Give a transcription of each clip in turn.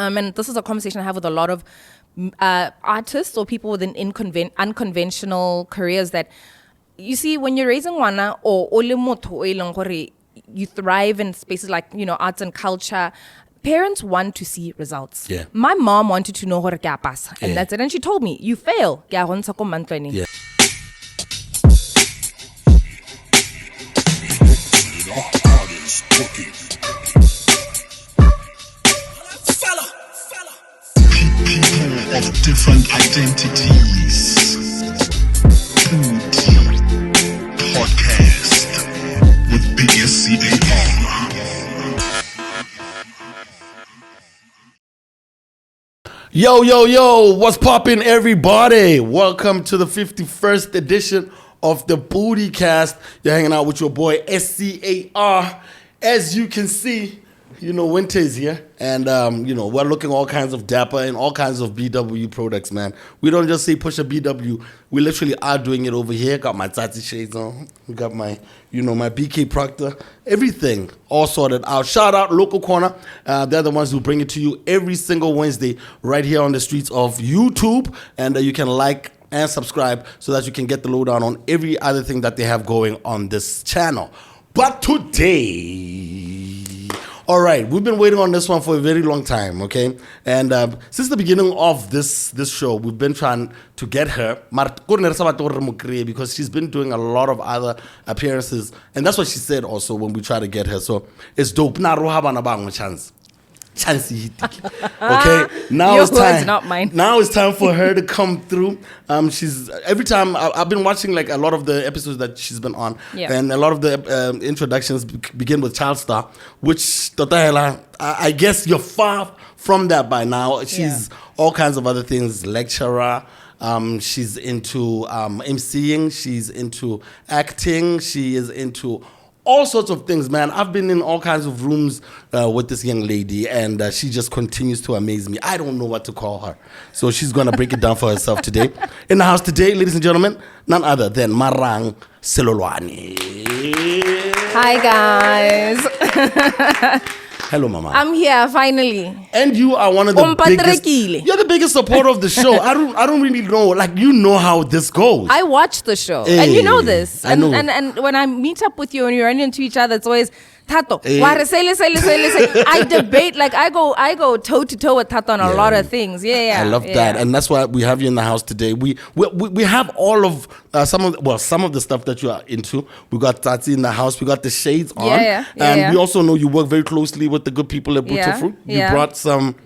And this is a conversation I have with a lot of artists or people within unconventional careers, that you see, when you're raising wana or ole motho e leng gore you thrive in spaces like, you know, arts and culture, parents want to see results. Yeah. My mom wanted to know gore ke a pasa, and that's it. And she told me, you fail, ke a go ntsha ko Mantlwaneng. Yeah. People of different identities. Podcast with PODI-CAST. Yo, what's poppin', everybody? Welcome to the 51st edition of the PODI-CAST. You're hanging out with your boy SCAR. As you can see, you know, winter is here, and you know, we're looking all kinds of dapper and all kinds of BW products, man. We don't just say push a BW, we literally are doing it over here. Got my Tati shades on, we got my, you know, my BK Proctor, everything all sorted out. Shout out Local Corner, they're the ones who bring it to you every single Wednesday right here on the streets of YouTube, and you can like and subscribe so that you can get the lowdown on every other thing that they have going on this channel. But today, all right, we've been waiting on this one for a very long time, okay? And since the beginning of this show, we've been trying to get her, because she's been doing a lot of other appearances, and that's what she said also when we try to get her. So it's dope. Okay, now Your it's time. words, not mine. Now it's time for her to come through. She's every time I've been watching like a lot of the episodes that she's been on, and a lot of the introductions begin with child star, which I guess you're far from that by now. She's all kinds of other things, lecturer. She's into MCing. She's into acting. She is into all sorts of things, man. I've been in all kinds of rooms with this young lady, and she just continues to amaze me. I don't know what to call her. So she's going to break it down for herself today. In the house today, ladies and gentlemen, none other than Marang Selolwane. Hi, guys. Hello, Mama. I'm here, finally. And you are one of the you're the biggest supporter of the show. I don't really know. Like, you know how this goes. I watch the show. And you know this. I know. And when I meet up with you and you run into each other, it's always Tato. I debate, like I go toe to toe with Tato on a lot of things. I love that, and that's why we have you in the house today. We have all of some of the stuff that you are into. We got Tati in the house. We got the shades on, and we also know you work very closely with the good people at Butterfruit. You brought some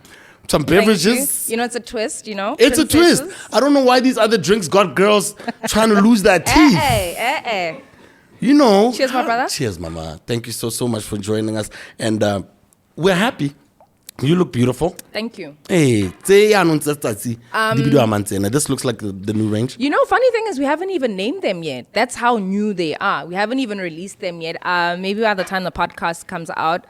beverages. You know, it's a twist, you know. It's a twist. I don't know why these other drinks got girls trying to lose their teeth. You know. Cheers, my brother. Cheers, Mama. Thank you so much for joining us. And we're happy. You look beautiful. Thank you. Hey, this looks like the new range. You know, funny thing is we haven't even named them yet. That's how new they are. We haven't even released them yet. Maybe by the time the podcast comes out,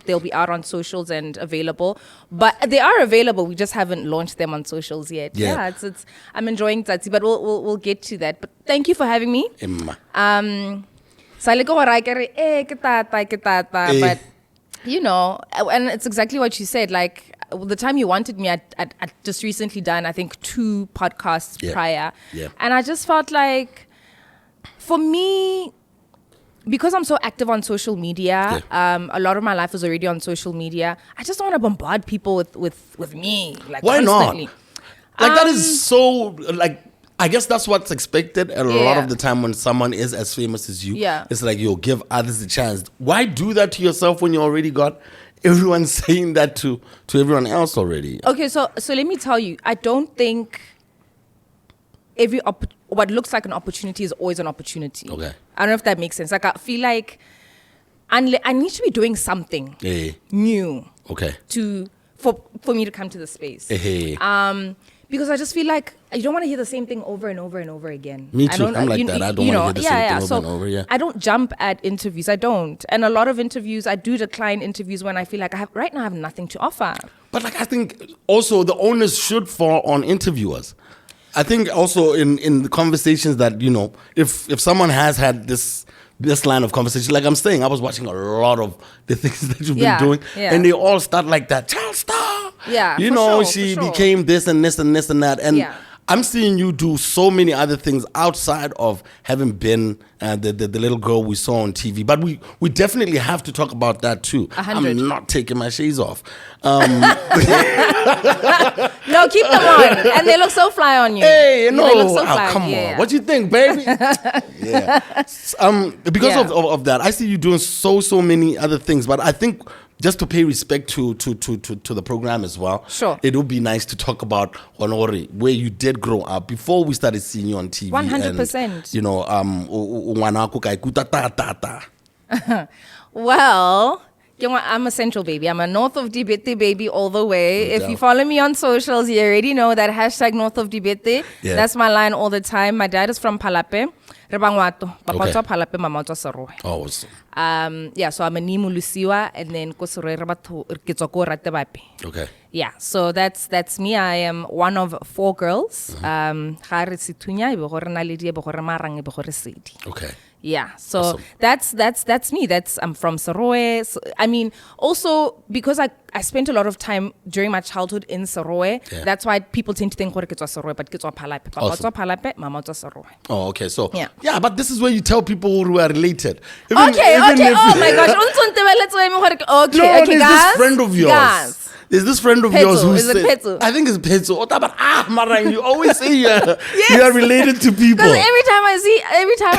they'll be out on socials and available. But they are available. We just haven't launched them on socials yet. Yeah, it's I'm enjoying Tsatsi, but we'll get to that. But thank you for having me. But you know, and it's exactly what you said. Like, the time you wanted me, I'd just recently done, I think, 2 podcasts prior. And I just felt like, for me, because I'm so active on social media, a lot of my life is already on social media. I just don't want to bombard people with me. Like, why constantly. Not? Like, that is so, like, I guess that's what's expected a lot of the time when someone is as famous as you. It's like, yo, give others a chance. Why do that to yourself when you already got everyone saying that to everyone else already? Okay, so let me tell you, I don't think what looks like an opportunity is always an opportunity. Okay. I don't know if that makes sense. Like, I feel like I need to be doing something new. Okay. For me to come to the space. Because I just feel like you don't want to hear the same thing over and over and over again. Me too. I'm like that. I don't want to hear the same thing over and over. I don't jump at interviews. I don't. And a lot of interviews, I do decline interviews when I feel like I have nothing to offer. But like, I think also the onus should fall on interviewers. I think also in the conversations that, you know, if someone has had this line of conversation, like I'm saying, I was watching a lot of the things that you've been doing, and they all start like that, child star, Yeah, you for know, sure, she for sure. became this and this and this and that. And Yeah. I'm seeing you do so many other things outside of having been the little girl we saw on TV. But we definitely have to talk about that too. 100. I'm not taking my shades off. No, keep them on. And they look so fly on you. Hey, no. They look so fly. Come yeah. on. What you think, baby? Yeah. Because Yeah. of that, I see you doing so many other things. But I think just to pay respect to the program as well. Sure. It would be nice to talk about Honore, where you did grow up before we started seeing you on TV. 100%. And, you know, Well, I'm a central baby. I'm a north of Dibete baby all the way. No if doubt. you follow me on socials, you already know that hashtag north of Dibete. Yeah. That's my line all the time. My dad is from Palape. Rebangwato. Papa Okay. tswa Palape, mama tswa Serowe. oh, awesome. Yeah, so I'm a Nimu Lusiwa, and then ko Serowe re batho ke tswa ko Ratebape. Okay. Yeah, so that's me. I am one of 4 girls. Ga re Situnya, be go re Naledi, be go re Marang, be go re Sedi. Okay. Yeah, so Awesome. that's me. I'm from Serowe. So, I mean, also because I spent a lot of time during my childhood in Serowe. Yeah. That's why people tend to think gore ke tswa Serowe, but ke tswa Phalape. Papa Awesome. tswa Phalape, mama tswa Serowe. Oh, okay. So, Yeah. but this is where you tell people who are related. Okay. Oh my gosh. Okay, No, okay, there's guys. this friend of yours. Guys. There's this friend of Petso. yours who Is it said, Petso? I think it's Petso. But Marang, you always say you are related to people. Because every time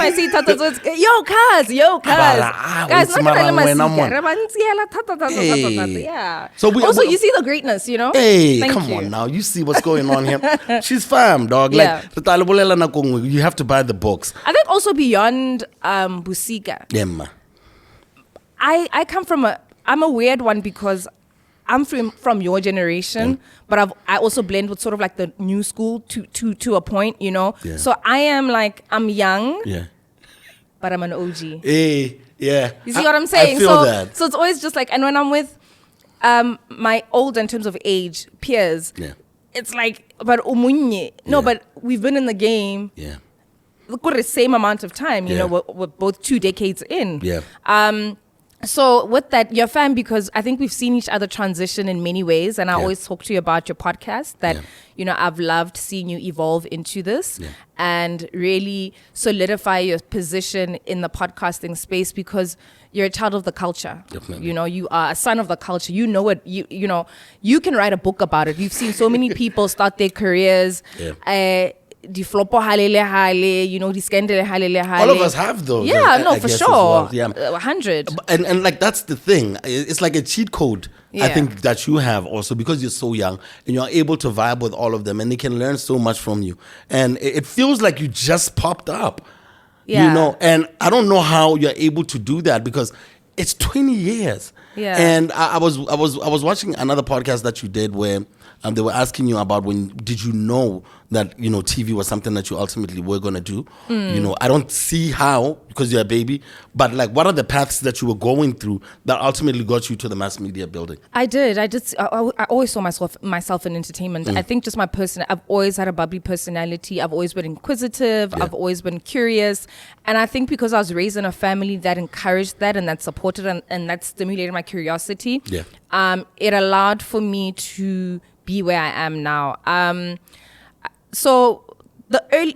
I see Tata, so it's yo cuz. Guys, it's not gonna let Marang my wena secret. mon. Rebantsiela, tata. Hey. Yeah. So also, you see the greatness, you know? Hey, Thank come you. on now. You see what's going on here. She's fam, dog. Yeah. Like, you have to buy the books. I think also beyond Busika, Yeah, ma. I come from I'm a weird one because I'm from your generation, but I also blend with sort of like the new school to a point, you know. Yeah. So I'm young, Yeah. but I'm an OG. Hey, yeah. You see what I'm saying? I feel that. So it's always just like, and when I'm with my older in terms of age peers, Yeah. it's like, but umunye. No, Yeah. but we've been in the game Yeah. the same amount of time. You Yeah. know, we're both 2 decades in. Yeah. So with that, you're a fan because I think we've seen each other transition in many ways. And I always talk to you about your podcast that, you know, I've loved seeing you evolve into this and really solidify your position in the podcasting space because you're a child of the culture. Definitely. You know, you are a son of the culture. You know it. You know, you can write a book about it. You've seen so many people start their careers. The flopo halele hale, you know, the scandal halele hale. All of us have those. Yeah, I for guess, as sure. well. Yeah. 100. And like that's the thing. It's like a cheat code. I Yeah. think that you have also because you're so young and you're able to vibe with all of them and they can learn so much from you. And it feels like you just popped up. Yeah. You know, and I don't know how you're able to do that because it's 20 years. Yeah. And I was watching another podcast that you did where they were asking you about when did you know that, you know, TV was something that you ultimately were going to do. You know, I don't see how because you're a baby, but like what are the paths that you were going through that ultimately got you to the mass media building? I did. I always saw myself in entertainment. I think just my person. I've always had a bubbly personality. I've always been inquisitive. Yeah. I've always been curious. And I think because I was raised in a family that encouraged that and that supported and that stimulated my curiosity, it allowed for me to be where I am now. So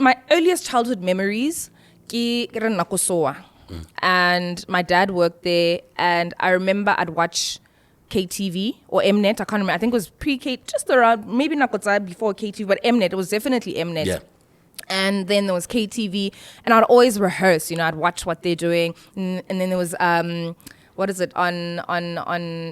my earliest childhood memories, ke re Nakosoa. And my dad worked there, and I remember I'd watch KTV or Mnet. I can't remember. I think it was pre-K, just around maybe Nakotsa before KTV, but Mnet. It was definitely Mnet. Yeah. And then there was KTV, and I'd always rehearse. You know, I'd watch what they're doing, and then there was what is it on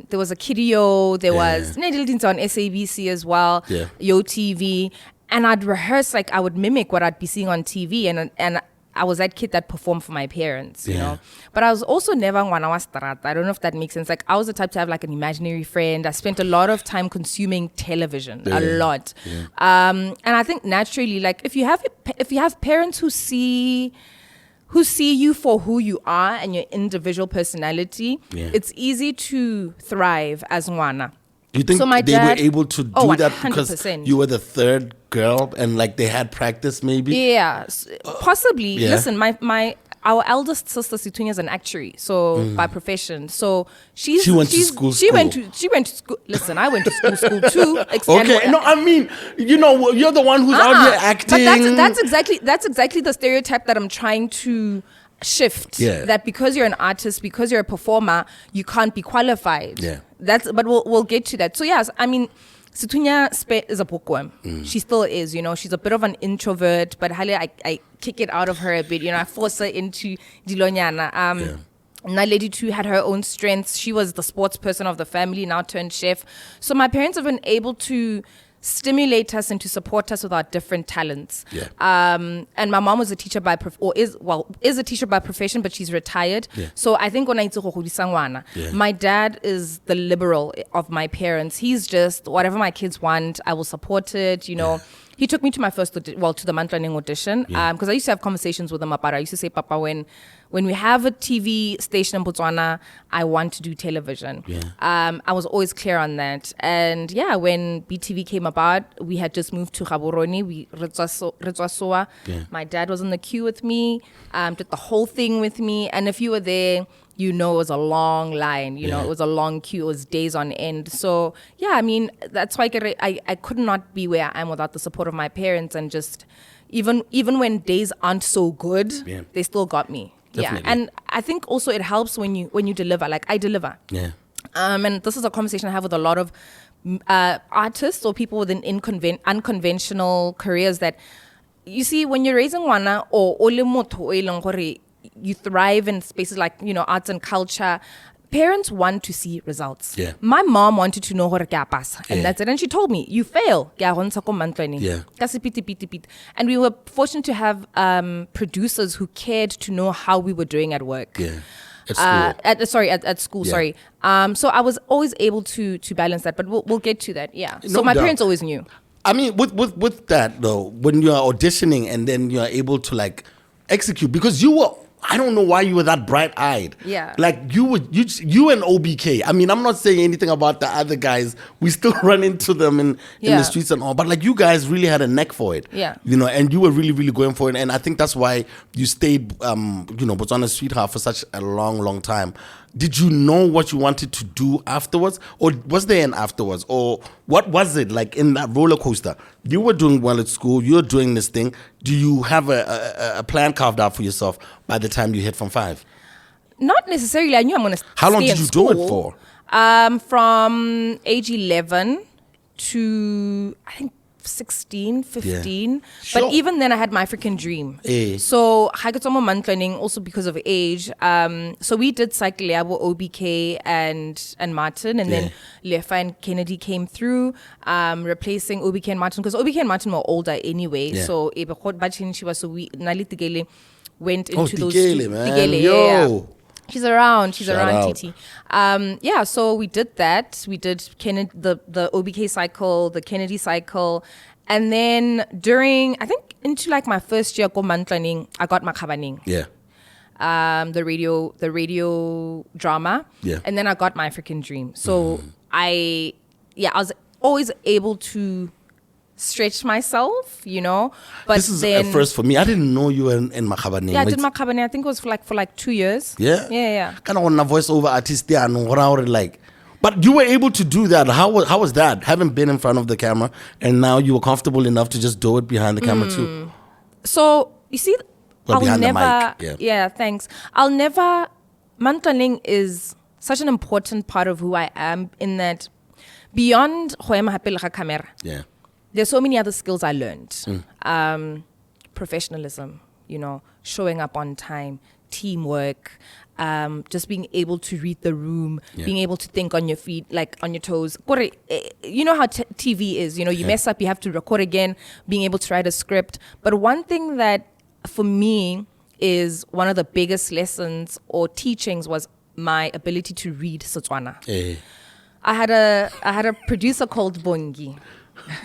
there was a Kidio, there was Nedildins on SABC as well, Yo TV, and I'd rehearse like I would mimic what I'd be seeing on TV, and I was that kid that performed for my parents, you know. But I was also never ngwana wa strata. I don't know if that makes sense. Like I was the type to have like an imaginary friend. I spent a lot of time consuming television, a lot. And I think naturally, like if you have parents who see you for who you are and your individual personality, it's easy to thrive as ngwana. Do you think So my they dad- were able to do that 100%. because you were the third girl and like they had practice maybe? Yeah, possibly. Yeah. Listen, our eldest sister Situnya is an actuary, so by profession. So she went to school. Listen, I went to school too. Okay, no, I mean, you're the one who's out here acting. But that's exactly the stereotype that I'm trying to shift. Yeah. That because you're an artist, because you're a performer, you can't be qualified. Yeah. But we'll get to that. So yes, I mean, Situnya is a bookworm. She still is, she's a bit of an introvert, but I kick it out of her a bit, I force her into Dilonyana. Naledi too had her own strengths. She was the sports person of the family, now turned chef. So my parents have been able to stimulate us and to support us with our different talents. Yeah. And my mom was a teacher is a teacher by profession, but she's retired. Yeah. So I think my dad is the liberal of my parents. He's just whatever my kids want, I will support it. He took me to my first to the Mantlwaneng audition because I used to have conversations with him about it. I used to say, Papa, when we have a TV station in Botswana, I want to do television. Yeah. I was always clear on that. And when BTV came about, we had just moved to Gaborone, Retswasoa. My dad was in the queue with me, did the whole thing with me. And if you were there, it was a long line, it was a long queue, it was days on end. So, I mean, that's why I could not be where I am without the support of my parents. And just, even when days aren't so good, they still got me. Definitely. Yeah, and I think also it helps when you deliver, like I deliver. Yeah. And this is a conversation I have with a lot of artists or people with unconventional careers that, you see, when you're raising wana or ole motho o e leng gore you thrive in spaces like, arts and culture, parents want to see results. Yeah. My mom wanted to know gore ke a pasa, and that's it. And she told me, you fail. And we were fortunate to have producers who cared to know how we were doing at work. Yeah. At school. At school. Sorry. So I was always able to balance that, but we'll get to that. Yeah. So my parents always knew. I mean, with that though, when you are auditioning and then you are able to like execute, because you were, I don't know why you were that bright-eyed. Yeah. Like you and OBK. I mean, I'm not saying anything about the other guys. We still run into them in the streets and all. But like you guys really had a neck for it. Yeah. And you were really, really going for it. And I think that's why you stayed, Botswana's sweetheart for such a long, long time. Did you know what you wanted to do afterwards? Or was there an afterwards? Or what was it like in that roller coaster? You were doing well at school. You're doing this thing. Do you have a plan carved out for yourself by the time you hit from 5? Not necessarily. I knew I'm going to How long did you do it for? From age 11 to, I think, 16, 15. Yeah. Sure. But even then I had my African dream. So Hagatomo Mantlwaneng, also because of age. So we did cycle OBK and Martin, and then Lefa and Kennedy came through, replacing OBK and Martin, because OBK and Martin were older anyway. Yeah. So we went into those Tigele, man. Tigele, Yo. She's around. Shout out. TT. So we did that. We did the OBK cycle, the Kennedy cycle. And then I think into like my first year, Mantlwaneng, I got Makhabaneng. Yeah. The radio drama. Yeah. And then I got my African dream. So I was always able to stretch myself, but this is a first for me. I didn't know you were in Makhabaneng. Yeah, I did Makhabaneng. I think it was for like 2 years. Yeah. Kind of on a voiceover artist there, like. But you were able to do that. How was that? Having been in front of the camera, and now you were comfortable enough to just do it behind the camera too. So you see, behind the mic. Yeah, thanks. Mantlwaneng is such an important part of who I am, in that beyond camera. Yeah. There's so many other skills I learned. Professionalism, showing up on time, teamwork, just being able to read the room, being able to think on your feet, like on your toes. You know how TV is, you mess up, you have to record again, being able to write a script. But one thing that for me is one of the biggest lessons or teachings was my ability to read Setswana. I had a producer called Bongi.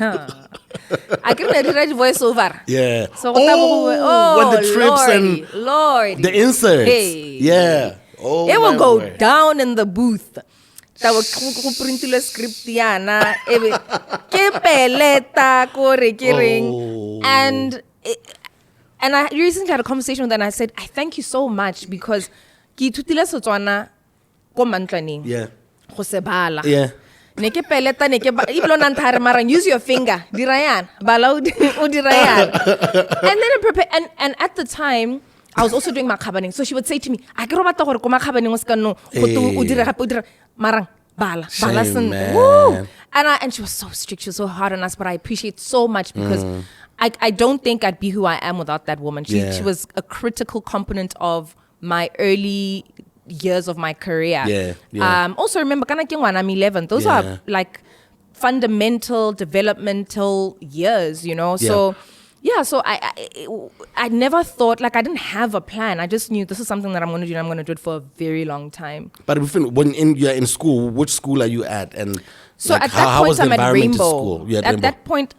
I couldn't write voiceover. Yeah. So when the trips Lordy, and the inserts. Hey. Yeah. Oh, it will go down in the booth. That will print the script yana. And And I recently had a conversation with her and I said, I thank you so much because ke ithutile Setswana ko Mantlwaneng. Yeah. Go se bala. Yeah. Neke peleta neke ba iblo nantare Marang, use your finger. Dirayan. Bala o dirayan. And then I prepare and at the time I was also doing makhabaning. So she would say to me, I go bata gore ko makhabaning o ska no go o dira gape o dira Marang bala sen. Woo. And she was so strict, she was so hard on us, but I appreciate so much because I don't think I'd be who I am without that woman. She was a critical component of my early years of my career. Also remember, I'm 11. Those are like fundamental developmental years, you know. So so I never thought, like I didn't have a plan. I just knew this is something that I'm going to do and I'm going to do it for a very long time. But when you're in school, which school are you at? And so like, at that point I'm at Rainbow. At that point,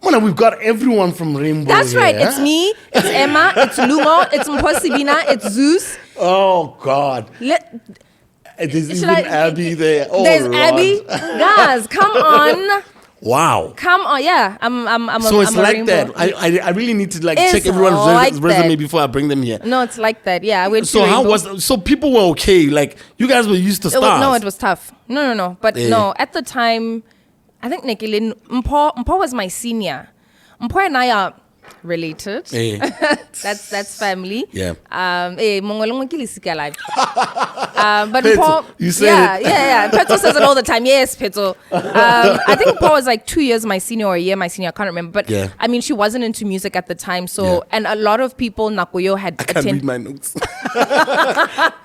Mona, we've got everyone from Rainbow. That's here. right. It's me, it's Emma, it's Lungo, it's Mposibina, it's Zeus. Oh God. There's even Abby there. Oh, there's Lord. Abby. Guys, come on. Wow. Come on, yeah. I'm so it's I'm like Rainbow. that. I really need to like It's check everyone's like resume that. before I bring them here. No, it's like that. Yeah, I went So to how Rainbow. so people were okay? Like you guys were used to stars. No, it was tough. No. But no, at the time, I think Nekilin Mpo was my senior. Mpo and I are related. That's family. Yeah. But Peto, Mpo, you say it. yeah. Peto says it all the time. Yes, Peto. I think Mpo was like 2 years my senior or a year my senior. I can't remember. But I mean, she wasn't into music at the time. So, and a lot of people, Nakoyo had I can't read my notes.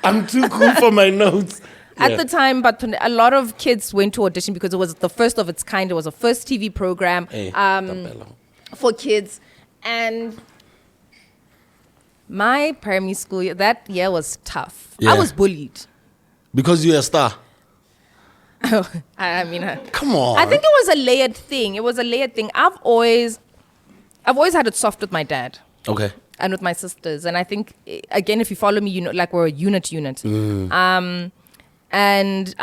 I'm too cool for my notes. At the time, but a lot of kids went to audition because it was the first of its kind. It was a first TV program for kids. And my primary school year, that year was tough. I was bullied. Because you're a star. I mean, come on. I think it was a layered thing. I've always had it soft with my dad. Okay. And with my sisters. And I think, again, if you follow me, you know, like we're a unit. And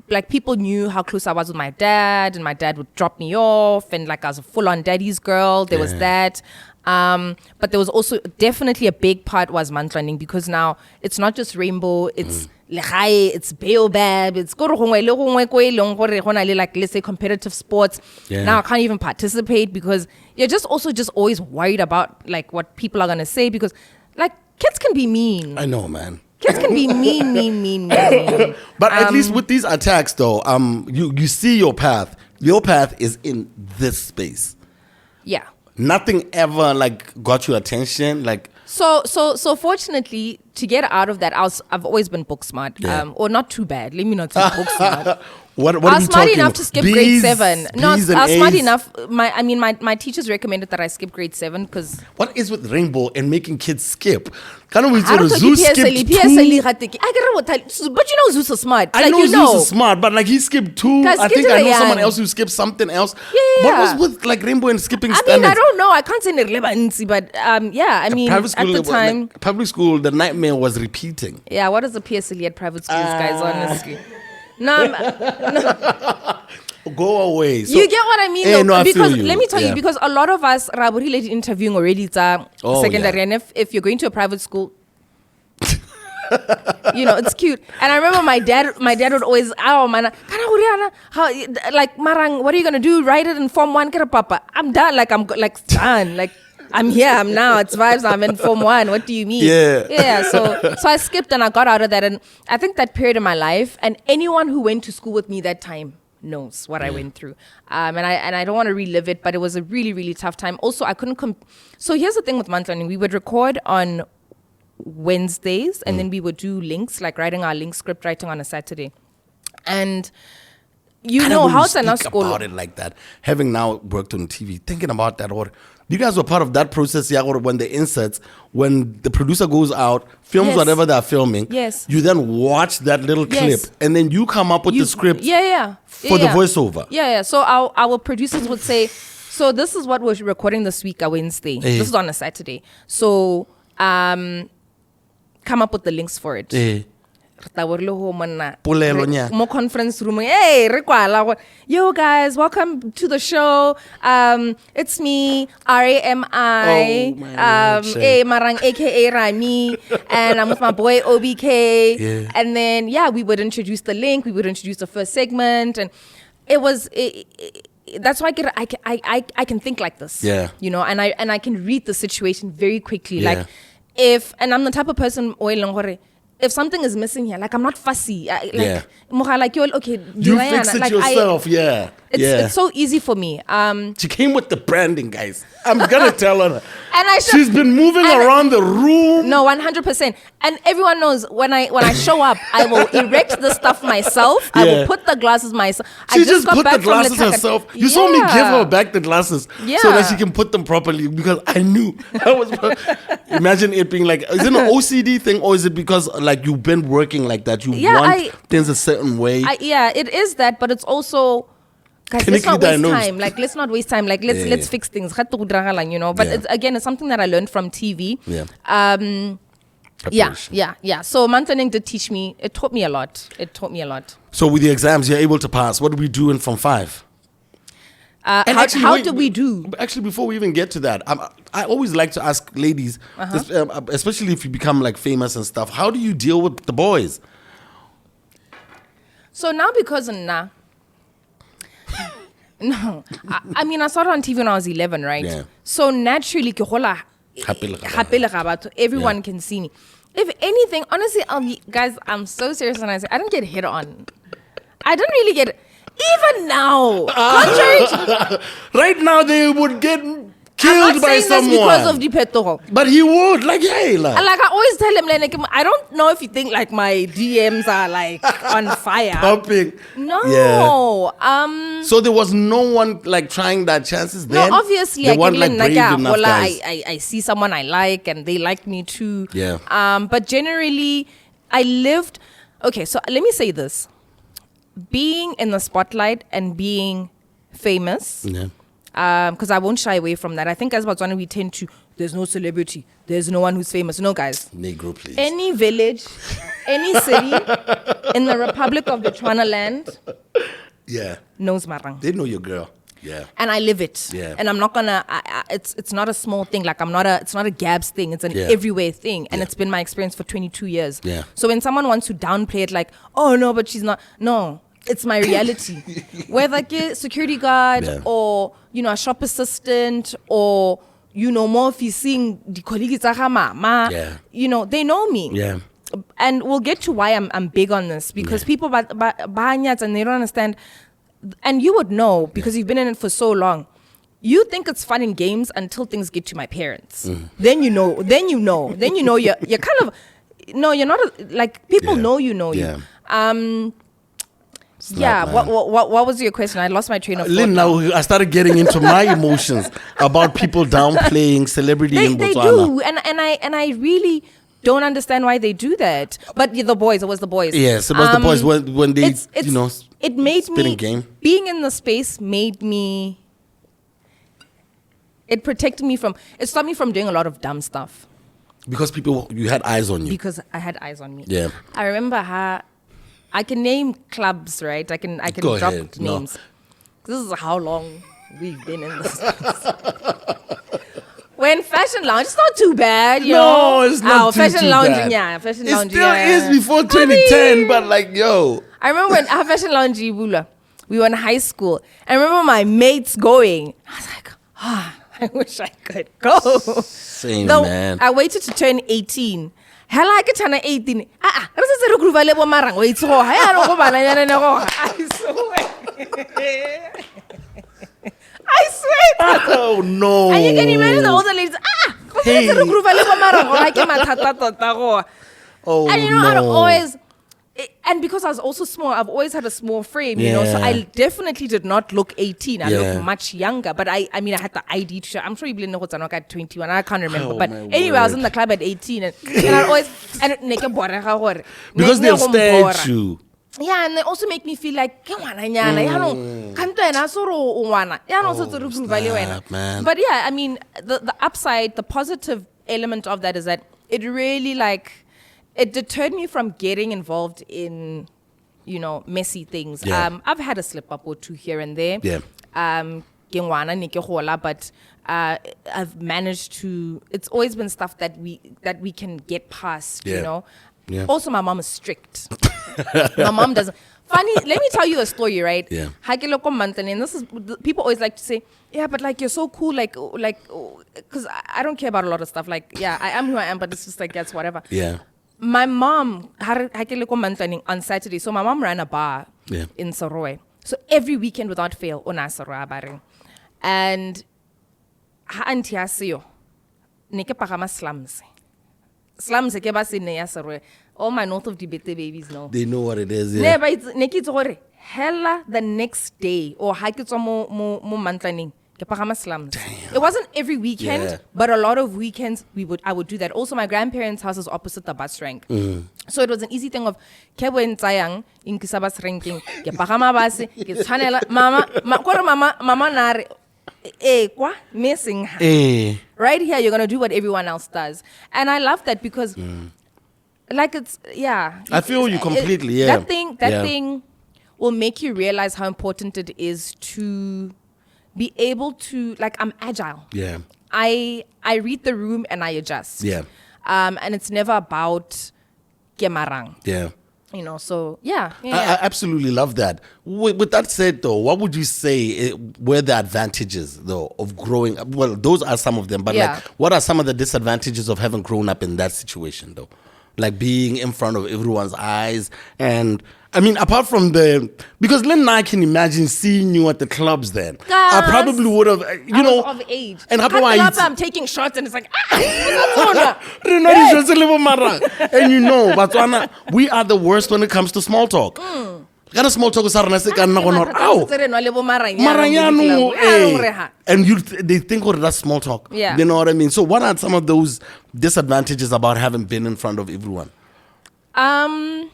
like people knew how close I was with my dad, and my dad would drop me off, and like I was a full-on daddy's girl. There was that. But there was also definitely a big part was Mantlwaneng, because now it's not just Rainbow, it's Legae, it's Baobab, it's like, let's say, competitive sports. Now I can't even participate because you're just always worried about like what people are gonna say, because like kids can be mean. I know, man. Kids can be mean. But at least with these attacks, though, you see your path. Your path is in this space. Yeah. Nothing ever like got your attention, like. So fortunately, to get out of that, I've always been book smart, or not too bad. Let me not say book smart. What I are was we smart talking? enough to skip grade 7. No, I was smart A's. enough. My teachers recommended that I skip grade 7 because. What is with Rainbow and making kids skip? Can't we I don't Zeus skipped 2? But you know Zeus is smart. I like, know you know. Zeus is smart, but like he skipped 2. Guys, I skip think to I the know someone young. else who skipped something else. Yeah. What was with like Rainbow and skipping I standards? mean, I don't know. I can't say Nirlebansi, but yeah, I mean, private school, at the time. like, public school, the nightmare was repeating. Yeah, what is the PSLE at private schools, guys, honestly? No. Go away. So, you get what I mean? Though? No, I because feel you. Let me tell you, because a lot of us are related interviewing already secondary, and if you're going to a private school, you know, it's cute. And I remember my dad would always, how, like, Marang, what are you gonna do? Write it in Form 1, papa. I'm done. Like, I'm like done. Like, I'm here. I'm now. It's vibes. I'm in Form 1. What do you mean? Yeah. So I skipped and I got out of that. And I think that period in my life, and anyone who went to school with me that time knows what I went through. And I don't want to relive it, but it was a really, really tough time. Also, I couldn't So here's the thing with Mantlwaneng. We would record on Wednesdays, and then we would do links, like writing our link script writing on a Saturday. And you know how it's not school about it like that. Having now worked on TV, thinking about that, or you guys were part of that process, yeah, or when the inserts, when the producer goes out, films whatever they're filming, you then watch that little clip, and then you come up with the script for the voiceover. So our producers would say, so this is what we're recording this week, a Wednesday. This is on a Saturday. So come up with the links for it. Polelo nya. More conference room. Hey, yo guys, welcome to the show. It's me, RAMI. Hey, Marang, aka Rami, and I'm with my boy OBK. Yeah. And then we would introduce the link. We would introduce the first segment, and it was. That's why I can think like this. Yeah. You know, and I can read the situation very quickly. Yeah. Like and I'm the type of person if something is missing here, like I'm not fussy. Like you're okay. You fix it yourself, It's so easy for me. She came with the branding, guys. I'm gonna tell her. And she's been moving around the room. No, 100%. And everyone knows when I show up, I will erect the stuff myself. I will put the glasses myself. She just put the glasses herself. You saw me give her back the glasses so that she can put them properly because I knew. Imagine it being like, is it an OCD thing or is it because like you've been working like that? You want things a certain way. It is that, but it's also. Guys, let's not waste time. Like, let's not waste time. Like, let's fix things. You know. But it's something that I learned from TV. So Mantlwaneng did teach me. It taught me a lot. So with the exams, you're able to pass. What do we do in Form 5? How do we do? Actually, before we even get to that, I always like to ask ladies, especially if you become like famous and stuff, how do you deal with the boys? So now because no, I mean I started on TV when I was 11, right? Yeah. So naturally, everyone can see me. If anything, honestly, guys, I'm so serious when I say I didn't get hit on. I didn't really get. Even now, contrary to, right now they would get killed by someone. Because of the petoro. But he would, like, hey, like I always tell him, like, I don't know if you think like my DMs are like on fire. Pumping. No. Yeah. So there was no one like trying that chances then? No, obviously they weren't like brave enough guys. I see someone I like and they like me too. Yeah. But generally I lived. Okay, so let me say this. Being in the spotlight and being famous, because I won't shy away from that. I think as Batswana we tend to, there's no celebrity, there's no one who's famous. No, guys. Negro, please. Any village, any city in the Republic of Botswana land knows Marang. They know your girl. Yeah. And I live it. Yeah. And I'm not gonna. It's not a small thing. Like it's not a Gabs thing. It's an everywhere thing. And it's been my experience for 22 years. Yeah. So when someone wants to downplay it, like, oh no, but she's not. No, it's my reality. Whether like a security guard or a shop assistant or more if you seeing the colleagues mama. They know me. Yeah. And we'll get to why I'm big on this because people and they don't understand. And you would know because you've been in it for so long. You think it's fun in games until things get to my parents. Then you know. Then you know you're kind of you're not like people know you. What was your question? I lost my train of thought. Lynn, now I started getting into my emotions about people downplaying celebrity in Botswana. They do, and I really don't understand why they do that. But it was the boys. Yes, it was the boys when they it made me game. Being in the space made me. It protected me from. It stopped me from doing a lot of dumb stuff. Because you had eyes on you. Because I had eyes on me. Yeah. I remember how. I can name clubs, right? I can Go drop ahead. names. This is how long we've been in this place. When Fashion Lounge, it's not too bad, No, it's not Fashion too Lounge, bad. yeah. Fashion it Lounge, still is before 2010, but like, yo. I remember when our Fashion Lounge, we were in high school. I remember my mates going. I was like, I wish I could go. Same, man. I waited to turn 18. Hell, I could turn 18. I swear. Oh no. And you can imagine the older ladies. Hey. Oh, and no. I'd always. And because I was also small, I've always had a small frame, so I definitely did not look 18. I looked much younger, but I had the ID to show. I'm sure you believe I got 21. I can't remember. But anyway, I was in the club at 18 and I always because they'll stare at you. Yeah, and they also make me feel like But yeah, I mean the upside, the positive element of that is that it really it deterred me from getting involved in, messy things. Yeah. I've had a slip up or two here and there. Yeah. But I've managed to. It's always been stuff that we can get past. Yeah. Yeah. Also, my mom is strict. My mom doesn't. Funny, let me tell you a story, right? Yeah. And this is, people always like to say, yeah, but like you're so cool, like, because I don't care about a lot of stuff. Like, yeah, I am who I am, but it's just like that's whatever. Yeah. My mom had on Saturday, so my mom ran a bar in Saroy. So every weekend without fail, on Saroy baring, and ha auntie asiyo, neke pagama slums. Slums ke ba se ne ya Saroy. All my North of Dibete babies know. They know what it is. Yeah. Ne ba neki tsore hella the next day or ha ke tswa mo Mantlwaneng ke pagama slums. Damn. It wasn't every weekend, Yeah. but a lot of weekends I would do that. Also, my grandparents' house is opposite the bus rank. So it was an easy thing of kebo entsayang in kisabas ranking ke pagama bus ke tshwanela mama nare kwa missing right here you're going to do what everyone else does. And I love that because like it's I feel you completely. Yeah. That thing will make you realize how important it is to be able to, like, I'm agile. Yeah. I read the room and I adjust. Yeah. And it's never about Marang. Yeah. So yeah. I absolutely love that. With that said, though, what would you say were the advantages, though, of growing up? Well, those are some of them, but like, what are some of the disadvantages of having grown up in that situation, though? Like being in front of everyone's eyes. And I mean, apart from because Lynn and I can imagine seeing you at the clubs then. I probably would have, I was of age. And I'm taking shots and it's like, and Batswana, we are the worst when it comes to small talk. Got a small talk with Sarah and they think that's small talk. Yeah. You know what I mean? So what are some of those disadvantages about having been in front of everyone? One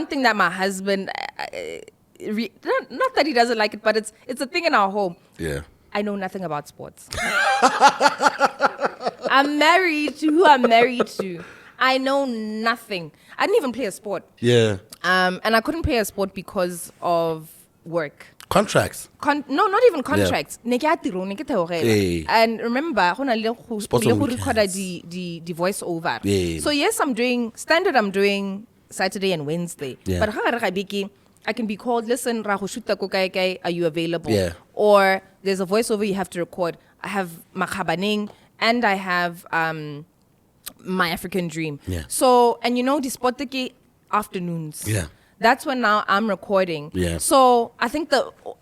thing that my husband, not that he doesn't like it, but it's a thing in our home. Yeah. I know nothing about sports. I'm married to who I'm married to. I know nothing. I didn't even play a sport. Yeah. And I couldn't play a sport because of work. Contracts. No, not even contracts. Hey. And remember, Sports on weekends. the voice-over. Yeah. So yes, I'm doing Saturday and Wednesday. Yeah. But I can be called, listen, are you available? Yeah. Or there's a voiceover you have to record. I have Makhabaneng and I have My African Dream. Yeah. So, and the spotiki afternoons. Yeah. That's when now I'm recording. Yeah. So I think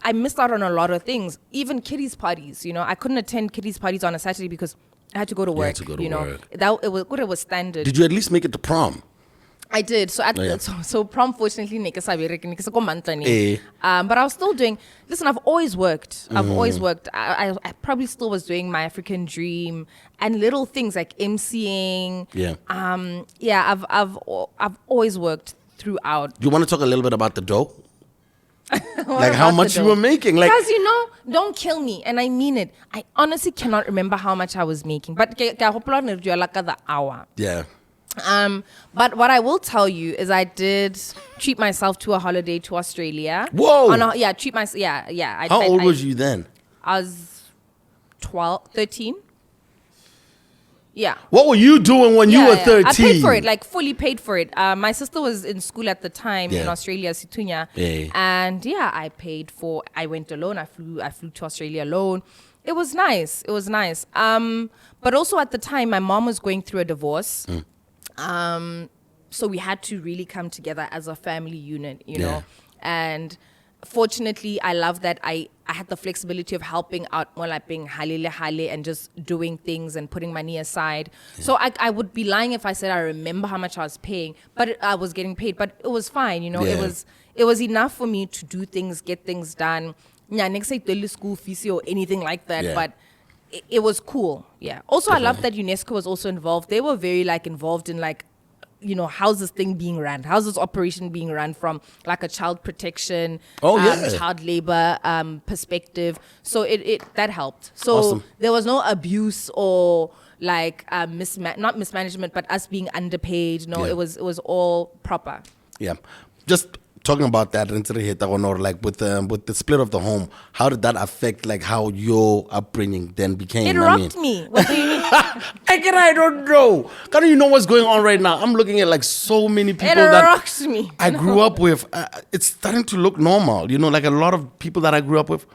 I missed out on a lot of things. Even kiddies parties, I couldn't attend kiddies parties on a Saturday because I had to go to work. It was standard. Did you at least make it to prom? I did. So so prom, fortunately, but I was still doing. Listen, I've always worked. I probably still was doing My African Dream and little things like emceeing. Yeah. I've always worked throughout. Do you want to talk a little bit about the dough? Like how much you were making? Like, guys, don't kill me, and I mean it. I honestly cannot remember how much I was making, but the hour. Yeah. But what I will tell you is I did treat myself to a holiday to Australia. Whoa! Treat myself. Yeah. How old was you then? I was 13. Yeah. What were you doing when you were 13? I paid for it, like fully paid for it. My sister was in school at the time in Australia, Situnya. Yeah. And I paid for. I went alone. I flew to Australia alone. It was nice. But also at the time, my mom was going through a divorce. So we had to really come together as a family unit, you know. And fortunately, I love that I had the flexibility of helping out more, like being hale and just doing things and putting money aside. Yeah. So I would be lying if I said I remember how much I was paying, but I was getting paid. But it was fine, you know. Yeah. It was enough for me to do things, get things done. Yeah, next say school fees or anything like that, but it was cool. Yeah. Also, definitely. I love that UNESCO was also involved. They were very involved in how's this thing being run? How's this operation being run from a child protection, child labor perspective? So it that helped. So awesome. There was no abuse or like not mismanagement, but us being underpaid. No, it was all proper. Yeah, just talking about that, or like with the split of the home, how did that affect like how your upbringing then became? It rocked me. What do you mean? I don't know. Kind of, you know what's going on right now. I'm looking at like so many people that rocks me. I grew up with. It's starting to look normal. You know, like a lot of people that I grew up with,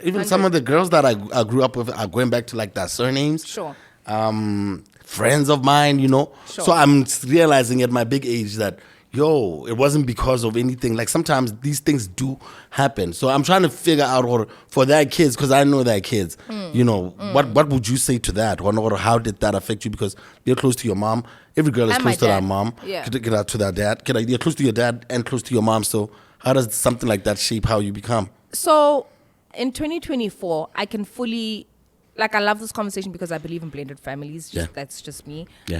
even some of the girls that I grew up with are going back to like their surnames. Sure. Friends of mine, you know. Sure. So I'm realizing at my big age that, it wasn't because of anything. Like sometimes these things do happen. So I'm trying to figure out for their kids, because I know their kids, what would you say to that? Or how did that affect you? Because you're close to your mom. Every girl is And close to their mom. Yeah. Get out to their dad. You're close to your dad and close to your mom. So how does something like that shape how you become? So in 2024, I can fully, like, I love this conversation because I believe in blended families. That's just me. Yeah.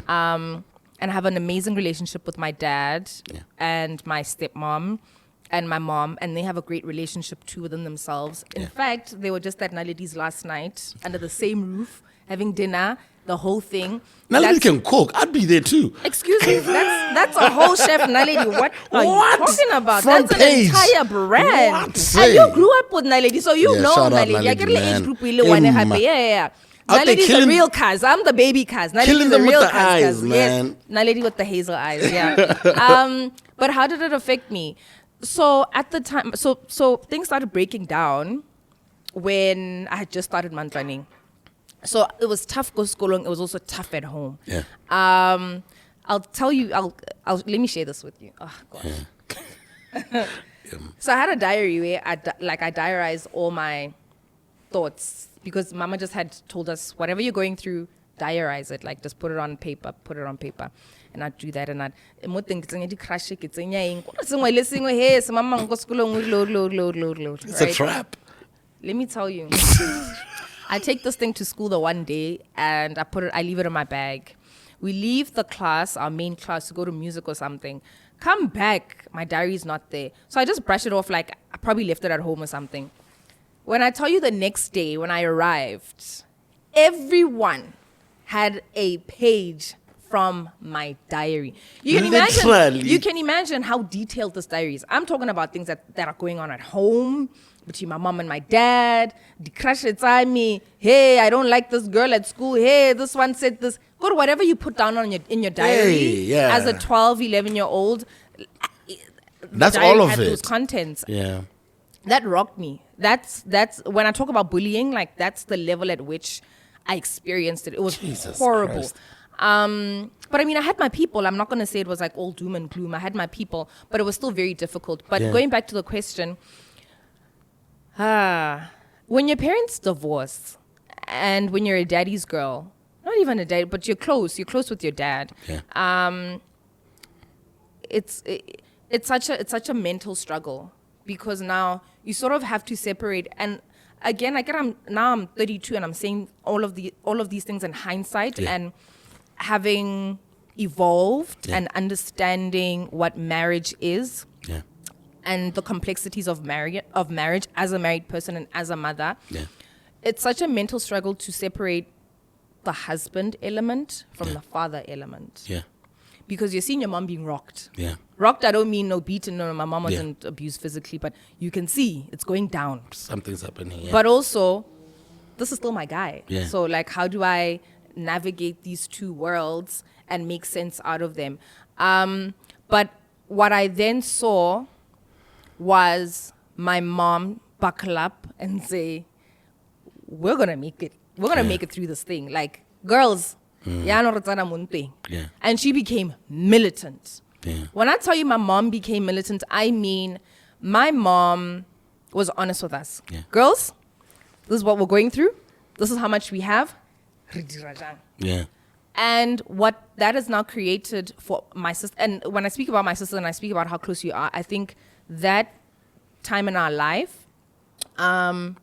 And I have an amazing relationship with my dad and my stepmom and my mom, and they have a great relationship too within themselves. In fact, they were just at Naledi's last night under the same roof, having dinner, the whole thing. Naledi can cook. I'd be there too. Excuse me, that's a whole chef Naledi. What are you talking about? Front That's page. an entire brand. What? And you grew up with Naledi, so you know shout out Naledi. I get the man. age group we live in. Yeah. Naledi's the real cuz. I'm the baby cuz. Naledi's the real with the eyes, cuz. man. Yes. Naledi with the hazel eyes. Yeah. But how did it affect me? So at the time, so things started breaking down when I had just started Mantlwaneng. So it was tough go schooling. It was also tough at home. Yeah. I'll tell you. I'll let me share this with you. Oh gosh. So I had a diary where I diarized all my thoughts, because Mama just had told us, whatever you're going through, diarize it. Like, just put it on paper. And I'd do that, and I'd It's a trap. Let me tell you. I take this thing to school the one day, and I leave it in my bag. We leave the class, our main class, to go to music or something. Come back, my diary's not there. So I just brush it off like I probably left it at home or something. When I tell you the next day when I arrived, everyone had a page from my diary. You can imagine how detailed this diary is. I'm talking about things that are going on at home, between my mom and my dad. The crush inside me. Hey, I don't like this girl at school. Hey, this one said this. Go to whatever you put down in your diary as a 12, 11-year-old. That's all of had it. Those contents. Yeah. That rocked me. That's when I talk about bullying, like, that's the level at which I experienced it. It was horrible. Christ. But I mean, I had my people. I'm not going to say it was like all doom and gloom. I had my people, but it was still very difficult. But going back to the question, when your parents divorce and when you're a daddy's girl, not even a dad, but you're close with your dad. Yeah. It's such a mental struggle, because now you sort of have to separate. And again, I'm 32 and I'm saying all of these things in hindsight, and having evolved and understanding what marriage is. Yeah. And the complexities of marriage as a married person and as a mother. Yeah. It's such a mental struggle to separate the husband element from the father element. Yeah. Because you're seeing your mom being rocked. Yeah. Rocked, I don't mean no beaten, no, my mom wasn't abused physically, but you can see it's going down. Something's happening. Yeah. But also, this is still my guy. Yeah. So, like, how do I navigate these two worlds and make sense out of them? But what I then saw was my mom buckle up and say, we're going to make it. We're going to make it through this thing. Like, girls, and she became militant. Yeah. When I tell you my mom became militant, I mean my mom was honest with us. Yeah. Girls, this is what we're going through. This is how much we have. Yeah. And what that has now created for my sister, and when I speak about my sister and I speak about how close you are, I think that time in our life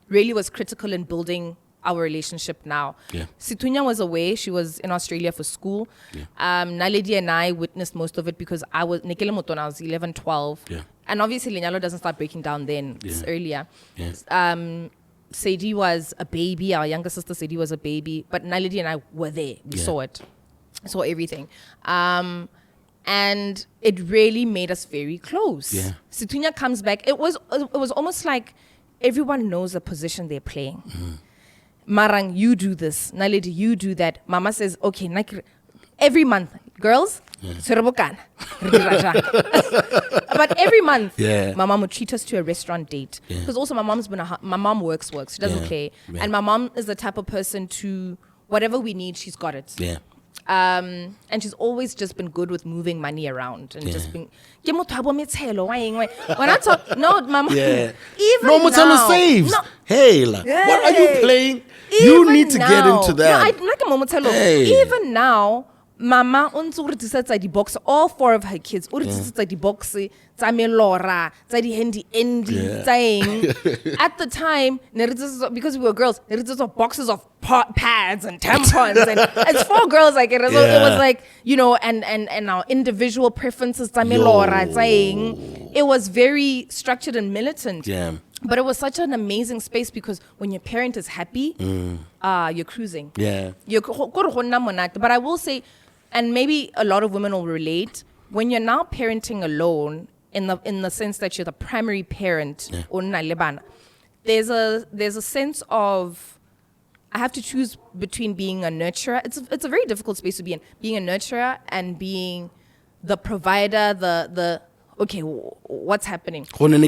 really was critical in building our relationship now. Yeah. Situnya was away. She was in Australia for school. Yeah. Naledi and I witnessed most of it because I was 11, 12. Yeah. And obviously Lenyalo doesn't start breaking down then. It's earlier. Yeah. Sadie was a baby. Our younger sister Sadie was a baby, but Naledi and I were there. We saw it, saw everything, and it really made us very close. Yeah. Situnya comes back. It was almost like everyone knows the position they're playing. Marang, you do this. Naledi, you do that. Mama says, okay, every month, girls, but every month, my mom would treat us to a restaurant date. Because also my mom works. She doesn't play. Yeah. And my mom is the type of person to, whatever we need, she's got it. Yeah. And she's always just been good with moving money around and just being. When I talk, no, Mama, even no, now, saves. No. Hey, what are you playing? You need to get into that. Even now, Mama unzurtisatsa di box, all 4 of her kids, urtisatsa di box, tsamelora, tsa di handy saying at the time, because we were girls, there was boxes of pads and tampons, and it's 4 girls like it. So it was like, you know, and our individual preferences, tsamelora, saying it was very structured and militant. Yeah. But it was such an amazing space because when your parent is happy, you're cruising. Yeah. But I will say, and maybe a lot of women will relate, when you're now parenting alone, in the sense that you're the primary parent, there's a sense of, I have to choose between being a nurturer. It's a very difficult space to be in. Being a nurturer and being the provider, the okay, what's happening? Instead of, I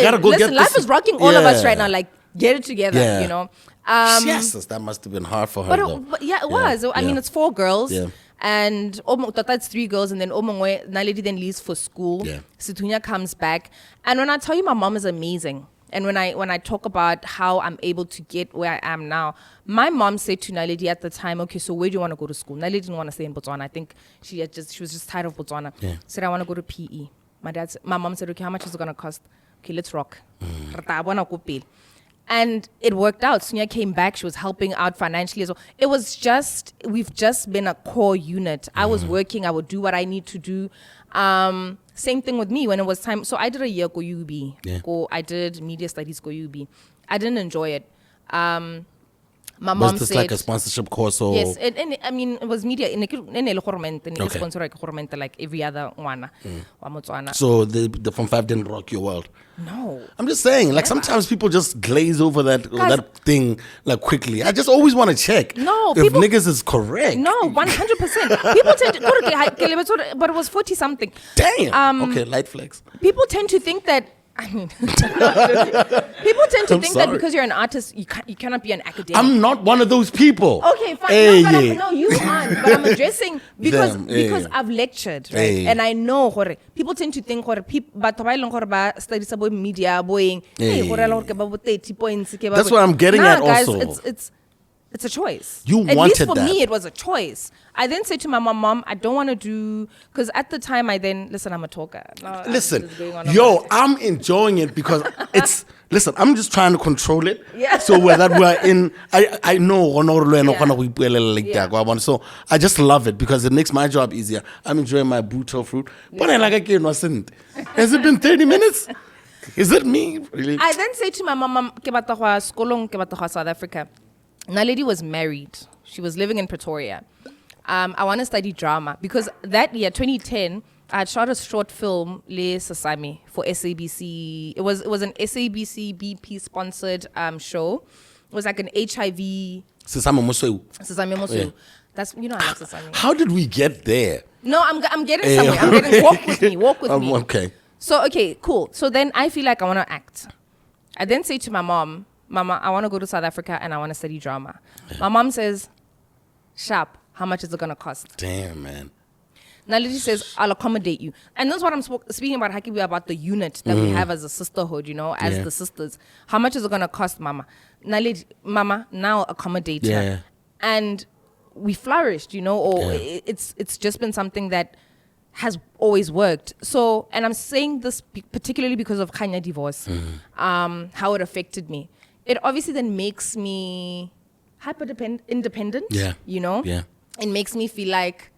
gotta go get this. Life is rocking all of us right now. Like, get it together, you know. Yes, that must have been hard for her. But yeah, it was. I mean, it's 4 girls. Yeah. And that's 3 girls, and then Naledi then leaves for school. Yeah. Situnya comes back. And when I tell you my mom is amazing, and when I talk about how I'm able to get where I am now, my mom said to Naledi at the time, okay, so where do you want to go to school? Naledi didn't want to stay in Botswana. I think she was just tired of Botswana. Yeah. Said, I want to go to PE. My mom said, okay, how much is it going to cost? Okay, let's rock. And it worked out. Sunya came back. She was helping out financially as well. It was just, we've just been a core unit. I was working. I would do what I need to do. Same thing with me when it was time. So I did a year go UB. Yeah. I did media studies go UB. I didn't enjoy it. My mom said, like a sponsorship course? Or? Yes, I mean, it was media. Sponsor like every other one. So the Form 5 didn't rock your world? No. I'm just saying, like, sometimes people just glaze over that thing, like, quickly. I just always want to check if niggas is correct. No, 100%. People tend to, but it was 40 something. Damn. Okay, light flex. People tend to think that, I mean, people tend to think that because you're an artist, you cannot be an academic. I'm not one of those people. Okay, fine. No, you aren't. But I'm addressing because I've lectured, right? And I know people tend to think study media, that's what I'm getting at guys, also. It's a choice. You at wanted least for that. me, it was a choice. I then said to my mom, I don't want to do, because at the time I'm a talker. No, listen, I'm enjoying it because I'm just trying to control it. Yeah. So that we're in, I know, so I just love it because it makes my job easier. I'm enjoying my buto fruit. But has it been 30 minutes? Is it me? Really? I then say to my mom, South Africa. Naledi was married. She was living in Pretoria. I want to study drama because that year, 2010, I had shot a short film, Le Sasami, for SABC. It was an SABC BP sponsored show. It was like an HIV. Sasami Moseu. Yeah. That's, I love Sasami. How did we get there? No, I'm getting somewhere. Walk with me. Okay. So, okay, cool. So then I feel like I want to act. I then say to my mom, Mama, I want to go to South Africa and I want to study drama. Yeah. My mom says, sharp, how much is it going to cost? Damn, man. Naledi says, I'll accommodate you. And that's what I'm speaking about, Haki, about the unit that we have as a sisterhood, as the sisters. How much is it going to cost, Mama? Naledi, Mama, now accommodate her. And we flourished, it's just been something that has always worked. So, and I'm saying this particularly because of Kanya divorce, how it affected me. It obviously then makes me independent. Yeah. Yeah. It makes me feel like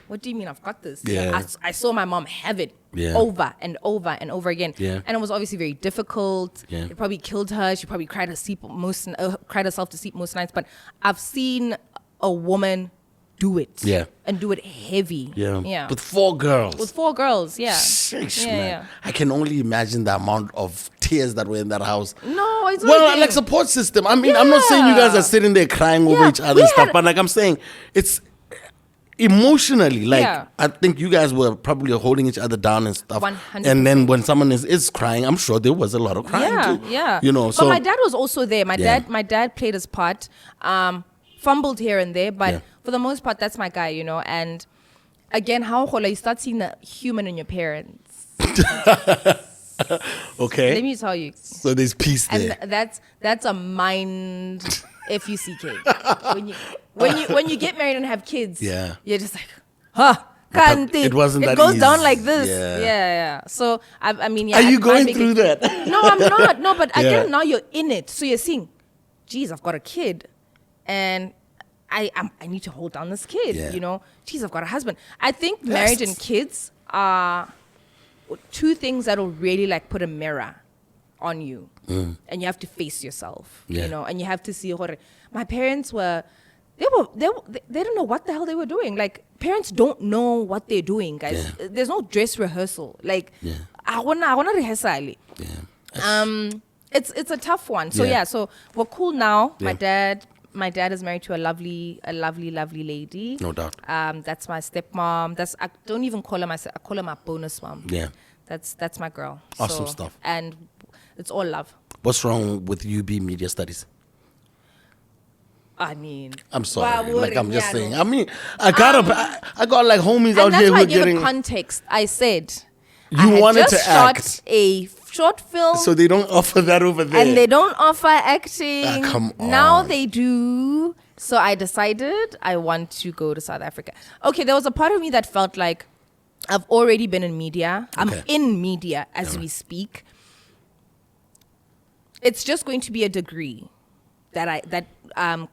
what do you mean I've got this? Yeah. I saw my mom have it over and over and over again. Yeah. And it was obviously very difficult. Yeah. It probably killed her. She probably cried herself to sleep most nights. But I've seen a woman do it. Yeah. And do it heavy. Yeah. Yeah. With 4 girls. With 4 girls, yeah. Sheesh, Yeah, man. yeah. I can only imagine the amount of tears that were in that house. No, it's Well, okay. like support system. I mean, I'm not saying you guys are sitting there crying over each other and stuff, but like I'm saying, it's emotionally, like I think you guys were probably holding each other down and stuff. 100%. And then when someone is crying, I'm sure there was a lot of crying too. Yeah. You know, but so my dad was also there. My dad played his part, fumbled here and there, but for the most part, that's my guy, you know. And again, you start seeing the human in your parents. okay. Let me tell you. So there's peace there. And that's a mind FUCK. When you get married and have kids, you're just like, can't it wasn't that it goes easy. down like this. Yeah. So I mean, Are you going through that? No, I'm not. No, but again, now you're in it. So you're seeing, geez, I've got a kid, and I need to hold down this kid. You know, geez, I've got a husband. I think marriage and kids are 2 things that'll really like put a mirror on you, and you have to face yourself. You know, and you have to see. My parents were. They don't know what the hell they were doing. Like, parents don't know what they're doing, guys. There's no dress rehearsal. Like, I wanna rehearsal. It's a tough one. So so we're cool now. My dad is married to a lovely lady. No doubt. That's my stepmom. I don't even call her I call her my bonus mom. Yeah. That's my girl. Awesome stuff. And it's all love. What's wrong with UB Media Studies? I mean, I'm sorry. Like I'm just saying. I mean, I got like homies out here who are getting. And context. I said you wanted to act. Shot a short film. So they don't offer that over there. And they don't offer acting. Come on. Now they do. So I decided I want to go to South Africa. Okay, there was a part of me that felt like I've already been in media. I'm in media as we speak. It's just going to be a degree that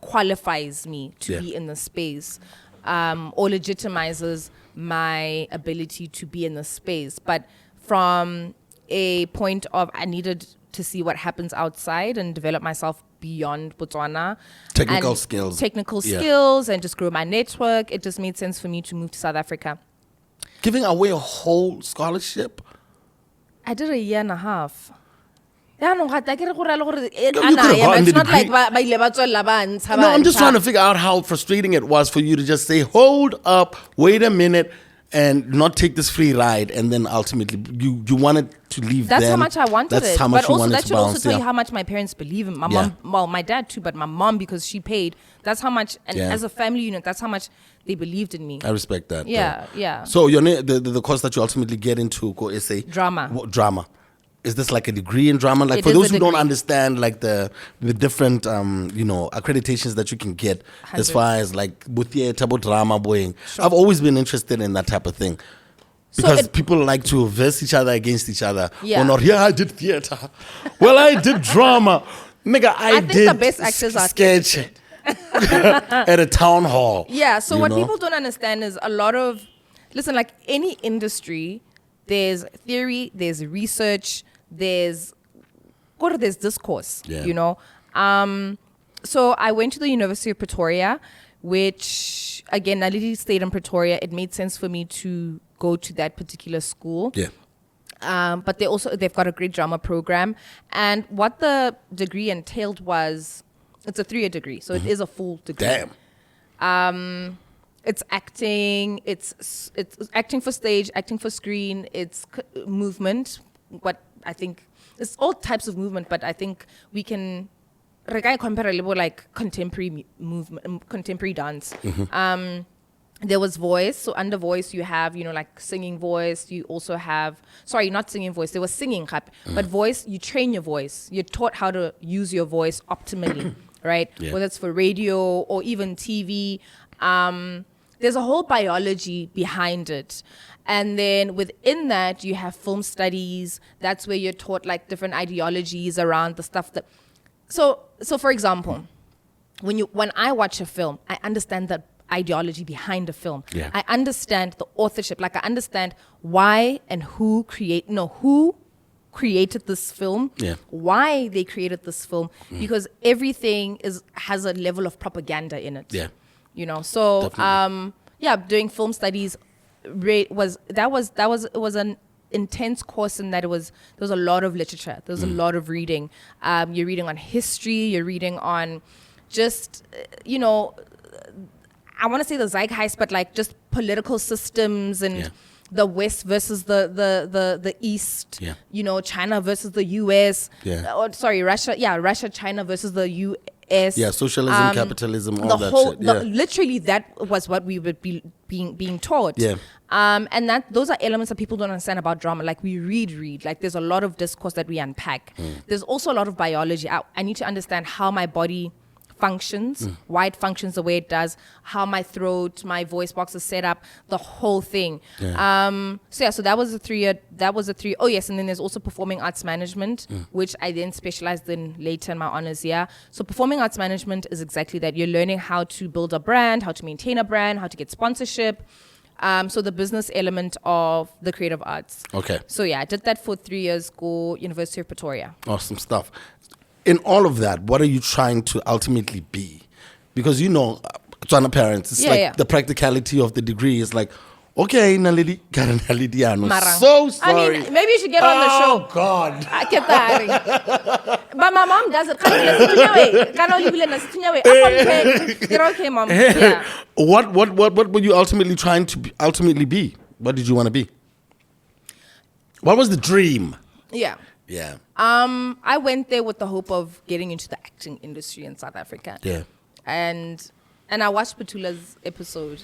qualifies me to be in the space, or legitimizes my ability to be in the space. But from a point of I needed to see what happens outside and develop myself beyond Botswana. Technical skills, and just grow my network. It just made sense for me to move to South Africa. Giving away a whole scholarship? I did 1.5 years. Yeah, no, it's not like No, I'm just trying to figure out how frustrating it was for you to just say, hold up, wait a minute, and not take this free ride, and then ultimately you wanted to leave. That's how much I wanted That's it. how much but you wanted that to should bounce. Also tell you how much my parents believe in my mom. Well, my dad too, but my mom, because she paid. That's how much, and as a family unit, that's how much they believed in me. I respect that. Yeah. So your the course that you ultimately get into, go essay drama. Drama. Is this like a degree in drama? Like, for those who don't understand, like the different accreditations that you can get 100. As far as like with theater, drama, boying. Sure. I've always been interested in that type of thing. Because people like to verse each other against each other. Yeah. Or not, I did theater. Well, I did drama. Nigga, I did think the best actors are sketch at a town hall. Yeah, so what people don't understand is like any industry, there's theory, there's research, there's discourse, you know. So I went to the University of Pretoria, which again, Naledi stayed in Pretoria. It made sense for me to go to that particular school. Yeah. But they've got a great drama program. And what the degree entailed was, it's a 3-year degree. So it is a full degree. Damn. It's acting, it's acting for stage, acting for screen, it's movement. What I think, it's all types of movement, but I think we can compare like contemporary movement, contemporary dance. There was voice. So under voice, you have, like singing voice. You also have, not singing voice. There was singing, but voice, you train your voice. You're taught how to use your voice optimally, right? Yeah. Whether it's for radio or even TV. There's a whole biology behind it. And then within that, you have film studies. That's where you're taught like different ideologies around the stuff that... So for example, when I watch a film, I understand that ideology behind a film. Yeah. I understand the authorship. Like I understand why and who created this film, why they created this film, because everything has a level of propaganda in it. Yeah. You know, so doing film studies was an intense course in that there was a lot of literature, there was a lot of reading. You're reading on history, you're reading on just I want to say the zeitgeist, but like just political systems and the West versus the East, China versus the US. Russia, China versus the US. Yeah, socialism, capitalism, all that shit. Literally, that was what we were being taught. Yeah. And those are elements that people don't understand about drama. Like we read. Like there's a lot of discourse that we unpack. There's also a lot of biology. I need to understand how my body functions, why it functions the way it does, how my throat, my voice box is set up, the whole thing. So that was a 3 year. Oh yes, and then there's also performing arts management, which I then specialized in later in my honors year. So performing arts management is exactly that. You're learning how to build a brand, how to maintain a brand, how to get sponsorship. So the business element of the creative arts. Okay. So I did that for 3 years. Go University of Pretoria. Awesome stuff. In all of that, what are you trying to ultimately be? Because Botswana parents, it's the practicality of the degree is like, okay, Naledi, Marang. So sorry. I mean, maybe you should get on the show. Oh God. I kept that. But my mom does it. You're okay, mom. Yeah. What were you ultimately be? What did you want to be? What was the dream? Yeah. Yeah. I went there with the hope of getting into the acting industry in South Africa. Yeah. And I watched Petula's episode.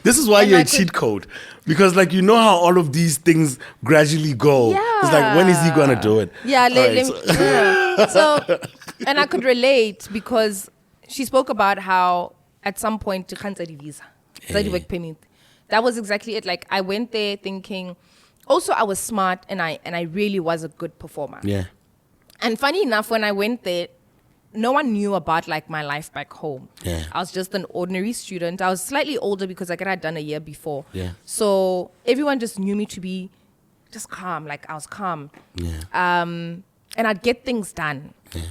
This is why you're a cheat code. Because how all of these things gradually go. Yeah. It's like, when is he going to do it? Yeah. So, and I could relate because she spoke about how at some point, visa, work permit. That was exactly it. Like I went there thinking, also I was smart and I really was a good performer. Yeah. And funny enough, when I went there, no one knew about like my life back home. Yeah. I was just an ordinary student. I was slightly older because I had done a year before. Yeah. So everyone just knew me to be just calm. Like I was calm. Yeah. And I'd get things done. Yeah.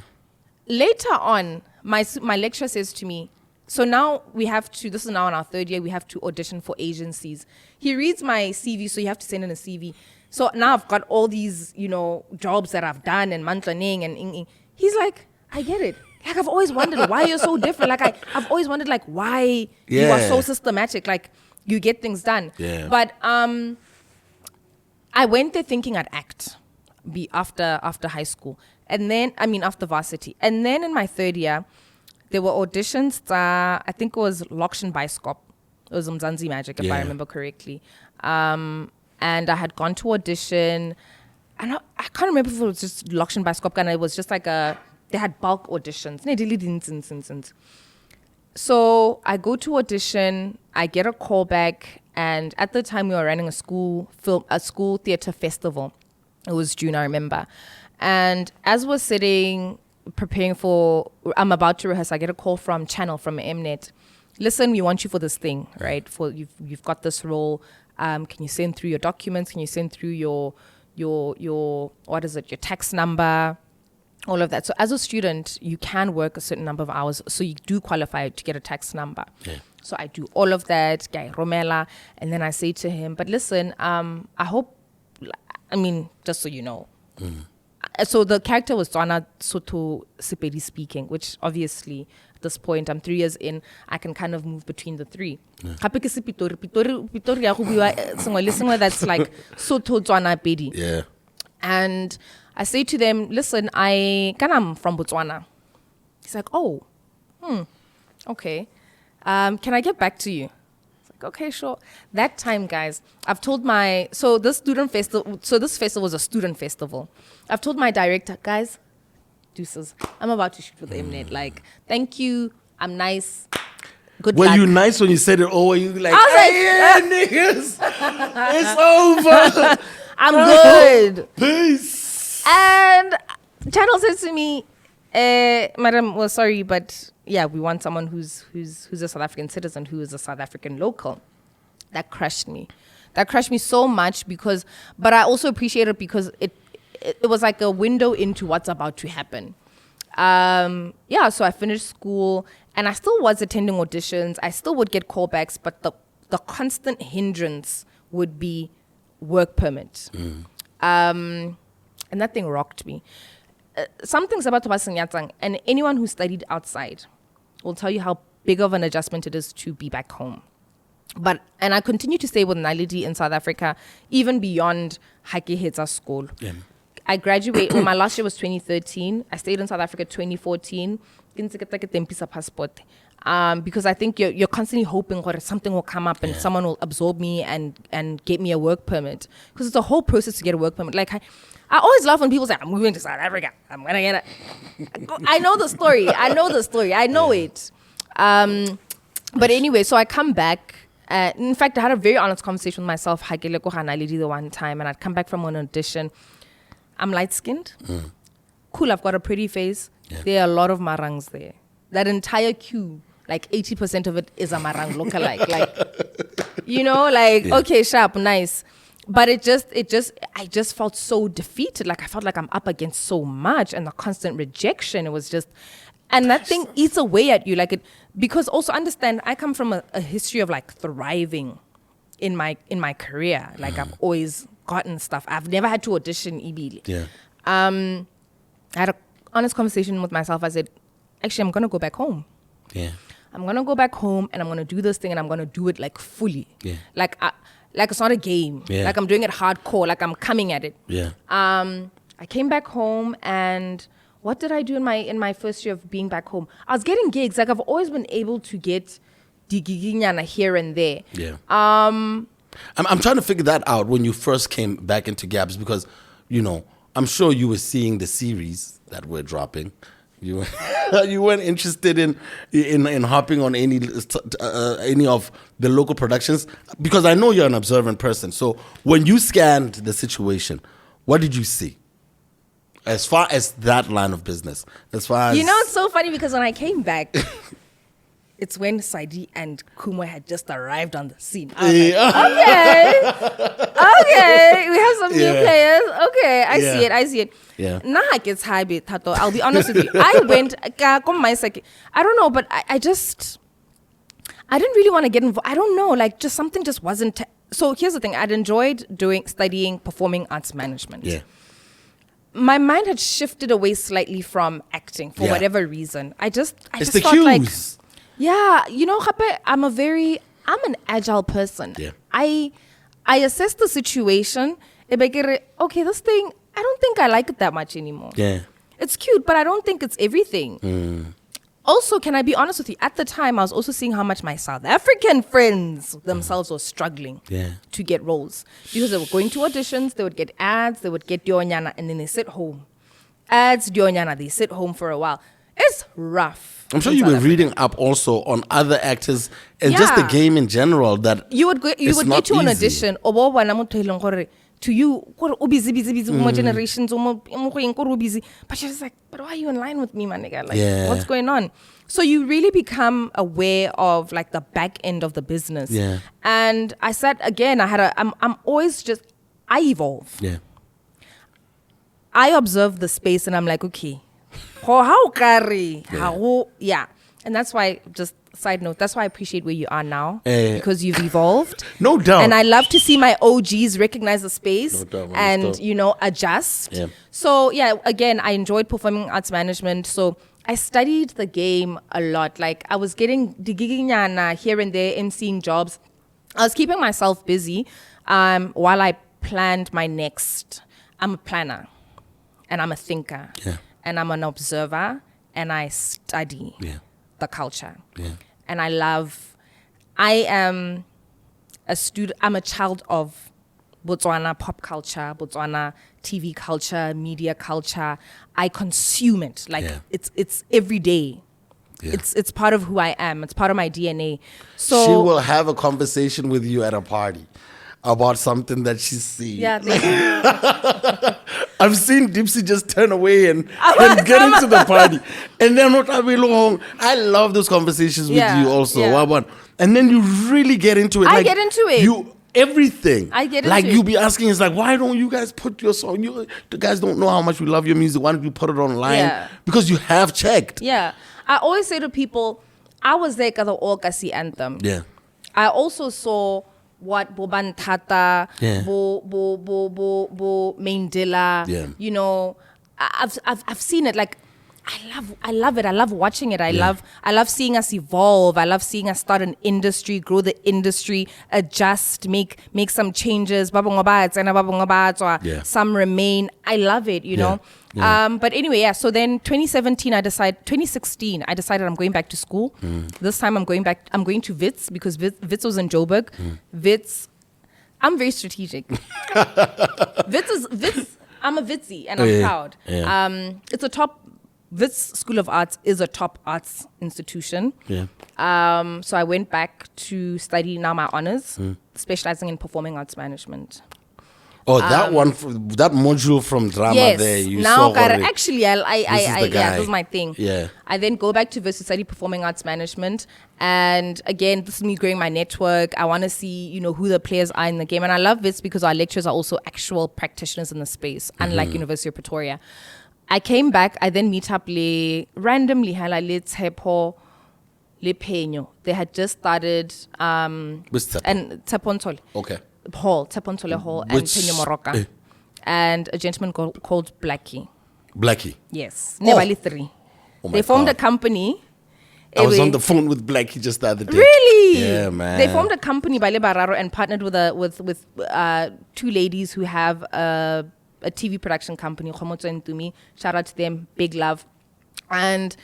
Later on, my lecturer says to me, so now we have to, this is now in our third year, we have to audition for agencies. He reads my CV, so you have to send in a CV. So now I've got all these, jobs that I've done in Mantlwaneng and he's like, I get it. Like I've always wondered why you're so different. Like I've always wondered like why you are so systematic. Like you get things done. Yeah. But I went there thinking I'd act after high school. And then, after varsity. And then in my third year, there were auditions. I think it was Lokshin Biskop. It was Mzansi Magic, if I remember correctly. And I had gone to audition. And I can't remember if it was just Lokshin Biskop. And it was just like they had bulk auditions. So I go to audition. I get a call back. And at the time, we were running a school theater festival. It was June, I remember. And as we're sitting, preparing I'm about to rehearse, I get a call from Mnet. Listen, we want you for this thing, right? For you've got this role. Can you send through your documents? Can you send through your what is it? Your tax number, all of that. So as a student, you can work a certain number of hours, so you do qualify to get a tax number. Yeah. So I do all of that, Romela, and then I say to him, but listen, I hope, just so you know. So the character was Tswana, Sotho, Sepedi speaking, which obviously at this point, I'm 3 years in, I can kind of move between the three. Pitori, that's like Sotho, Tswana, Pedi. Yeah. And I say to them, listen, I'm from Botswana. He's like, oh, okay. Can I get back to you? Okay, sure. That time, guys, I've told this festival was a student festival. I've told my director, guys, deuces, I'm about to shoot with Mnet. Like, thank you. I'm nice. Good luck. Were you nice when you said it, or were you like, niggas, it's over. I'm good. Peace. And Channel says to me, Madam, well, sorry, but yeah, we want someone who's a South African citizen, who is a South African local. That crushed me. That crushed me so much but I also appreciate it because it was like a window into what's about to happen. So I finished school and I still was attending auditions. I still would get callbacks, but the constant hindrance would be work permit. And that thing rocked me. Something's about to pass in Yatsang, and anyone who studied outside will tell you how big of an adjustment it is to be back home. And I continue to stay with Naledi in South Africa, even beyond Hake school. Yeah. I graduated, when my last year was 2013. I stayed in South Africa 2014. Passport. Because I think you're constantly hoping that something will come up and someone will absorb me and get me a work permit. Because it's a whole process to get a work permit. Like I always laugh when people say, I'm moving to South Africa. I'm going to get it. I know the story. I know it. But anyway, so I come back. In fact, I had a very honest conversation with myself the one time, and I'd come back from an audition. I'm light-skinned. Cool, I've got a pretty face. Yeah. There are a lot of Marangs there. That entire queue, like 80% of it is a Marang lookalike. Okay, sharp, nice. But I just felt so defeated. Like I felt like I'm up against so much, and the constant rejection. It was just, and that thing eats away at you. Because also understand, I come from a history of like thriving in my career. Like I've always gotten stuff. I've never had to audition ibili. Yeah. I had an honest conversation with myself. I said, actually, I'm gonna go back home. Yeah. I'm gonna go back home and I'm gonna do this thing and I'm gonna do it like fully. Yeah. Like it's not a game. Yeah. Like I'm doing it hardcore. Like I'm coming at it. Yeah. I came back home, and what did I do in my first year of being back home? I was getting gigs. Like I've always been able to get digiginyana here and there. Yeah. I'm trying to figure that out when you first came back into Gabs, because I'm sure you were seeing the series that we're dropping. You weren't interested in hopping on any of the local productions, because I know you're an observant person. So when you scanned the situation, what did you see as far as that line of business? As far as it's so funny because when I came back, it's when Saidi and Kumo had just arrived on the scene. I was like, okay, we have some new players. Okay, I see it. Yeah. Nah, it's high bit, Tato. I'll be honest with you. I went, I don't know, but I didn't really want to get involved. I don't know, just something just wasn't. So here's the thing. I'd enjoyed studying performing arts management. Yeah. My mind had shifted away slightly from acting for whatever reason. I just felt cues. Like, yeah, I'm an agile person. Yeah. I assess the situation. Okay, this thing, I don't think I like it that much anymore. Yeah. It's cute, but I don't think it's everything. Also, can I be honest with you? At the time, I was also seeing how much my South African friends themselves were struggling to get roles. Because they were going to auditions, they would get ads, they would get Dionyana, and then they sit home. Ads, Dionyana, they sit home for a while. It's rough. I'm sure you were reading up also on other actors and just the game in general. That you would get to an audition. To you, more generations, busy. But she was like, but why are you in line with me, my nigga? Like, what's going on? So you really become aware of like the back end of the business. Yeah. And I said again, I'm always just, I evolve. Yeah. I observe the space and I'm like, okay, how carry? Yeah. And that's why, just side note, that's why I appreciate where you are now, because you've evolved. No doubt. And I love to see my OGs recognize the space and, adjust. Yeah. So, again, I enjoyed performing arts management. So I studied the game a lot. Like I was getting digiginyana here and there, emceeing jobs. I was keeping myself busy while I planned my next. I'm a planner and I'm a thinker and I'm an observer and I study. Yeah. The culture. Yeah. And I am a student, I'm a child of Botswana pop culture, Botswana TV culture, media culture. I consume it. It's every day. Yeah. It's part of who I am. It's part of my DNA. So she will have a conversation with you at a party. about something that she's seen. Yeah, I've seen Dipsy just turn away and get into the party. And then I love those conversations with you also. Yeah. And then you really get into it. I get into it. Everything. I get into like it. You be asking, it's like, why don't you guys put your song? The guys don't know how much we love your music. Why don't you put it online? Yeah. Because you have checked. Yeah. I always say to people, I was there at the Orkasi anthem. Yeah. I also saw what Boban Tata, Bo Mandela. Yeah. You know, I've seen it. Like, I love it. I love watching it. I love seeing us evolve. I love seeing us start an industry, grow the industry, adjust, make some changes. Some remain. I love it, you know. Yeah. But anyway, so then 2016, I decided I'm going back to school. This time I'm going to Wits because Wits was in Joburg. Wits, I'm very strategic. Wits, I'm a Witsy and I'm proud. Yeah. It's a top, Wits School of Arts is a top arts institution. Yeah. So I went back to study now my honors, specializing in performing arts management. Oh, that that module from drama there. You now saw already. actually, this was my thing. Yeah. I then go back to Wits to study performing arts management, and again, this is me growing my network. I want to see, who the players are in the game, and I love Wits because our lecturers are also actual practitioners in the space, unlike University of Pretoria. I came back. I then meet up randomly. Le Peño. They had just started and Tepontole. Okay. Tepontole Hall and Peño Moroka. And a gentleman called Blackie. Blackie? Yes. Nebali 3. They formed a company. I was on the phone with Blackie just the other day. Really? Yeah, man. They formed a company by Lebararo and partnered with two ladies who have a TV production company, Khomotso and Tumi. Shout out to them. Big love. And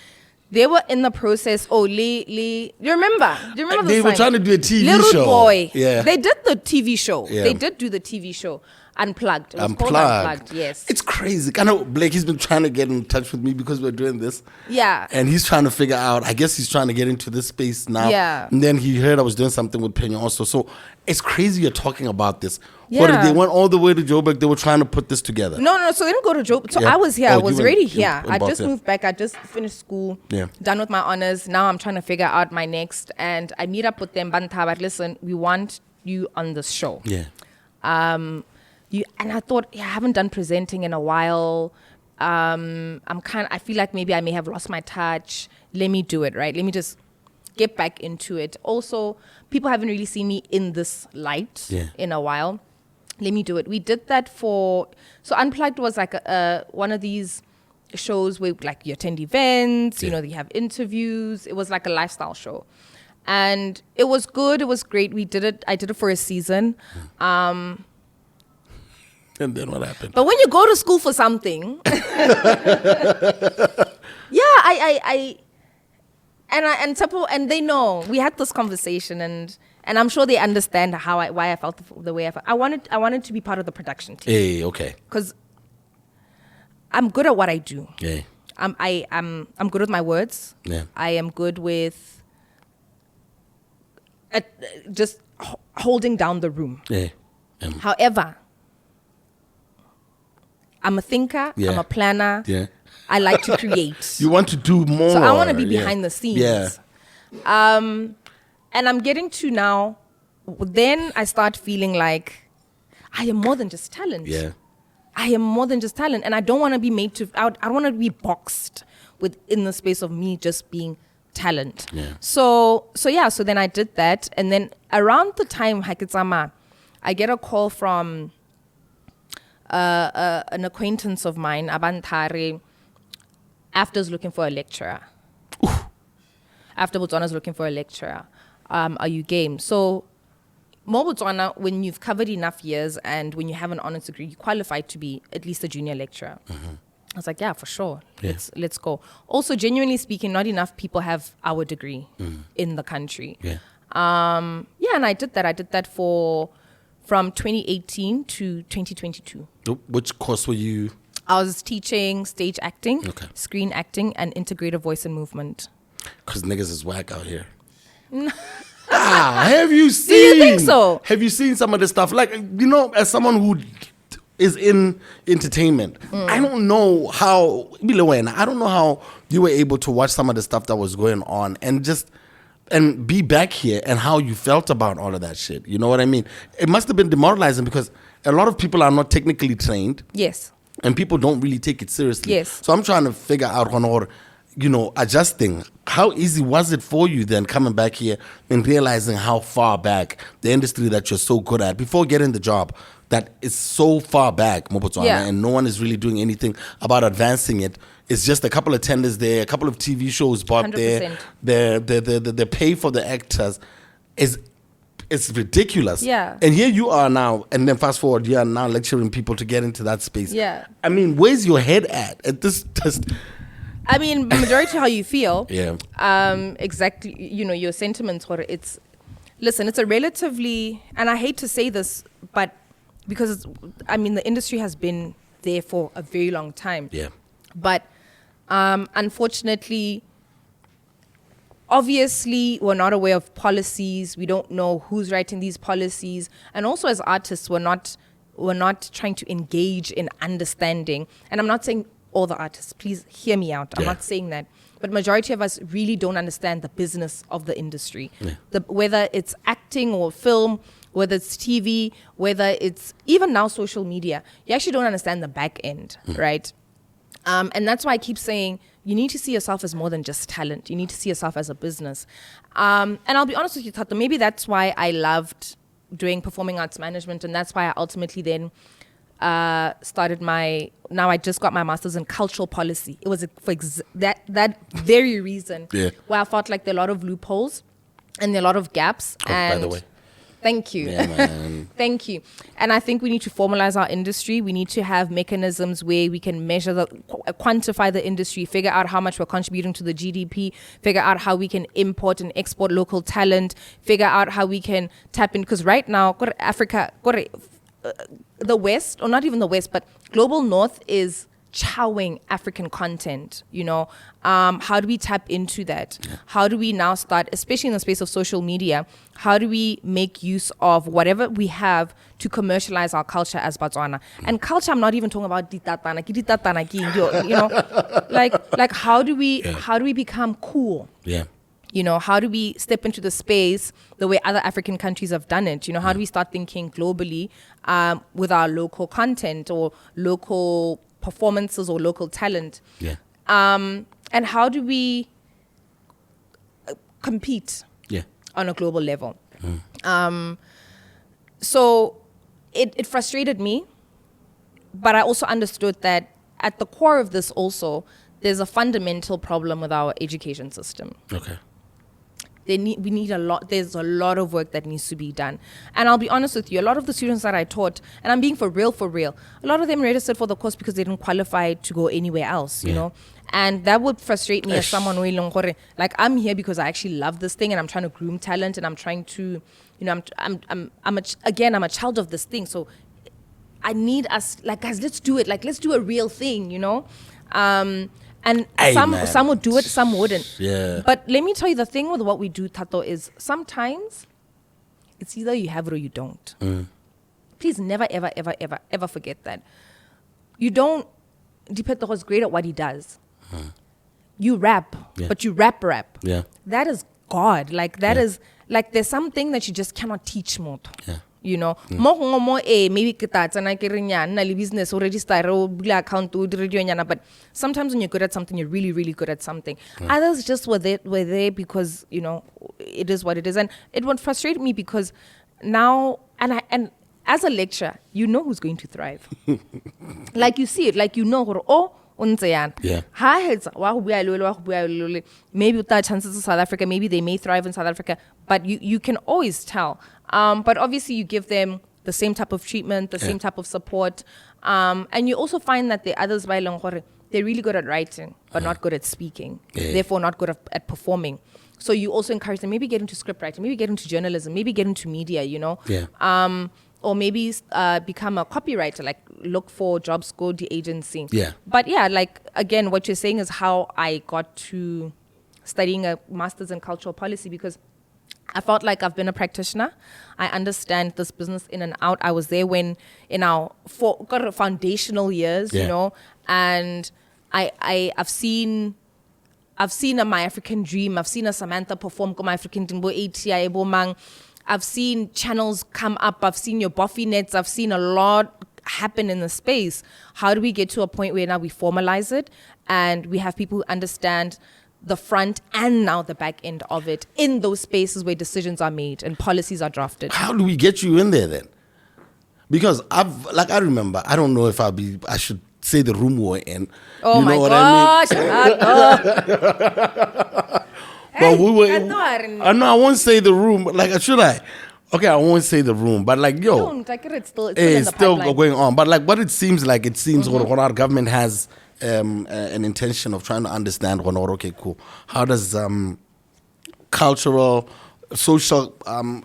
they were in the process. Do you remember? They were trying to do a TV Little show. Boy. Yeah. They did the TV show. Yeah. They did do the TV show. Unplugged. It was called Unplugged. Yes. It's crazy. I know Blake's been trying to get in touch with me because we're doing this. Yeah. And he's trying to figure out, I guess he's trying to get into this space now. Yeah. And then he heard I was doing something with Peña also. So it's crazy you're talking about this. Yeah. What, they went all the way to Joburg. They were trying to put this together. No. So they didn't go to Joburg. So Yeah. I was here. I was already here. in I just Botswana. moved back. I just finished school. Yeah. Done with my honors. Now I'm trying to figure out my next. And I meet up with them. Bantabat, listen, we want you on this show. Yeah. And I thought, I haven't done presenting in a while. I feel like maybe I may have lost my touch. Let me do it, right? Let me just get back into it. Also, people haven't really seen me in this light in a while. Let me do it. We did that so Unplugged was like one of these shows where like you attend events, you have interviews. It was like a lifestyle show. And it was good. It was great. We did it. I did it for a season. And then what happened? But when you go to school for something, and they know we had this conversation, and I'm sure they understand why I felt the way I felt. I wanted to be part of the production team. Hey, okay. Because I'm good at what I do. Yeah. I'm good with my words. Yeah. I am good with just holding down the room. Yeah. However, I'm a thinker. Yeah. I'm a planner. Yeah. I like to create. You want to do more. So I want to be behind the scenes. Yeah. And I'm getting to now, then I start feeling like I am more than just talent. Yeah. I am more than just talent. And I don't want to be I don't want to be boxed within the space of me just being talent. Yeah. So then I did that. And then around the time Hakitsama, I get a call from an acquaintance of mine, Abantare, after's looking for a lecturer. After Botswana's looking for a lecturer. Are you game? So, Botswana, when you've covered enough years and when you have an honors degree, you qualify to be at least a junior lecturer. Mm-hmm. I was like, yeah, for sure. Yeah. Let's go. Also, genuinely speaking, not enough people have our degree in the country. Yeah. And I did that. I did that from 2018 to 2022. Which course were you? I was teaching stage acting, Okay. screen acting, and integrative voice and movement. Because niggas is whack out here. Have you seen? Do you think so? Have you seen some of the stuff? Like, as someone who is in entertainment, I don't know how you were able to watch some of the stuff that was going on and be back here and how you felt about all of that shit. You know what I mean? It must have been demoralizing because a lot of people are not technically trained. Yes. And people don't really take it seriously. Yes. So I'm trying to figure out, adjusting. How easy was it for you then coming back here and realizing how far back the industry that you're so good at before getting the job that is so far back, Botswana, and no one is really doing anything about advancing it. It's just a couple of tenders there, a couple of TV shows bought there. The pay for the actors it's ridiculous. Yeah. And here you are now, and then fast forward, you are now lecturing people to get into that space. Yeah. I mean, where's your head at this test? I mean, majority how you feel. Yeah. Exactly. Your sentiments. It's a relatively, and I hate to say this, but because the industry has been there for a very long time. Yeah. But unfortunately, obviously, we're not aware of policies. We don't know who's writing these policies, and also as artists, we're not trying to engage in understanding. And I'm not saying all the artists, please hear me out. I'm not saying that. But majority of us really don't understand the business of the industry. Yeah. Whether it's acting or film, whether it's TV, whether it's even now social media, you actually don't understand the back end, right? And that's why I keep saying you need to see yourself as more than just talent. You need to see yourself as a business. And I'll be honest with you, Tato, maybe that's why I loved doing performing arts management, and that's why I ultimately then started now I just got my master's in cultural policy. It was for that very reason where I felt like there are a lot of loopholes and there are a lot of gaps. By the way. Thank you. Yeah, man. Thank you. And I think we need to formalize our industry. We need to have mechanisms where we can measure quantify the industry, figure out how much we're contributing to the GDP, figure out how we can import and export local talent, figure out how we can tap in. Because right now, Africa, the West, or not even the West, but global North is chowing African content, how do we tap into that? Yeah. How do we now start, especially in the space of social media, how do we make use of whatever we have to commercialize our culture as Batswana? And culture, I'm not even talking about like how do we become cool? Yeah. How do we step into the space the way other African countries have done it? How do we start thinking globally with our local content or local performances or local talent? Yeah. And how do we compete on a global level? So it frustrated me, but I also understood that at the core of this also, there's a fundamental problem with our education system. Okay. There's a lot of work that needs to be done. And I'll be honest with you, a lot of the students that I taught, and I'm being for real, a lot of them registered for the course because they didn't qualify to go anywhere else, you know? And that would frustrate me as someone who, like, I'm here because I actually love this thing and I'm trying to groom talent and I'm trying to, I'm a child of this thing. So I need us, like, guys, let's do it. Like, let's do a real thing, And some would do it, some wouldn't. Yeah. But let me tell you, the thing with what we do, Tato, is sometimes it's either you have it or you don't. Please never, ever, ever, ever, ever forget that. You don't, Dipeto is great at what he does. You rap, but you rap. Yeah. That is God. Like, that is, like, there's something that you just cannot teach more. Yeah. Maybe business or register or account, but sometimes when you're good at something, you're really, really good at something. Others just were there because it is what it is, and it would frustrate me because now and as a lecturer, who's going to thrive. Like, you see it, like maybe without chances in South Africa, maybe they may thrive in South Africa, but you can always tell. But obviously you give them the same type of treatment, the same type of support. And you also find that the others, they're really good at writing, but not good at speaking, therefore not good at performing. So you also encourage them, maybe get into script writing, maybe get into journalism, maybe get into media, or maybe become a copywriter, like look for jobs, go to agency. Yeah. But like, again, what you're saying is how I got to studying a master's in cultural policy, because I felt like I've been a practitioner. I understand this business in and out. I was there when in our foundational years, you know, and I've seen a My African Dream. I've seen a Samantha perform My African Dream. I've seen channels come up. I've seen your Buffy Nets. I've seen a lot happen in the space. How do we get to a point where now we formalize it and we have people who understand the front and now the back end of it in those spaces where decisions are made and policies are drafted? How do we get you in there then? Because I remember, I don't know if I should say the room we're in. Oh, you my know what gosh. I mean? I know I won't say the room, but like, should I? Okay, I won't say the room, but like, yo. Don't, like it's still in the still pipeline. going on. But like what it seems what our government has an intention of trying to understand, okay, cool. How does cultural, social,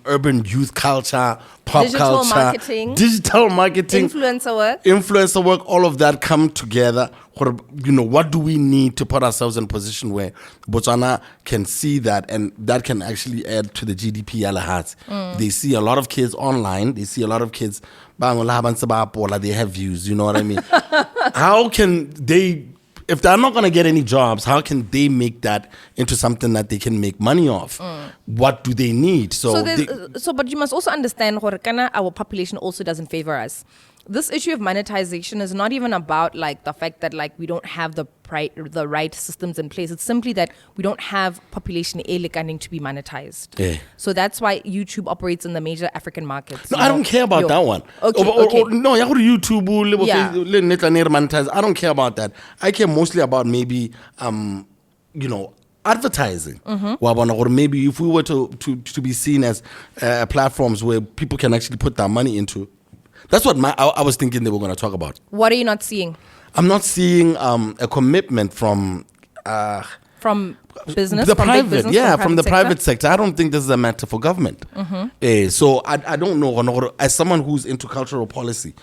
urban youth culture, pop digital culture, marketing, influencer work, all of that come together? What do we need to put ourselves in a position where Botswana can see that, and that can actually add to the GDP? They see a lot of kids online. They see a lot of kids, they have views. You know what I mean? How can they, if they're not going to get any jobs, how can they make that into something that they can make money off? What do they need? But you must also understand, our population also doesn't favor us. This issue of monetization is not even about like the fact that like we don't have the right systems in place. It's simply that we don't have population to be monetized. Yeah. So that's why YouTube operates in the major African markets. No, I don't care about that one. Okay. No, YouTube monetize. I don't care about that. I care mostly about maybe advertising. Or maybe if we were to be seen as platforms where people can actually put their money into. That's what I was thinking they were going to talk about. What are you not seeing? I'm not seeing a commitment from business, the from private, big business, from the private sector. I don't think this is a matter for government. So I don't know. As someone who's into cultural policy,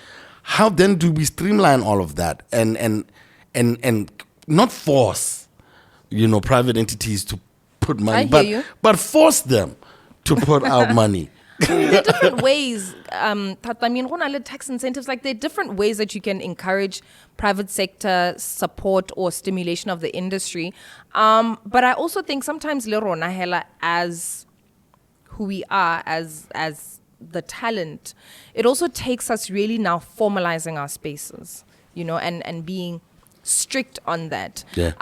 how then do we streamline all of that and not force, private entities to put money, but force them to put out money. There are different ways. Tax incentives, like there are different ways that you can encourage private sector support or stimulation of the industry. But I also think sometimes as who we are, as the talent, it also takes us really now formalizing our spaces, and being strict on that. Yeah.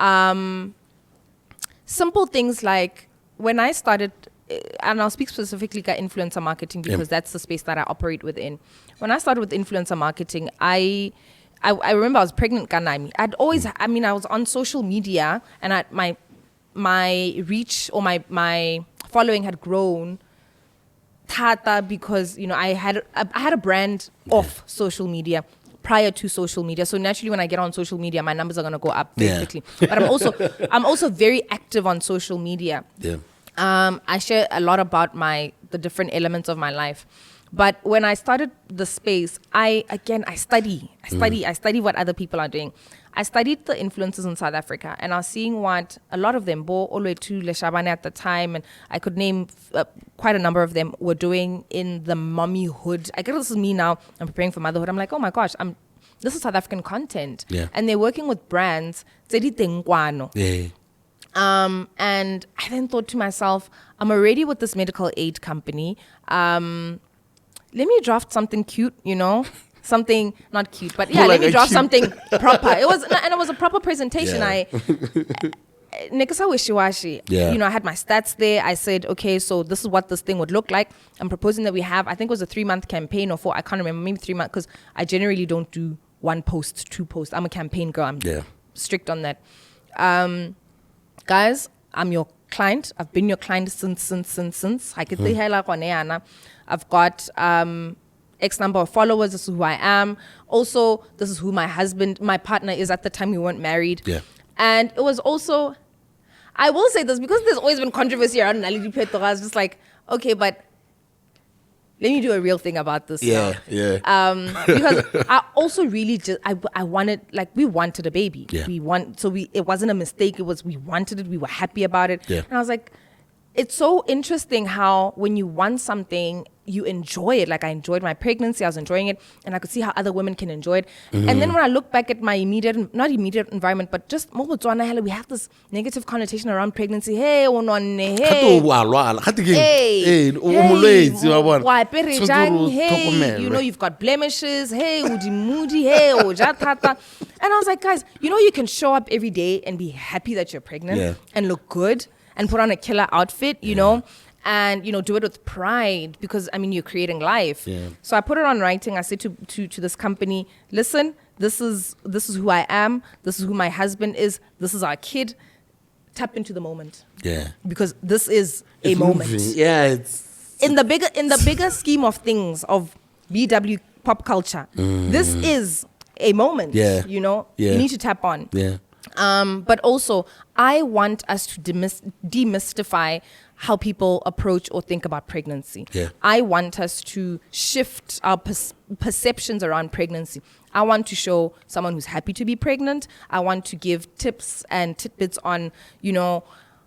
Simple things like when I started, and I'll speak specifically about influencer marketing because that's the space that I operate within. When I started with influencer marketing, I remember I was pregnant. I was on social media, and my reach or my following had grown because I had a brand off social media prior to social media. So naturally, when I get on social media, my numbers are going to go up very quickly. But I'm also very active on social media. Yeah. I share a lot about the different elements of my life. But when I started the space, I study what other people are doing. I studied the influencers in South Africa, and I was seeing what a lot of them, all the way to Leshabane at the time, and I could name quite a number of them, were doing in the mommyhood. I guess this is me now. I'm preparing for motherhood. I'm like, oh my gosh, this is South African content. Yeah. And they're working with brands. Yeah. And I then thought to myself, I'm already with this medical aid company. Let me draft something cute, something not cute, but let me draft something proper. It was a proper presentation. Yeah. Nikasa wishy-washy. Yeah. I had my stats there. I said, okay, so this is what this thing would look like. I'm proposing that we have, I think it was a 3-month campaign or 4, I can't remember, maybe 3 months, because I generally don't do 1 post, 2 posts. I'm a campaign girl. I'm strict on that. Guys, I'm your client. I've been your client since. I've got X number of followers. This is who I am. Also, this is who my partner is at the time we weren't married. Yeah. And it was also, I will say this because there's always been controversy around Naledi Peto. I was just like, okay, but let me do a real thing about this. Yeah. Because I also really I wanted, like, we wanted a baby. Yeah. It wasn't a mistake. We wanted it. We were happy about it. Yeah. And I was like, it's so interesting how when you want something, you enjoy it. Like I enjoyed my pregnancy, I was enjoying it, and I could see how other women can enjoy it. And then when I look back at my not immediate environment, but just more Botswana, we have this negative connotation around pregnancy. Hey, hey, you've got blemishes. Hey, moody. Hey, and I was like, guys, you can show up every day and be happy that you're pregnant and look good and put on a killer outfit, you know. And, do it with pride because, you're creating life. Yeah. So I put it on writing. I said to this company, listen, this is who I am. This is who my husband is. This is our kid. Tap into the moment. Yeah. Because this is a moment. Moving. Yeah, it's in the bigger scheme of things of BW pop culture. This is a moment. Yeah. You need to tap on. Yeah. But also, I want us to demystify how people approach or think about pregnancy. Yeah. I want us to shift our perceptions around pregnancy. I want to show someone who's happy to be pregnant. I want to give tips and tidbits on,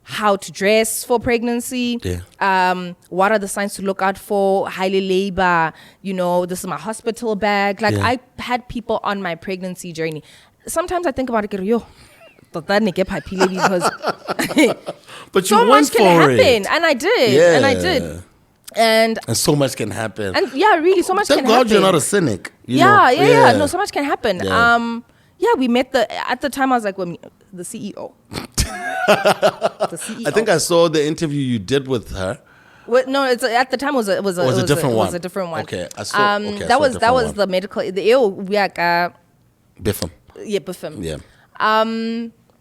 how to dress for pregnancy. Yeah. What are the signs to look out for? Highly labor. This is my hospital bag. I had people on my pregnancy journey. Sometimes I think about it, because but so much can happen, and I did, and so much can happen, and really, so much can happen. Thank God you're not a cynic. Yeah. No, so much can happen. We met at the time I was like, the CEO. The CEO. I think I saw the interview you did with her. Well, no, at the time it was a different one. It was a different one. Okay, I saw. That was the medical. Biffum. Yeah, Biffum.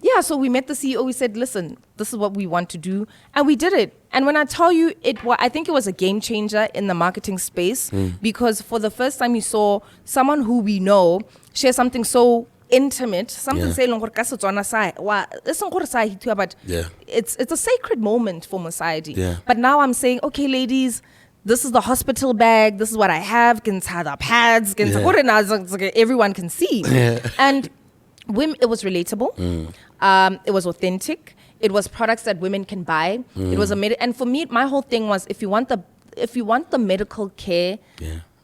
Yeah. So we met the CEO. We said, listen, this is what we want to do. And we did it. And when I tell you, I think it was a game changer in the marketing space because for the first time we saw someone who we know share something so intimate, something say but it's a sacred moment for society. Yeah. But now I'm saying, okay, ladies, this is the hospital bag. This is what I have. Pads. Everyone can see. Yeah. And it was relatable. It was authentic. It was products that women can buy. It was and for me, my whole thing was if you want the medical care,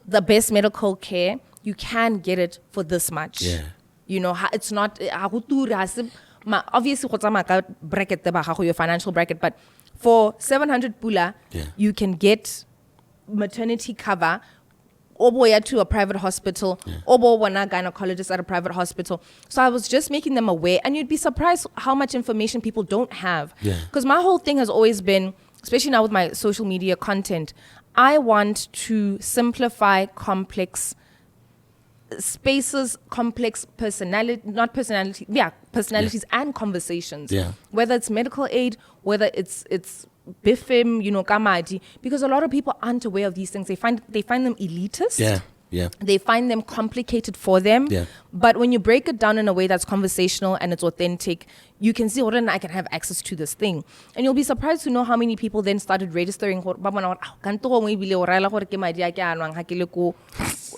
the best medical care, you can get it for this much. Yeah. It's not obviously bracket your financial bracket, but for 700 pula, you can get maternity cover. Oboya to a private hospital, obo wana gynecologist at a private hospital. So I was just making them aware, and you'd be surprised how much information people don't have. Because my whole thing has always been, especially now with my social media content, I want to simplify complex spaces, complex personalities and conversations. Whether it's medical aid, whether it's Biffim, Kamadi, because a lot of people aren't aware of these things. They find them elitist. Yeah. They find them complicated for them. Yeah. But when you break it down in a way that's conversational and it's authentic, you can see, I can have access to this thing. And you'll be surprised to know how many people then started registering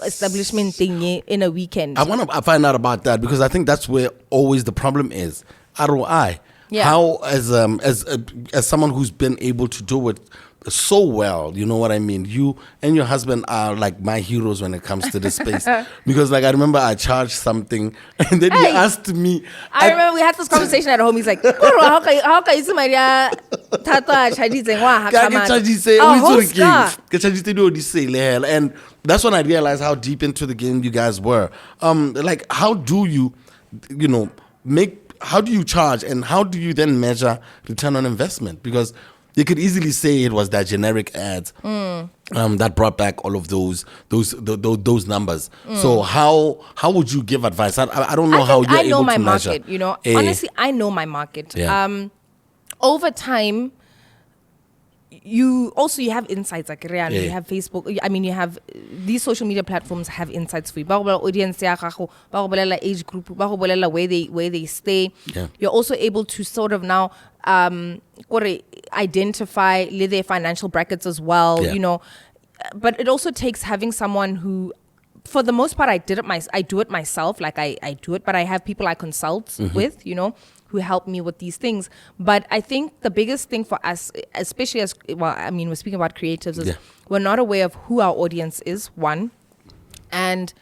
establishment thing in a weekend. I want to find out about that because I think that's where always the problem is. ROI. Yeah. How as someone who's been able to do it so well, you know what I mean? You and your husband are like my heroes when it comes to this space. Because I remember I charged something and then he asked me. I remember we had this conversation at home. He's like, how can you Maria Tata and that's when I realized how deep into the game you guys were. How do you how do you charge and how do you then measure return on investment? Because you could easily say it was that generic ads that brought back all of those numbers. So how would you give advice? I don't know how you're able to measure. I know my market. Honestly, I know my market. Yeah. Over time, you have insights like Rian, you have Facebook. You have these social media platforms have insights for you. Audience, age group, where they stay. Yeah. You're also able to sort of now identify their financial brackets as well. Yeah. But it also takes having someone who, for the most part, I do it myself. Like I do it, but I have people I consult with. who help me with these things. But I think the biggest thing for us, especially we're speaking about creatives, is we're not aware of who our audience is, one, and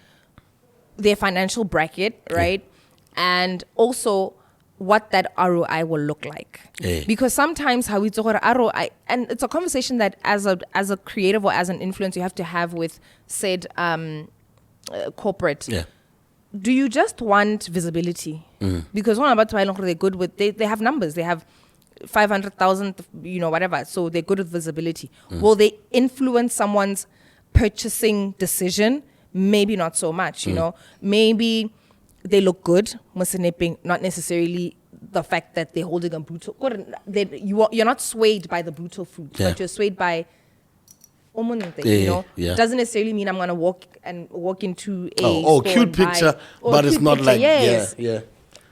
their financial bracket, right? And also what that ROI will look like. Because sometimes how we talk about ROI, and it's a conversation that as a creative or as an influencer you have to have with said corporate. Do you just want visibility? Because one about they're good with, they have numbers, they have 500,000, whatever, so they're good with visibility. Will they influence someone's purchasing decision? Maybe not so much, maybe they look good, not necessarily the fact that they're holding a brutal, you're not swayed by the brutal fruit, but you're swayed by doesn't necessarily mean I'm going to walk into a cute picture, but it's not like,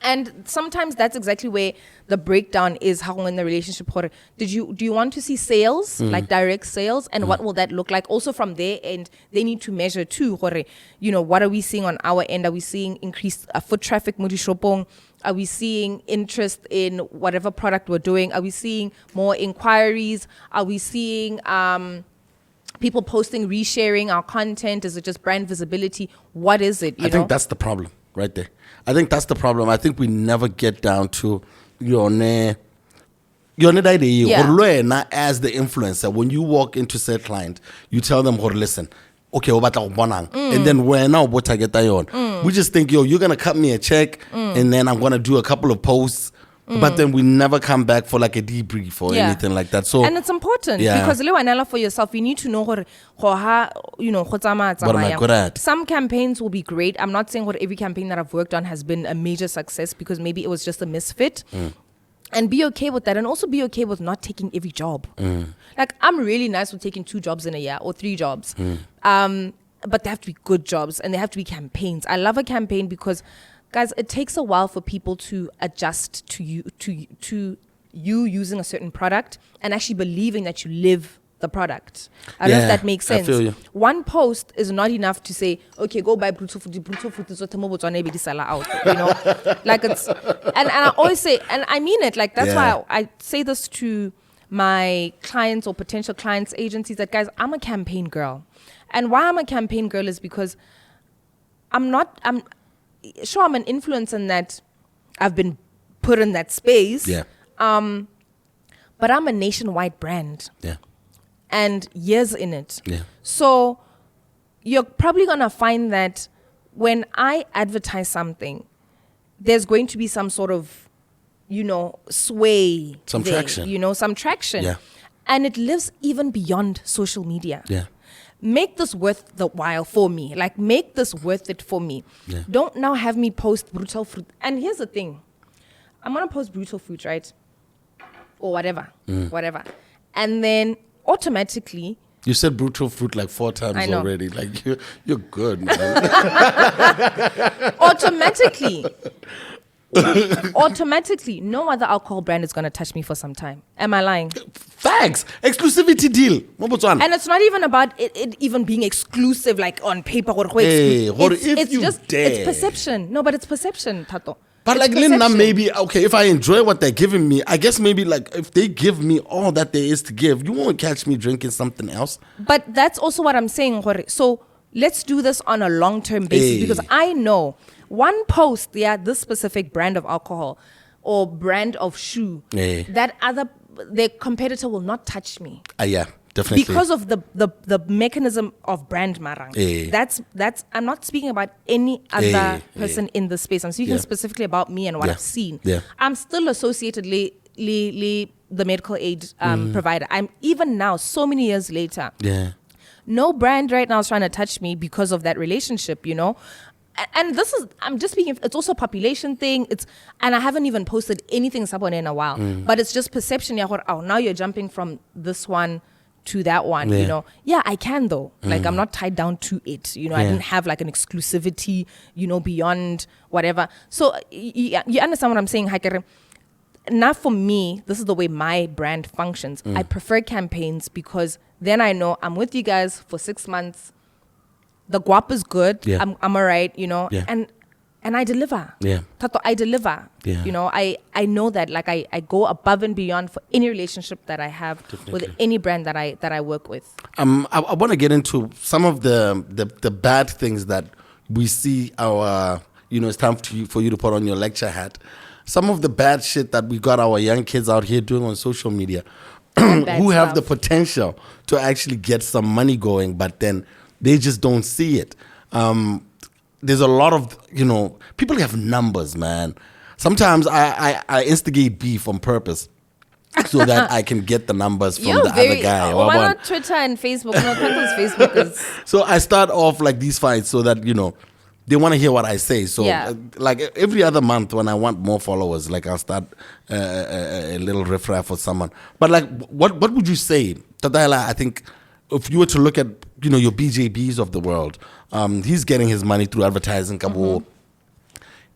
And sometimes that's exactly where the breakdown is, how in the relationship, do you want to see sales, like direct sales, and what will that look like? Also from their end, they need to measure too, what are we seeing on our end? Are we seeing increased foot traffic, are we seeing interest in whatever product we're doing? Are we seeing more inquiries? Are we seeing people posting, resharing our content? Is it just brand visibility? What is it? I think that's the problem right there. I think that's the problem. I think we never get down to your idea. As the influencer, when you walk into said client, you tell them, listen, okay, and then we're now we just think, you're gonna cut me a check, and then I'm gonna do a couple of posts. But then we never come back for like a debrief or anything like that. So, and it's important because for yourself, you need to know what am I good at? Some campaigns will be great. I'm not saying every campaign that I've worked on has been a major success, because maybe it was just a misfit. And be okay with that, and also be okay with not taking every job. Like, I'm really nice with taking 2 jobs in a year or 3 jobs. But they have to be good jobs, and they have to be campaigns. I love a campaign because, guys, it takes a while for people to adjust to you using a certain product and actually believing that you live the product. I don't know if that makes sense. I feel you. One post is not enough to say, okay, go buy brutal food. Brutal food is what Botswana out. Like, it's, and I always say, and I mean it, like, that's why I say this to my clients or potential clients, agencies, that, guys, I'm a campaign girl. And why I'm a campaign girl is because I'm sure I'm an influencer in that I've been put in that space. But I'm a nationwide brand. And years in it. So you're probably going to find that when I advertise something, there's going to be some sort of, sway. Some traction. Some traction. And it lives even beyond social media. Make this worth the while for me. Like, make this worth it for me. Don't now have me post brutal fruit. And here's the thing. I'm going to post brutal fruit, right? Or whatever. And then automatically... You said brutal fruit like 4 times already. Like, you're good, man. Automatically, no other alcohol brand is going to touch me for some time. Am I lying? Facts. Exclusivity deal. And it's not even about it even being exclusive, like on paper. It's perception. No, but it's perception, Tato. But like, Linda, maybe, okay, if I enjoy what they're giving me, I guess maybe like if they give me all that there is to give, you won't catch me drinking something else. But that's also what I'm saying, Jorge. So let's do this on a long-term basis, because I know one post, this specific brand of alcohol or brand of shoe, their competitor will not touch me. Definitely. Because of the mechanism of brand Marang. That's I'm not speaking about any other person in the space. I'm speaking specifically about me and what I've seen. I'm still associated the medical aid provider. I'm even now, so many years later. No brand right now is trying to touch me because of that relationship, And this is, I'm just speaking, it's also a population thing. And I haven't even posted anything in a while. But it's just perception. Now you're jumping from this one to that one, I can though. Like, I'm not tied down to it. I didn't have like an exclusivity, beyond whatever. So you understand what I'm saying, Haikere? Now for me, this is the way my brand functions. I prefer campaigns because then I know I'm with you guys for 6 months. The guap is good. I'm all right, and And I deliver. Yeah. Tato, I deliver. Yeah. You know, I know that like I go above and beyond for any relationship that I have with any brand that I work with. I want to get into some of the bad things that we see our, it's time for you to put on your lecture hat. Some of the bad shit that we got our young kids out here doing on social media who have the potential to actually get some money going, but then they just don't see it. There's a lot of, people have numbers, man. Sometimes I instigate beef on purpose so that I can get the numbers from the other guy. Why not Twitter and Facebook? No, Twitter Facebook is... So I start off like these fights so that, they want to hear what I say. So like every other month when I want more followers, like I'll start a little riffraff for someone. But like, what would you say? Tadayala, I think if you were to look at, your BJBs of the world, he's getting his money through advertising. But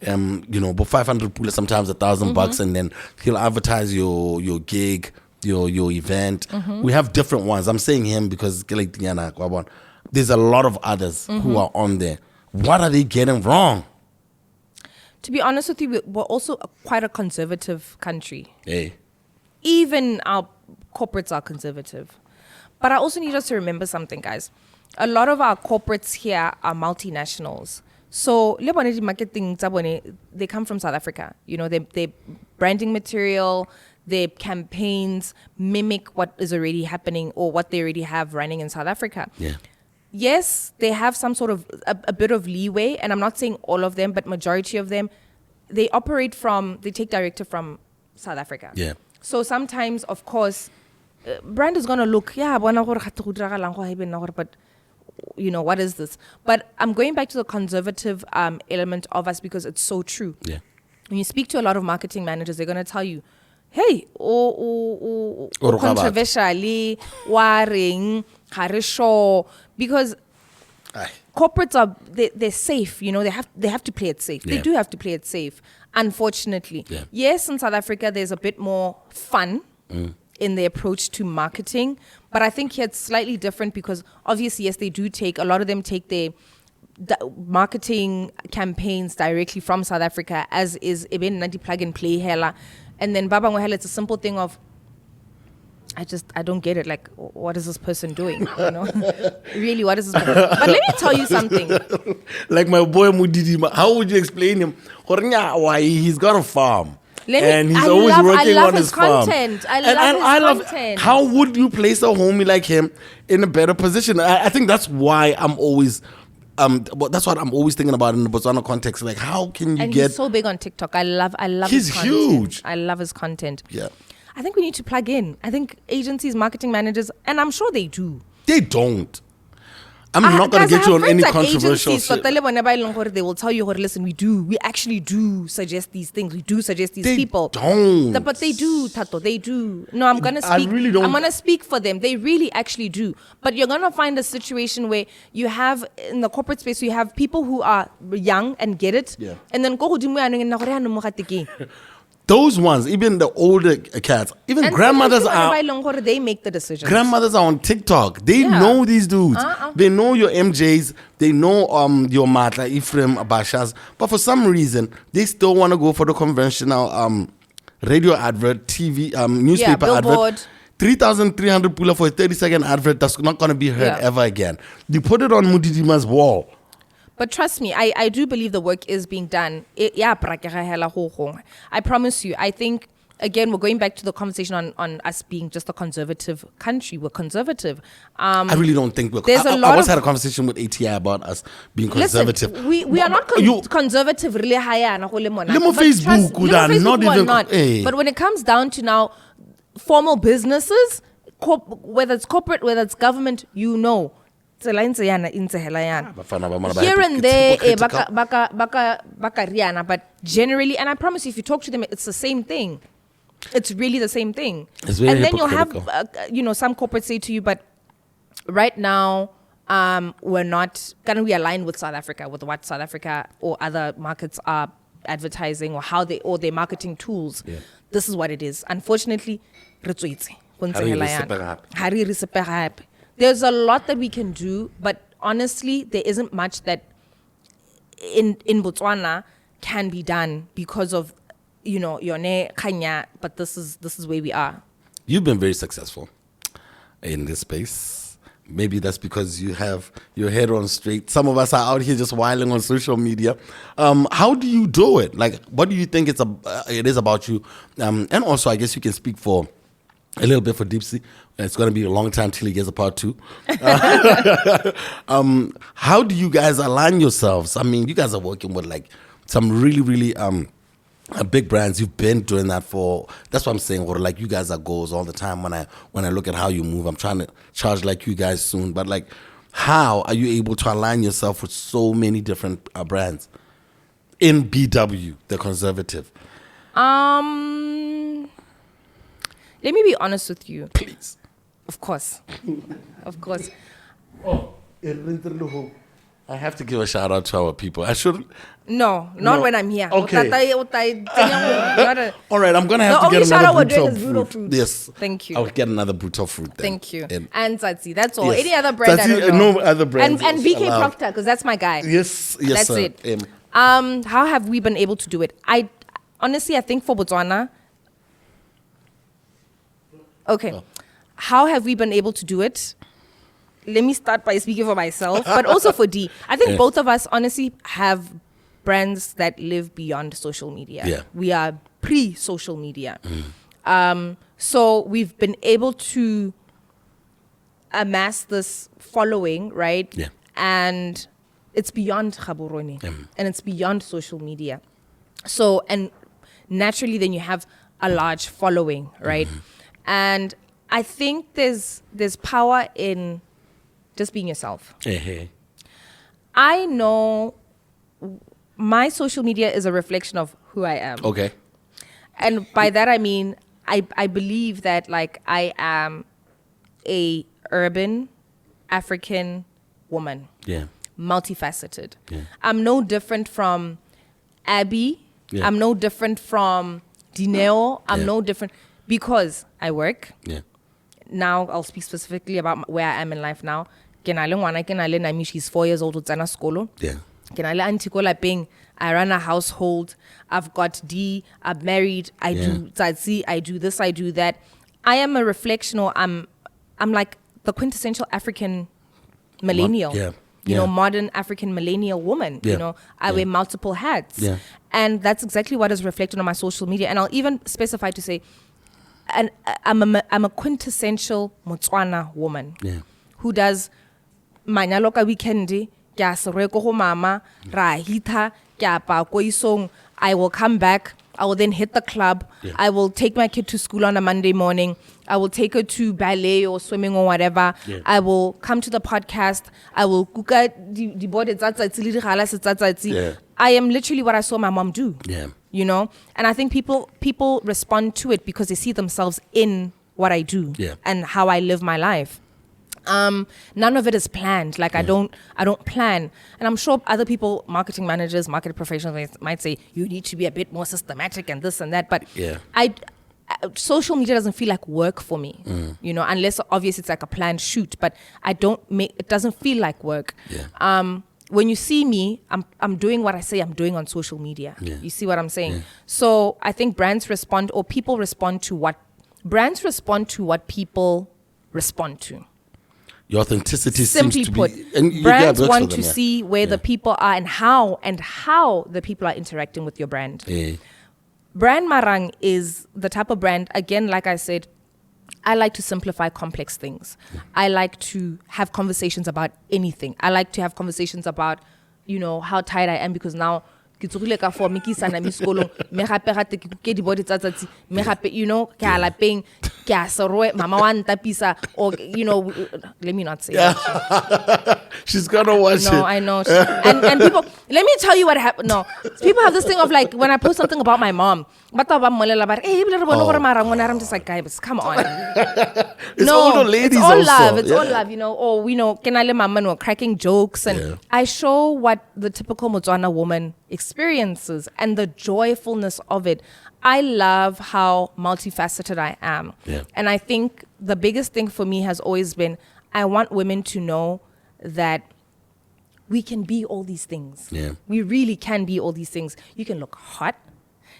500 pula, sometimes $1,000, and then he'll advertise your gig, your event. We have different ones. I'm saying him because there's a lot of others who are on there. What are they getting wrong? To be honest with you, we're also quite a conservative country. Hey. Even our corporates are conservative. But I also need us to remember something, guys. A lot of our corporates here are multinationals. So, they come from South Africa. Their branding material, their campaigns mimic what is already happening or what they already have running in South Africa. Yeah. Yes, they have some sort of a bit of leeway, and I'm not saying all of them, but majority of them, they take directive from South Africa. Yeah. So sometimes, of course, brand is going to look, but what is this? But I'm going back to the conservative element of us because it's so true. Yeah. When you speak to a lot of marketing managers, they're going to tell you, hey, controversially, warring, harisho, because corporates are they're safe. They have to play it safe. Yeah. They do have to play it safe. Unfortunately, yes, in South Africa there's a bit more fun in the approach to marketing, but I think here it's slightly different because obviously, yes, they do take a lot of them take their marketing campaigns directly from South Africa, as is even nanti plug and play hela. And then Baba Ngohela, it's a simple thing of, I don't get it. Like, what is this person doing? Really, what is this person? But let me tell you something. Like my boy Mudidima, how would you explain him? Why he's got a farm. And he's always working on his farm. I love his content. How would you place a homie like him in a better position? I think that's why I'm always... that's what I'm always thinking about in the Botswana context. Like, how can you he's so big on TikTok. I love he's his content. Huge. I love his content. Yeah. I think we need to plug in. I think agencies, marketing managers, and I'm sure they do. They don't. I'm not going to get you on any controversial shit. They will tell you, listen, we actually do suggest these things. We do suggest these people. Don't. But they do, Tato. They do. No, I'm going to speak. I really don't. I'm going to speak for them. They really actually do. But you're going to find a situation where you have, in the corporate space, you have people who are young and get it. Yeah. And then those ones, even the older cats, even and grandmothers they make the decisions. Grandmothers are on TikTok. They know these dudes. They know your MJs. They know your Matla, Ephraim, Abashas. But for some reason, they still want to go for the conventional radio advert, TV, newspaper advert. 3,300 pula for a 30-second advert that's not going to be heard ever again. You put it on Mudidima's wall. But trust me, I do believe the work is being done. I promise you. I think, again, we're going back to the conversation on us being just a conservative country. We're conservative. I really don't think we're... I once had a conversation with ATI about us being conservative. Listen, we are not conservative really high. Facebook, not even... Hey. But when it comes down to now, formal businesses, whether it's corporate, whether it's government, here and there, but generally, and I promise you, if you talk to them, it's the same thing. It's really the same thing. It's very and then hypocritical. You'll have, some corporates say to you, but right now, we're not going to be aligned with South Africa, with what South Africa or other markets are advertising or how they, or their marketing tools. Yeah. This is what it is. Unfortunately, there's a lot that we can do, but honestly, there isn't much that in Botswana can be done because of, yone kanya, but this is where we are. You've been very successful in this space. Maybe that's because you have your head on straight. Some of us are out here just whiling on social media. How do you do it? Like, what do you think it is about you? And also, I guess you can speak for a little bit for Deepsy. It's going to be a long time till he gets a part 2. How do you guys align yourselves? I mean, you guys are working with like some really, really big brands. You've been doing that for. That's what I'm saying. Or like you guys are goals all the time. When I look at how you move, I'm trying to charge like you guys soon. But like, how are you able to align yourself with so many different brands in BW, the conservative? Let me be honest with you. Please. Of course. Of course. Oh, I have to give a shout out to our people. I should. No, not when I'm here. Okay. All right, I'm going to have to get another brutal fruit. Yes. Thank you. I'll get another brutal fruit then. Thank you. And Tsatsi, that's all. Yes. Any other brand, Tsatsi, I don't know. No other brand. And BK Proctor, because that's my guy. Yes, that's sir. it. How have we been able to do it? Honestly, I think for Botswana. Okay. Oh. How have we been able to do it? Let me start by speaking for myself, but also for D. I think both of us honestly have brands that live beyond social media. Yeah. We are pre-social media. So we've been able to amass this following, right? Yeah. And it's beyond Gaborone. And it's beyond social media. So, and naturally then you have a large following, right? And I think there's power in just being yourself. I know my social media is a reflection of who I am. Okay. And by that I mean I believe that like I am a urban African woman. Yeah. Multifaceted. Yeah. I'm no different from Abby. Yeah. I'm no different from Dineo. I'm no different because I work. Yeah. Now I'll speak specifically about where I am in life now. She's 4 years old. Yeah. I run a household. I've got D. I'm married. I do Tsatsi. I do this. I do that. I am a reflection, or I'm like the quintessential African millennial. Modern African millennial woman. Yeah. I wear multiple hats. Yeah. And that's exactly what is reflected on my social media. And I'll even specify to say, and I'm a quintessential Botswana woman who does manyaloka weekendi, kya sereko ho mama, ra hita, kya pa ko isong. I will come back. I will then hit the club. Yeah. I will take my kid to school on a Monday morning. I will take her to ballet or swimming or whatever. Yeah. I will come to the podcast. I will kuka di board tsatsi. I am literally what I saw my mom do. Yeah. And I think people respond to it because they see themselves in what I do and how I live my life. None of it is planned. Like I don't plan. And I'm sure other people, marketing managers, market professionals might say you need to be a bit more systematic and this and that. But social media doesn't feel like work for me, unless obviously it's like a planned shoot. But it doesn't feel like work. Yeah. When you see me, I'm doing what I say I'm doing on social media. Yeah. You see what I'm saying? Yeah. So I think brands respond, or people respond to what people respond to. Your authenticity Simply seems to put, be... And brands want to see where the people are and how the people are interacting with your brand. Yeah. Brand Marang is the type of brand, again, like I said, I like to simplify complex things. I like to have conversations about anything. I like to have conversations about, how tired I am because now ke tsogile ka for mikisa na miskolong me gape gate ke di body tsatsatsi me gape ke a lapeng ke a serwe mama wa ntapisa, or let me not say that. She's gonna watch it. No, I know. And people, let me tell you what happened. No, people have this thing of like when I post something about my mom, but I'm just like, guys, come on. It's all the ladies. It's all also. love. It's all love. Or can I let mama cracking jokes, and I show what the typical Botswana woman experiences and the joyfulness of it. I love how multifaceted I am. Yeah. And I think the biggest thing for me has always been I want women to know that we can be all these things. Yeah. We really can be all these things. You can look hot.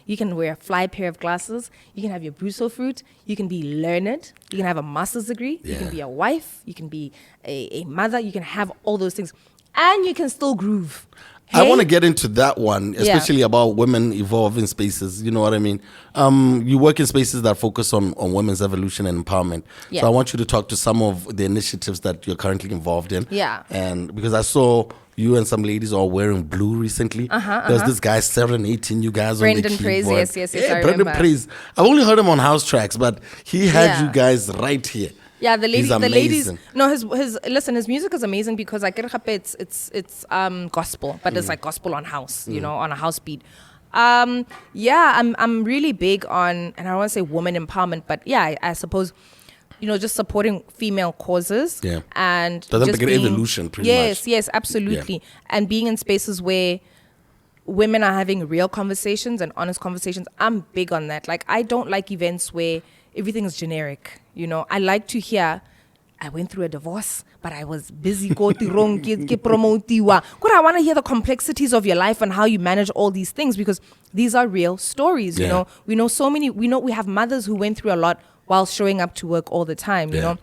You can wear a fly pair of glasses. You can have your Brussels fruit. You can be learned. You can have a master's degree. Yeah. You can be a wife. You can be a mother. You can have all those things. And you can still groove. I Hey? want to get into that one, especially about women evolving spaces. You know what I mean? You work in spaces that focus on women's evolution and empowerment. Yeah. So I want you to talk to some of the initiatives that you're currently involved in. Yeah. And because I saw you and some ladies all wearing blue recently. There was this guy serenading you guys on the Brendan keyboard. Praise, yes, Yeah, I Brendan remember. Praise. I've only heard him on House Tracks, but he had Yeah. you guys right here. Yeah, the He's ladies. amazing. No, his music is amazing because like it's gospel, but it's like gospel on house, you know, on a house beat. Yeah, I'm really big on, and I don't want to say woman empowerment, but yeah, I suppose, you know, just supporting female causes. Yeah. And Doesn't just make an being- evolution, pretty yes, much. Yes, absolutely. And being in spaces where women are having real conversations and honest conversations. I'm big on that. Like, I don't like events where everything is generic. You know, I like to hear, I went through a divorce, but I was busy go tirong ke promotiwa. But I want to hear the complexities of your life and how you manage all these things, because these are real stories. You Yeah. know, we have mothers who went through a lot while showing up to work all the time. You Yeah. know.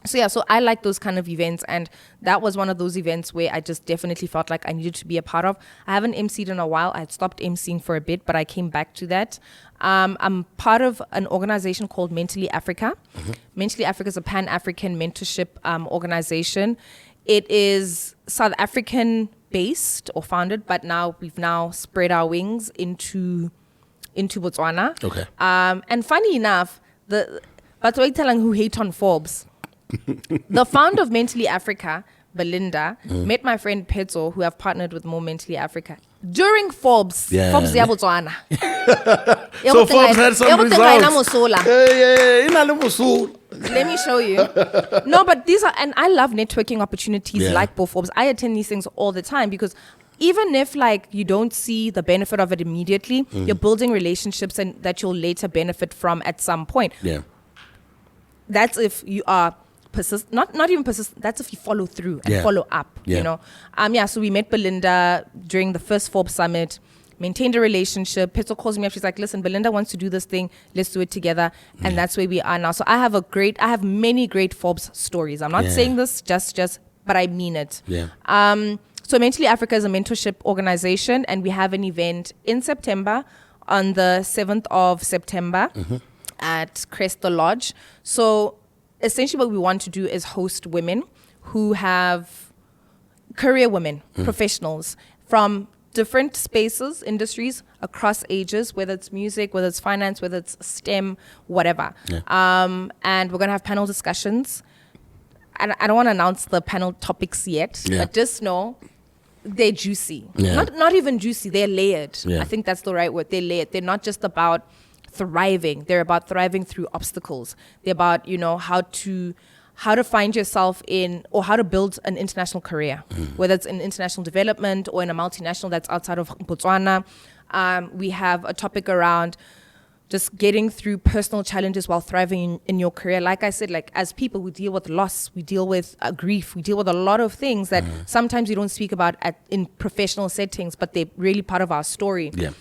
So I like those kind of events, and that was one of those events where I just definitely felt like I needed to be a part of. I haven't emceed in a while. I had stopped emceeing for a bit, but I came back to that. I'm part of an organization called Mentally Africa. Mentally Africa is a Pan-African mentorship organization. It is South African based or founded, but we've now spread our wings into Botswana. Okay. And funny enough, the Batswana who hate on Forbes. The founder of Mentally Africa, Belinda, met my friend Petzo, who have partnered with More Mentally Africa, during Forbes. Yeah. Forbes ya Botswana. So Forbes had some results. Let me show you. No, but these are, and I love networking opportunities like both Forbes. I attend these things all the time because even if like you don't see the benefit of it immediately, you're building relationships and that you'll later benefit from at some point. Yeah. That's if you are not even persistent. That's if you follow through and follow up. Yeah. You know. So we met Belinda during the first Forbes Summit, maintained a relationship. Petzo calls me up. She's like, "Listen, Belinda wants to do this thing. Let's do it together." And that's where we are now. So I have many great Forbes stories. I'm not saying this just, but I mean it. Yeah. So Mentally Africa is a mentorship organization, and we have an event in September on the 7th of September at Cresta Lodge. So essentially what we want to do is host women who have career women, professionals from different spaces, industries, across ages, whether it's music, whether it's finance, whether it's STEM, whatever. Yeah. And we're going to have panel discussions. I don't want to announce the panel topics yet, but just know they're juicy. Yeah. Not even juicy, they're layered. Yeah. I think that's the right word. They're layered. They're not just about thriving. They're about thriving through obstacles. They're about, you know, how to find yourself in, or how to build an international career, whether it's in international development or in a multinational that's outside of Botswana. We have a topic around just getting through personal challenges while thriving in your career. Like I said, like as people, we deal with loss, we deal with grief, we deal with a lot of things that sometimes we don't speak about in professional settings, but they're really part of our story. Yeah.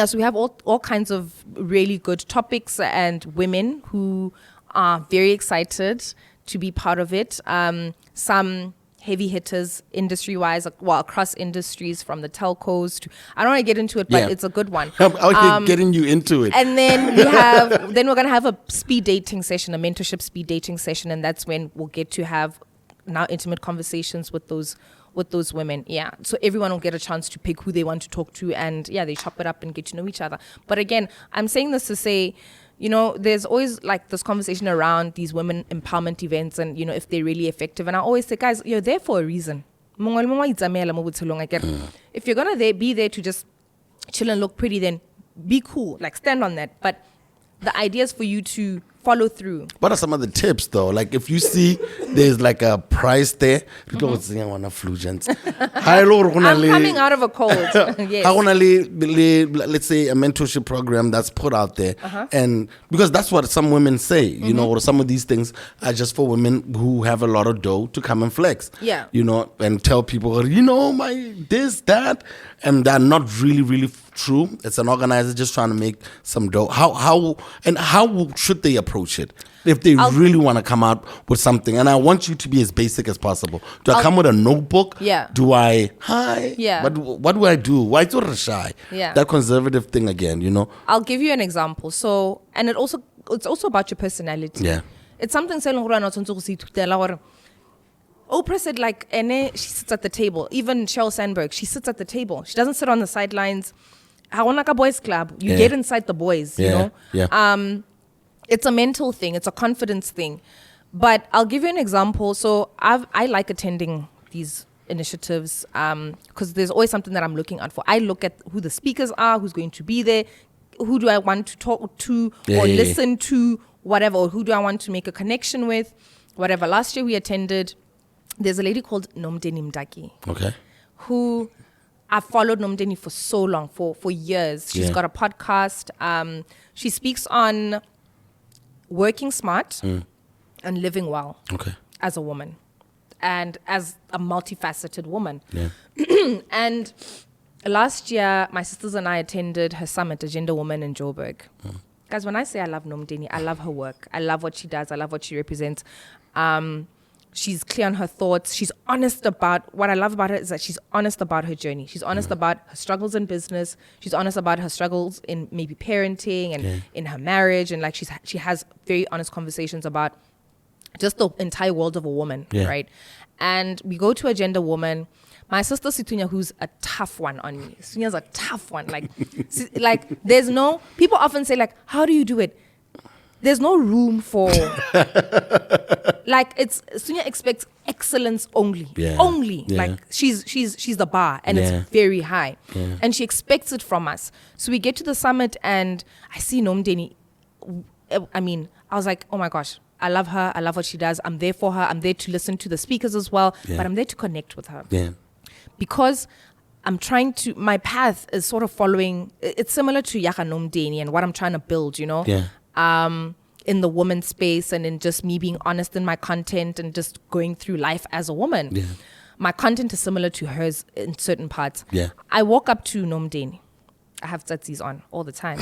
So we have all kinds of really good topics and women who are very excited to be part of it. Some heavy hitters industry-wise, well, across industries, from the telcos to, I don't want to get into it, but it's a good one. I'm getting you into it. And then we're going to have a speed dating session, a mentorship speed dating session, and that's when we'll get to have now intimate conversations with those women. Yeah. So everyone will get a chance to pick who they want to talk to, and they chop it up and get to know each other. But again, I'm saying this to say, you know, there's always like this conversation around these women empowerment events and, you know, if they're really effective. And I always say, guys, you're there for a reason. If you're going to be there to just chill and look pretty, then be cool, like stand on that. But the idea is for you to follow through. What are some of the tips though? Like if you see there's like a price there, I'm coming out of a cold. Yes. Let's say a mentorship program that's put out there, and because that's what some women say, you know, or some of these things are just for women who have a lot of dough to come and flex. Yeah. You know, and tell people, you know, my this, that, and they're not really true. It's an organizer just trying to make some dough. How should they approach it if they really want to come out with something? And I want you to be as basic as possible. Do I come with a notebook? Yeah. Do I hi? Yeah. But what do I do? Why so shy? Yeah. That conservative thing again, you know. I'll give you an example. So, and it's also about your personality. Yeah. It's something Oprah said, like, she sits at the table. Even Sheryl Sandberg, she sits at the table. She doesn't sit on the sidelines. Like a boys club. You get inside the boys, you know? Yeah. It's a mental thing. It's a confidence thing. But I'll give you an example. So I like attending these initiatives because there's always something that I'm looking out for. I look at who the speakers are, who's going to be there, who do I want to talk to or listen to, whatever, or who do I want to make a connection with, whatever. Last year we attended, there's a lady called Nomdeni Mdaki. Okay. Who I've followed Nomdeni for so long, for years. She's got a podcast. She speaks on working smart and living well as a woman and as a multifaceted woman. Yeah. And last year, my sisters and I attended her summit, Agenda Woman in Joburg. Guys, when I say I love Nomdeni, I love her work. I love what she does. I love what she represents. She's clear on her thoughts. She's honest about, what I love about her is that she's honest about her journey. She's honest about her struggles in business. She's honest about her struggles in maybe parenting and in her marriage. And like she has very honest conversations about just the entire world of a woman, right? And we go to Agenda Woman. My sister Situnya, who's a tough one on me. Situnya's a tough one. Like there's no, people often say like, how do you do it? There's no room for, like Sunya expects excellence only. Only. Like she's the bar and it's very high. And she expects it from us. So we get to the summit and I see Nomdeni. I mean, I was like, oh my gosh, I love her. I love what she does. I'm there for her. I'm there to listen to the speakers as well. But I'm there to connect with her. Because I'm trying to, my path is sort of following, it's similar to Yaka Nomdeni and what I'm trying to build, you know? In the woman space and in just me being honest in my content and just going through life as a woman. My content is similar to hers in certain parts. I walk up to Nomdeni. I have tsatsis on all the time.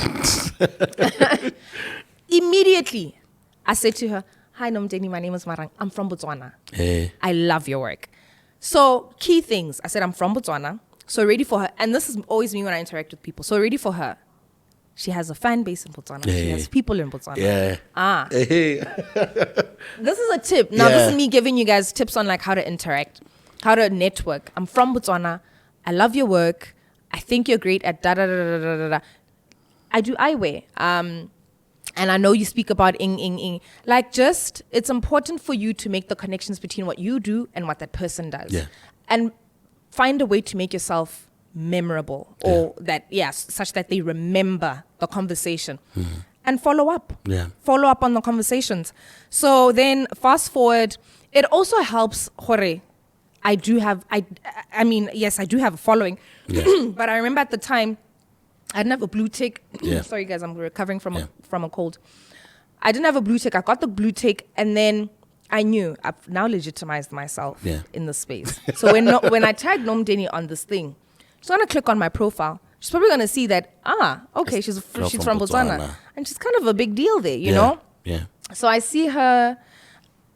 Immediately, I said to her, hi Nomdeni, my name is Marang. I'm from Botswana. I love your work. So key things. I said, I'm from Botswana. So ready for her. And this is always me when I interact with people. So ready for her. She has a fan base in Botswana. She has people in Botswana. This is a tip. Now, this is me giving you guys tips on like how to interact, how to network. I'm from Botswana. I love your work. I think you're great at da-da-da-da-da-da-da. I do eyewear. And I know you speak about ing. Like just, it's important for you to make the connections between what you do and what that person does. And find a way to make yourself memorable or that such that they remember the conversation and follow up on the conversations. So then fast forward, it also helps I do have a following but I remember at the time I didn't have a blue tick. Sorry guys, I'm recovering from a cold. I didn't have a blue tick. I got the blue tick and then I knew I've now legitimized myself in the space. So when I tagged Nomdeni on this thing, she's going to click on my profile. She's probably going to see that, okay, she's from Botswana. And she's kind of a big deal there, you know? So I see her,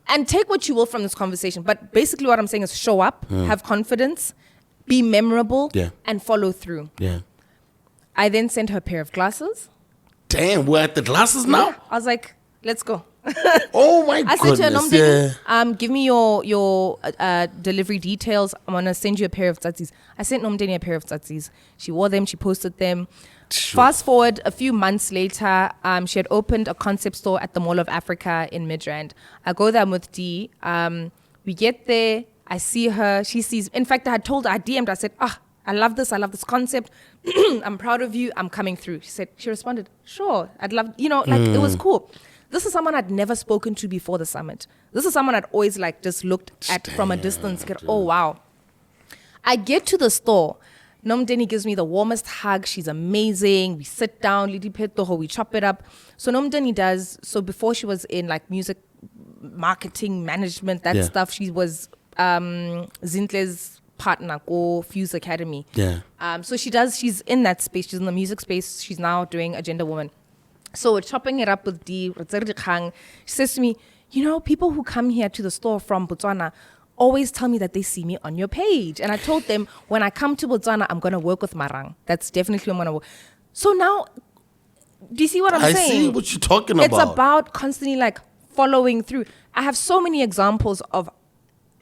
and take what you will from this conversation. But basically what I'm saying is show up, have confidence, be memorable, and follow through. I then sent her a pair of glasses. Damn, we're at the glasses now? I was like, let's go. Oh my goodness. I said to her, Nomdeni, give me your delivery details. I'm going to send you a pair of tsatsis. I sent Nomdeni a pair of tsatsis. She wore them. She posted them. Fast forward a few months later, she had opened a concept store at the Mall of Africa in Midrand. I go there with D. We get there. I see her. She sees. In fact, I had told her, I DM'd. I said, I love this. I love this concept. I'm proud of you. I'm coming through. She responded, sure. I'd love, it was cool. This is someone I'd never spoken to before the summit. This is someone I'd always like just looked at from a distance. Oh, wow. I get to the store. Nomdeni gives me the warmest hug. She's amazing. We sit down, we chop it up. So Nomdeni does, so before she was in like music, marketing, management, that stuff, she was Zintle's partner, Go Fuse Academy. Yeah. So she's in that space. She's in the music space. She's now doing Agenda Woman. So we're chopping it up with Dee. She says to me, you know, people who come here to the store from Botswana always tell me that they see me on your page. And I told them, when I come to Botswana, I'm going to work with Marang. That's definitely what I'm going to work. So now, do you see what I'm saying? I see what you're talking about. It's about constantly like following through. I have so many examples of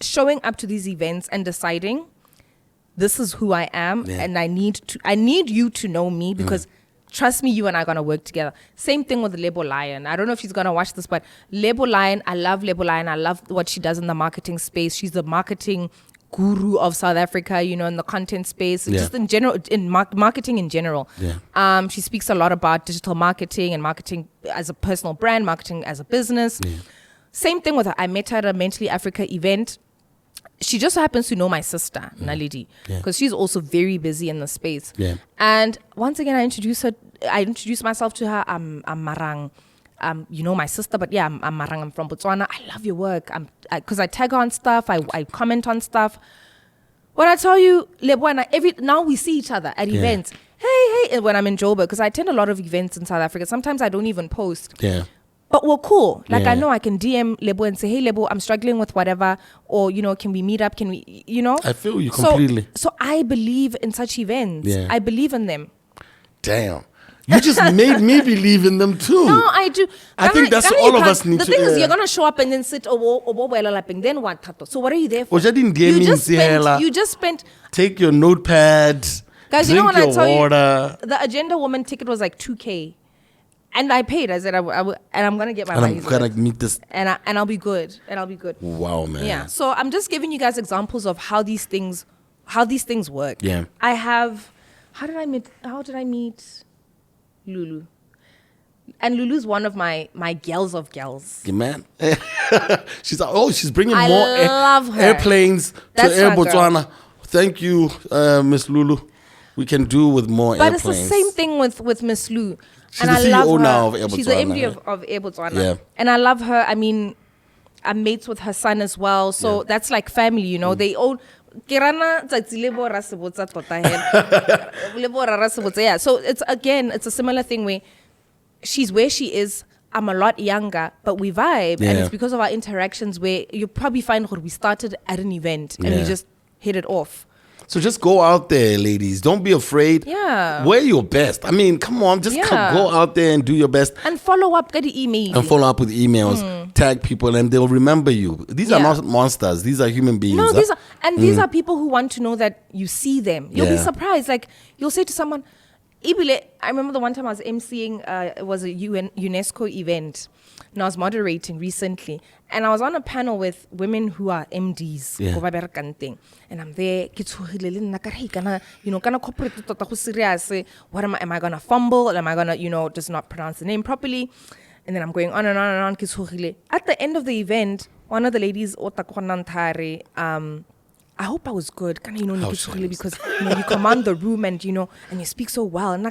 showing up to these events and deciding, this is who I am, and I need you to know me, because trust me, you and I are going to work together. Same thing with Lebo Lion. I don't know if she's going to watch this, but Lebo Lion, I love Lebo Lion. I love what she does in the marketing space. She's the marketing guru of South Africa, you know, in the content space, just in general, in marketing in general. Yeah. She speaks a lot about digital marketing and marketing as a personal brand, marketing as a business. Yeah. Same thing with her. I met her at a Mentally Africa event. She just happens to know my sister, Nalidi, because she's also very busy in the space. Yeah. And once again, I introduced myself to her. I'm Marang. You know my sister, but yeah, I'm Marang. I'm from Botswana. I love your work. Because I tag on stuff. I comment on stuff. When I tell you, Lebuana, now we see each other at events. Hey, when I'm in Joburg, because I attend a lot of events in South Africa. Sometimes I don't even post. Yeah. But we're cool. Like, I know I can DM Lebo and say, hey, Lebo, I'm struggling with whatever. Or, you know, can we meet up? Can we, you know? I feel you completely. So I believe in such events. Yeah. I believe in them. Damn. You just made me believe in them too. No, I do. I think that's all of us need to. The thing is, you're going to show up and then sit, then what, Tato? So what are you there for? You just spent. Take your notepad. Guys, you know when I tell you, the Agenda Woman ticket was like 2K. And I paid. I said, and I'm going to get my money. I'm going to meet this. And I'll be good. Wow, man. Yeah. So I'm just giving you guys examples of how these things work. Yeah. How did I meet Lulu? And Lulu's one of my girls of girls. Yeah, man. She's bringing more airplanes to Air Botswana. Thank you, Miss Lulu. We can do with more airplanes. But it's the same thing with Miss Lou. She's the CEO now of Air Botswana. She's the MD of Air Botswana. Yeah. And I love her. I mean, I'm mates with her son as well. So that's like family, you know. They all... Yeah. So it's a similar thing where she's where she is. I'm a lot younger, but we vibe. And it's because of our interactions where you probably find we started at an event and we just hit it off. So just go out there, ladies. Don't be afraid. Yeah. Wear your best. I mean, come on. Just go out there and do your best. And follow up. Get the email. And follow up with emails. Tag people and they'll remember you. These are not monsters. These are human beings. No, these are people who want to know that you see them. You'll be surprised. Like, you'll say to someone, Ibile, I remember the one time I was emceeing, it was a UNESCO event. And I was moderating recently. And I was on a panel with women who are MDs. Yeah. And I'm there. What am I going to fumble? Am I going to, just not pronounce the name properly? And then I'm going on and on and on. At the end of the event, one of the ladies, I hope I was good. Because you command the room and you speak so well. I'm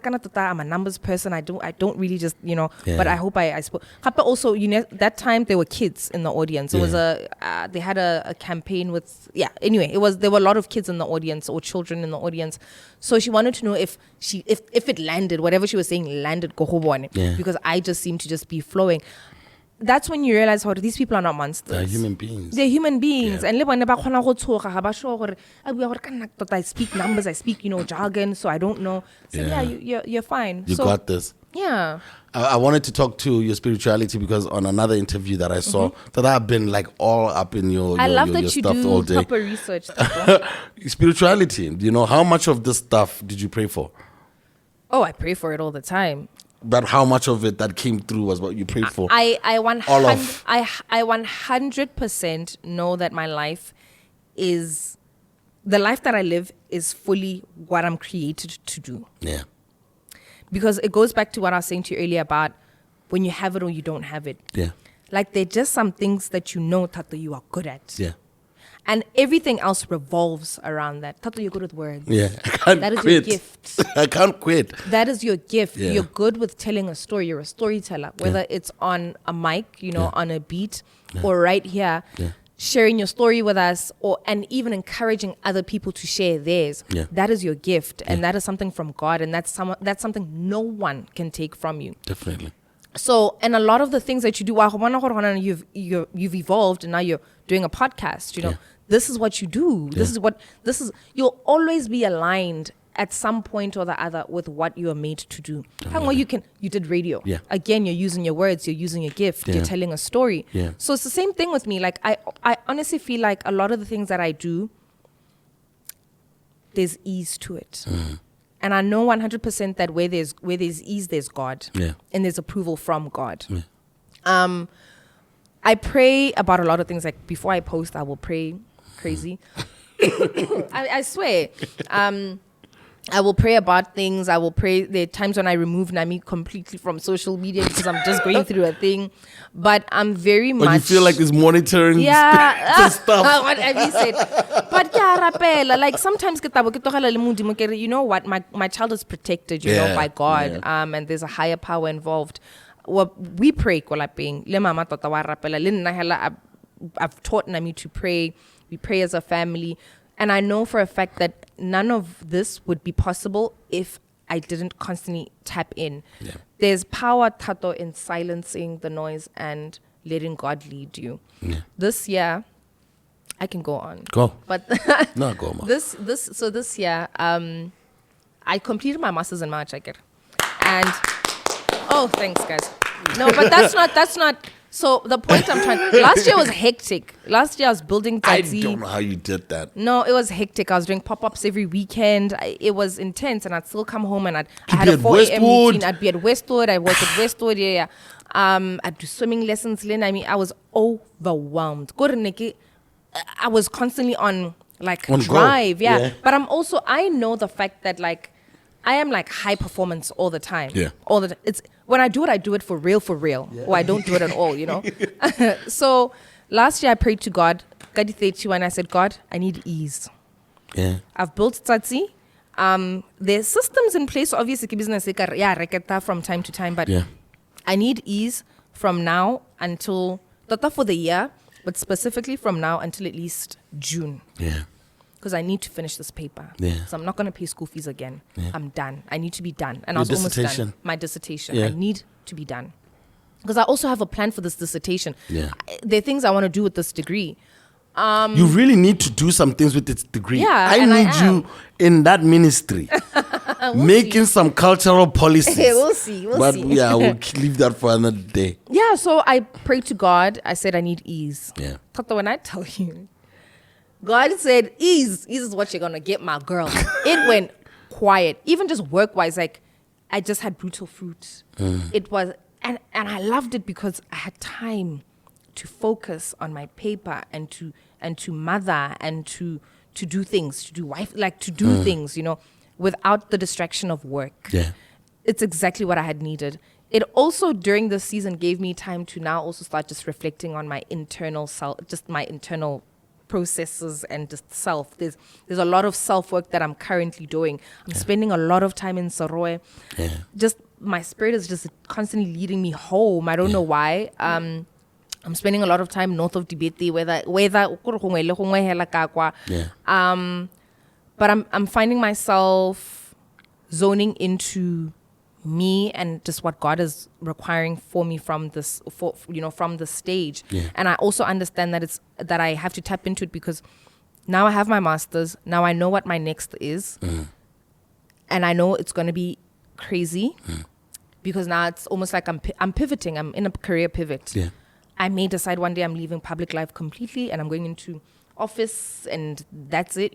a numbers person. I don't really just but I hope I spoke. But also that time there were kids in the audience. It was they had a campaign with anyway, there were a lot of kids in the audience or children in the audience. So she wanted to know if it landed, whatever she was saying landed because I just seemed to just be flowing. That's when you realize how these people are not monsters. They're human beings. They're human beings. And I speak numbers, I speak, jargon, so I don't know. So you're fine. You got this. Yeah. I wanted to talk to your spirituality because on another interview that I saw, that I've been like all up in your I love that your you stuff do all day. Proper research. Spirituality, how much of this stuff did you pray for? Oh, I pray for it all the time. But how much of it that came through was what you prayed for? I 100% know that my life is, the life that I live is fully what I'm created to do. Yeah. Because it goes back to what I was saying to you earlier about when you have it or you don't have it. Yeah. Like they're just some things that you know, Tato, you are good at. Yeah. And everything else revolves around that. Tato, you're good with words. Yeah. I can't That is quit. your gift. I can't quit. That is your gift. Yeah. You're good with telling a story. You're a storyteller, whether it's on a mic, on a beat, or right here, sharing your story with us, and even encouraging other people to share theirs. Yeah. That is your gift, and that is something from God, and that's something no one can take from you. Definitely. So, and a lot of the things that you do, you've evolved, and now you're doing a podcast. This is what you do. You'll always be aligned at some point or the other with what you are made to do. How you did radio. Yeah. Again, you're using your words, you're using your gift, you're telling a story. Yeah. So it's the same thing with me. Like I honestly feel like a lot of the things that I do, there's ease to it. And I know 100% that where there's ease, there's God. Yeah. And there's approval from God. Yeah. I pray about a lot of things. Like before I post, I will pray crazy. I swear. I will pray about things. I will pray. There are times when I remove Nami completely from social media because I'm just going through a thing. But I'm very much... you feel like it's monitoring stuff. What have you said? But yeah, rapela, like sometimes you know what? My child is protected, by God. Yeah. And there's a higher power involved. Well, we pray. I've taught Nami to pray. We pray as a family. And I know for a fact that none of this would be possible if I didn't constantly tap in. Yeah. There's power, Tato, in silencing the noise and letting God lead you. Yeah. This year, I can go on. Go. But No, go, ma. this year, I completed my master's in March, and oh, thanks, guys. No, but that's not. So the point I'm trying... Last year was hectic. Last year I was building I taxi. don't know how you did that. No, it was hectic. I was doing pop-ups every weekend. It was intense, and I'd still come home and I had a 4 a.m. routine. I'd be at Westwood. I worked at Westwood. Yeah. I'd do swimming lessons. I mean, I was overwhelmed. I was constantly on drive. Yeah. But I know the fact that I am high performance all the time. Yeah. All the time. It's when I do it for real. Yeah. Or I don't do it at all, So last year I prayed to God, and I said, God, I need ease. Yeah. I've built Tsatsi. There's systems in place, obviously, business from time to time, but I need ease from now until for the year, but specifically from now until at least June. Yeah. Because I need to finish this paper. Yeah. So I'm not going to pay school fees again. Yeah. I'm done. I need to be done. And Your I was almost dissertation. done. My dissertation. Yeah. I need to be done. Because I also have a plan for this dissertation. Yeah. There are things I want to do with this degree. You really need to do some things with this degree. Yeah, I and I need you in that ministry. Making some cultural policies. We'll see. But yeah, we'll leave that for another day. Yeah, so I prayed to God. I said I need ease. Yeah. Tata, when I tell you, God said, ease is what you're going to get, my girl. It went quiet. Even just work-wise, I just had brutal fruit. It was, and I loved it because I had time to focus on my paper and to mother and to do things, to do wife, to do things, without the distraction of work. Yeah. It's exactly what I had needed. It also, during this season, gave me time to now also start just reflecting on my internal self, just my internal processes and just self. There's a lot of self-work that I'm currently doing. I'm spending a lot of time in Soroe. Yeah. Just my spirit is just constantly leading me home. I don't know why. I'm spending a lot of time north of Dibete, but I'm finding myself zoning into me and just what God is requiring for me from this, from the stage. Yeah. And I also understand that I have to tap into it because now I have my master's. Now I know what my next is. And I know it's going to be crazy because now it's almost like I'm pivoting. I'm in a career pivot. Yeah. I may decide one day I'm leaving public life completely and I'm going into office and that's it,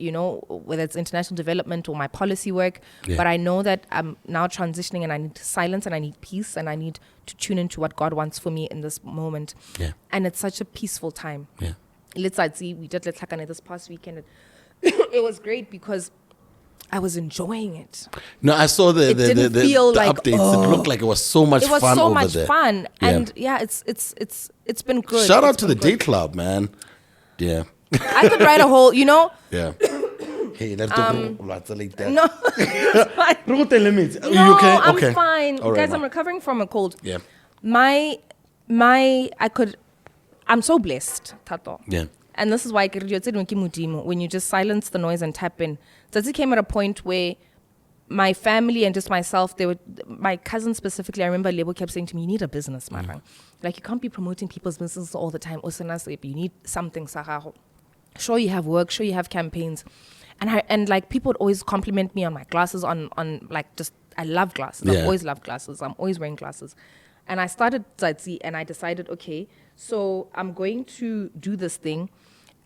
whether it's international development or my policy work. Yeah. But I know that I'm now transitioning and I need silence and I need peace and I need to tune into what God wants for me in this moment. Yeah. And it's such a peaceful time. Yeah. We did Let's Hakane this past weekend. It was great because I was enjoying it. No, I saw the updates. It looked like it was so much fun over there. It was so much fun. And it's been good. Shout out to the day club, man. Yeah. I could write a whole, Yeah. Hey, let's like that. No, it's fine. Are you okay? I'm Okay. fine. All right, Guys, man. I'm recovering from a cold. Yeah. I'm so blessed, Tato. Yeah. And this is why when you just silence the noise and tap in. Tsatsi came at a point where my family and just myself, my cousin specifically, I remember Lebo kept saying to me, you need a business, Marang. Like, you can't be promoting people's businesses all the time. You need something, Saharo. Sure, you have work, sure, you have campaigns. And like, people would always compliment me on my glasses, on like, just, I love glasses. Yeah. I've always loved glasses. I'm always wearing glasses. And I started Tsatsi and I decided, okay, so I'm going to do this thing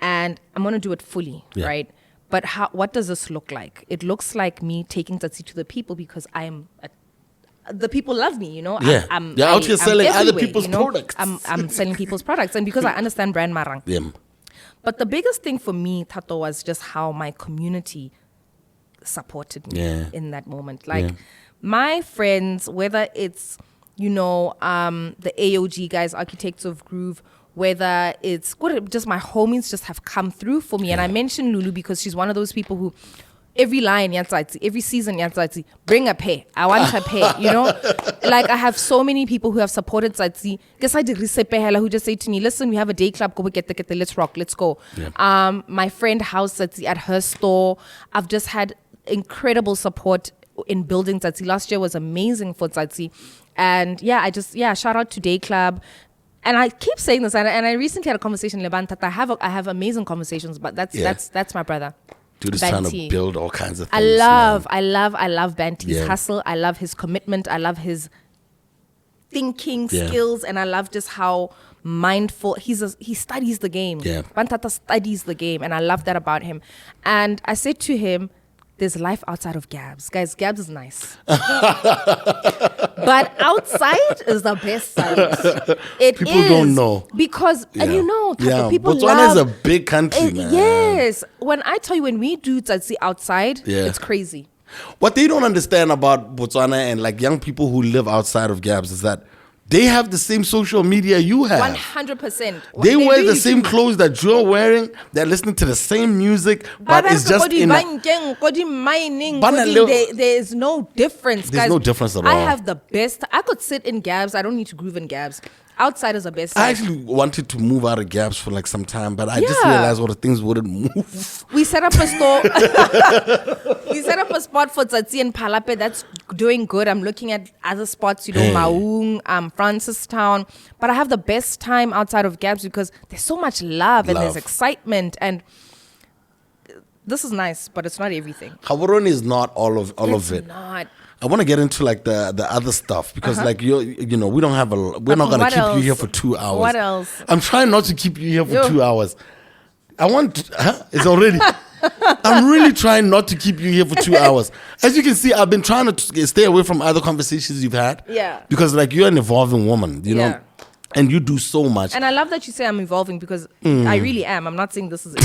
and I'm going to do it fully, right? But what does this look like? It looks like me taking Tsatsi to the people because the people love me, Yeah. You're out here selling other people's products. I'm selling people's products. And because I understand brand Marang. Yeah. But the biggest thing for me, Tato, was just how my community supported me in that moment. Like my friends, whether it's, the AOG guys, Architects of Groove, whether it's just my homies just have come through for me. And I mentioned Lulu because she's one of those people who every line, every season, bring a pay. I want a pay, Like, I have so many people who have supported Tsatsi. Guess I did who just say to me, listen, we have a day club, go get the let's rock, let's go. Yeah. My friend house Tsatsi at her store. I've just had incredible support in building Tsatsi. Last year was amazing for Tsatsi. And shout out to Day Club. And I keep saying this, and I recently had a conversation in Leban. I have amazing conversations, but that's my brother. Dude is Banty. trying to build all kinds of things. I love Banty's hustle. I love his commitment. I love his thinking skills, and I love just how mindful he studies the game. Yeah. Bantata studies the game, and I love that about him. And I said to him, there's life outside of Gabs. Guys, Gabs is nice. But outside is the best side. People don't know. Because, and people Botswana is love... a big country, man. Yes. When I tell you, when we do Tsatsi outside, it's crazy. What they don't understand about Botswana and like young people who live outside of Gabs is that they have the same social media you have. 100%. They wear the same clothes that you're wearing. They're listening to the same music, but it's just in there is no difference. There's no difference at all. I have the best. I could sit in Gabs. I don't need to groove in Gabs. Outside is the best. I actually wanted to move out of Gabs for like some time, but I just realized all the things wouldn't move. We set up a store. We set up a spot for Tsatsi and Palape that's doing good. I'm looking at other spots, Maung, Francistown. But I have the best time outside of Gabs because there's so much love and there's excitement, and this is nice, but it's not everything. Gaborone is not all of it. It's not. I want to get into like the other stuff because like we don't have we're not gonna keep you here for 2 hours. What else? I'm trying not to keep you here for 2 hours. It's already. I'm really trying not to keep you here for 2 hours. As you can see, I've been trying to stay away from other conversations you've had. Yeah. Because like you're an evolving woman, know. And you do so much. And I love that you say I'm evolving because I really am. I'm not saying this is...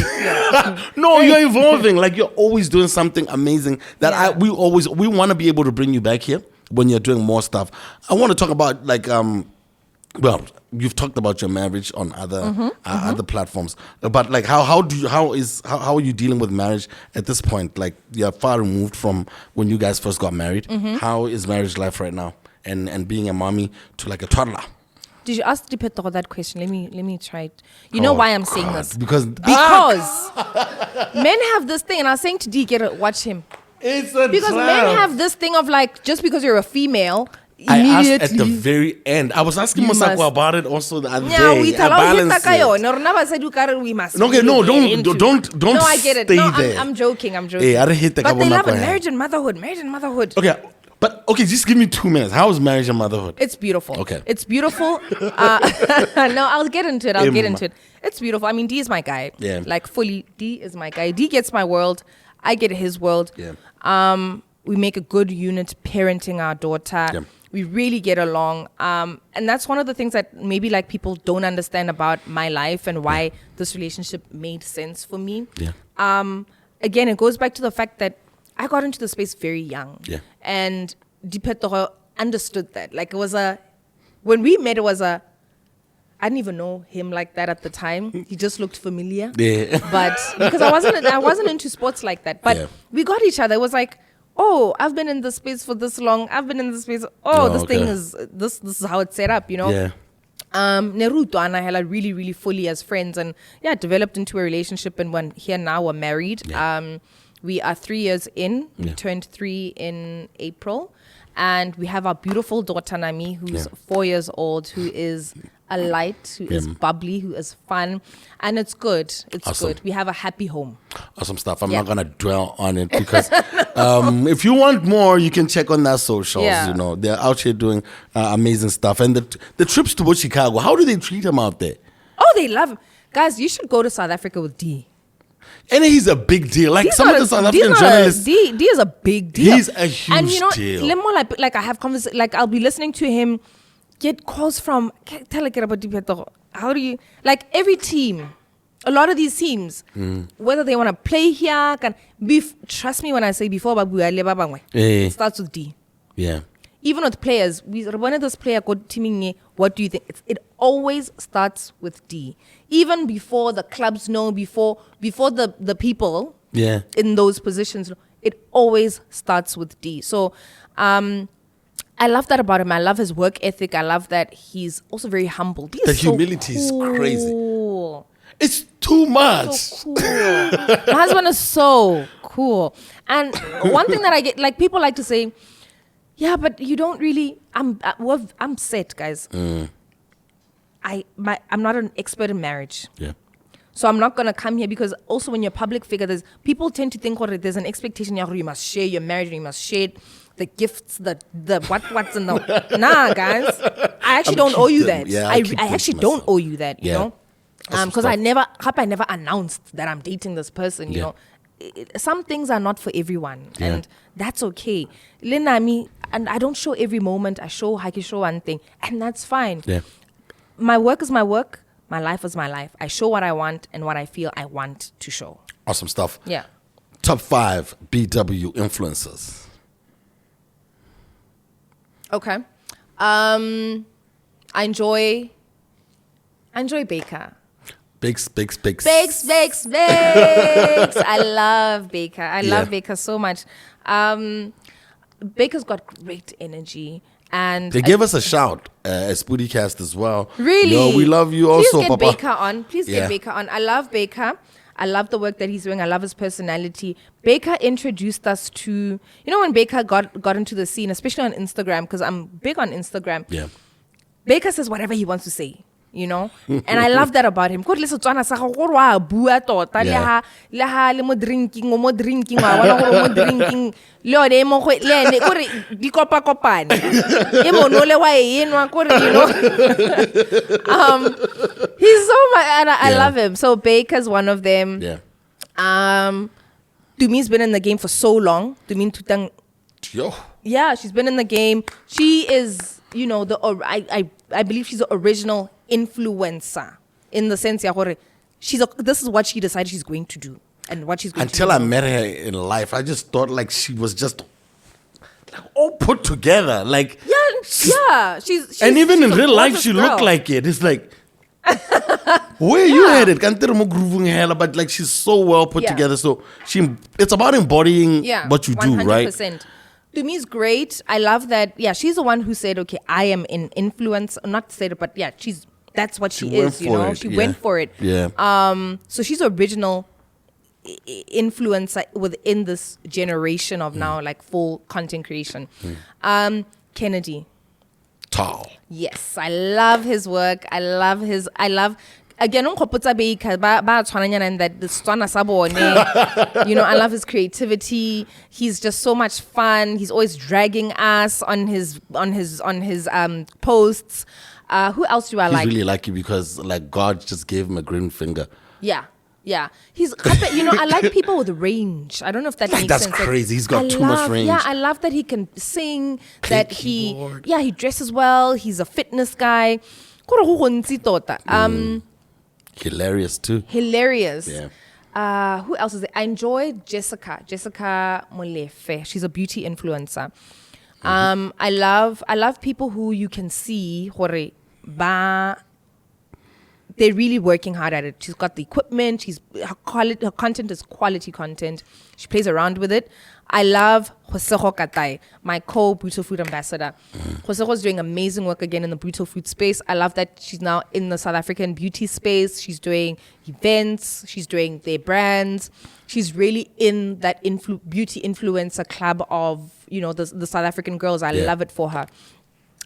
No, you're evolving. Like you're always doing something amazing that we want to be able to bring you back here when you're doing more stuff. I want to talk about like, you've talked about your marriage on other platforms, but like how are you dealing with marriage at this point? Like you're far removed from when you guys first got married. How is marriage life right now? And being a mommy to like a toddler? Did you ask Dipetoro that question? Let me try it. You know why I'm saying this? Because men have this thing, and I was saying to D, watch him. It's a because trap. Men have this thing of like, just because you're a female, I immediately. asked at the very end. I was asking Mosako about it also the other day. We Okay, no, don't. No, I get it. Stay No, there. I'm joking. Hey, I didn't hit the but they love it. Marriage and motherhood. Okay, just give me 2 minutes. How is marriage and motherhood? It's beautiful. Okay. It's beautiful. No, I'll get into it. It's beautiful. I mean, D is my guy. Yeah. Like fully, D is my guy. D gets my world. I get his world. Yeah. We make a good unit parenting our daughter. Yeah. We really get along. And that's one of the things that maybe like people don't understand about my life and why this relationship made sense for me. Yeah. Again, it goes back to the fact that I got into the space very young. Yeah. And Dipetoro understood that. Like, when we met, I didn't even know him like that at the time. He just looked familiar. Yeah. But because I wasn't into sports like that. But we got each other. It was like, oh, I've been in the space for this long. I've been in the space. Thing is this is how it's set up, Yeah. Neruto and I had really, really fully as friends, and developed into a relationship, and now we're married. Yeah. We are 3 years in. We turned 3 in April, and we have our beautiful daughter Nami, who's 4 years old, who is a light, who is bubbly, who is fun, and it's good. It's awesome. Good. We have a happy home. Awesome stuff. I'm not gonna dwell on it because if you want more, you can check on their socials. Yeah. You know, they're out here doing amazing stuff. And the trips to Chicago, how do they treat him out there? Oh, they love him. Guys, you should go to South Africa with D. And he's a big deal. Like some of the South African journalists. D is a big deal. He's a huge and you know, deal. Like I have conversations. Like I'll be listening to him get calls from. Tell like about Dipetoro. How do you like every team? A lot of these teams, whether they want to play here, trust me when I say before, it starts with D. Yeah. Even with players, one of those players called teaming. What do you think? It always starts with D. Even before the clubs know, before the people in those positions, it always starts with D. So I love that about him. I love his work ethic. I love that he's also very humble. The humility is crazy. It's too much. So cool. My husband is so cool. And one thing that I get, like people like to say, yeah, but you don't really. I'm set, guys. I'm not an expert in marriage. Yeah. So I'm not gonna come here because also when you're a public figure, people tend to think there's an expectation you must share your marriage, you must share the gifts, the what's in the nah, guys. I actually don't owe you that. Yeah, I actually don't owe you that. You know, because I never announced that I'm dating this person. You know. Some things are not for everyone, and that's okay. Linami, and I don't show every moment. I show one thing, and that's fine. Yeah. My work is my work. My life is my life. I show what I want and what I feel I want to show. Awesome stuff. Yeah. Top 5 BW influencers. Okay. I enjoy Baker. Bakes. I love Baker. I love Baker so much. Baker's got great energy. And they gave us a shout as PODI-CAST as well. Really? No, we love you also, Please get Papa. Baker on. Please get Baker on. I love Baker. I love the work that he's doing. I love his personality. Baker introduced us to, when Baker got into the scene, especially on Instagram, because I'm big on Instagram. Yeah. Baker says whatever he wants to say. And I love that about him. He's so much, and I love him. So Baker's one of them. Yeah. Dumi's been in the game for so long. Yo. Yeah, she's been in the game. She is, I believe she's the original influencer in the sense this is what she decided she's going to do and what she's going to do. Until I met her in life, I just thought like she was just all put together. Like she's and even in a real life gorgeous she girl. looked like it. It's like where you headed? But like she's so well put together. So it's about embodying what you 100%. Do, right? To me, it's great. I love that. Yeah, she's the one who said, "Okay, I am an influence." Not said it, but that's what she is. She went for it. Yeah. So she's the original influencer within this generation of now, like full content creation. Kennedy. Tall. Yes, I love his work. I love again on kopotsa Baker ba tshwananya and that the Setswana sa bone. I love his creativity. He's just so much fun. He's always dragging us on his posts. Who else do I like? He's really lucky because like God just gave him a green finger. Yeah. He's I like people with range. I don't know if that makes that's sense. crazy. He's got too much range. Yeah, I love that he can sing, that he dresses well, he's a fitness guy. Hilarious too. Hilarious. Yeah. Who else is there? I enjoy Jessica Molefe. She's a beauty influencer. I love people who you can see hore ba they're really working hard at it. She's got the equipment. Her content is quality content. She plays around with it. I love Josego Katai, my co-Brutal Food ambassador. Josego's doing amazing work again in the Brutal Food space. I love that she's now in the South African beauty space. She's doing events. She's doing their brands. She's really in that beauty influencer club of, the South African girls. I love it for her.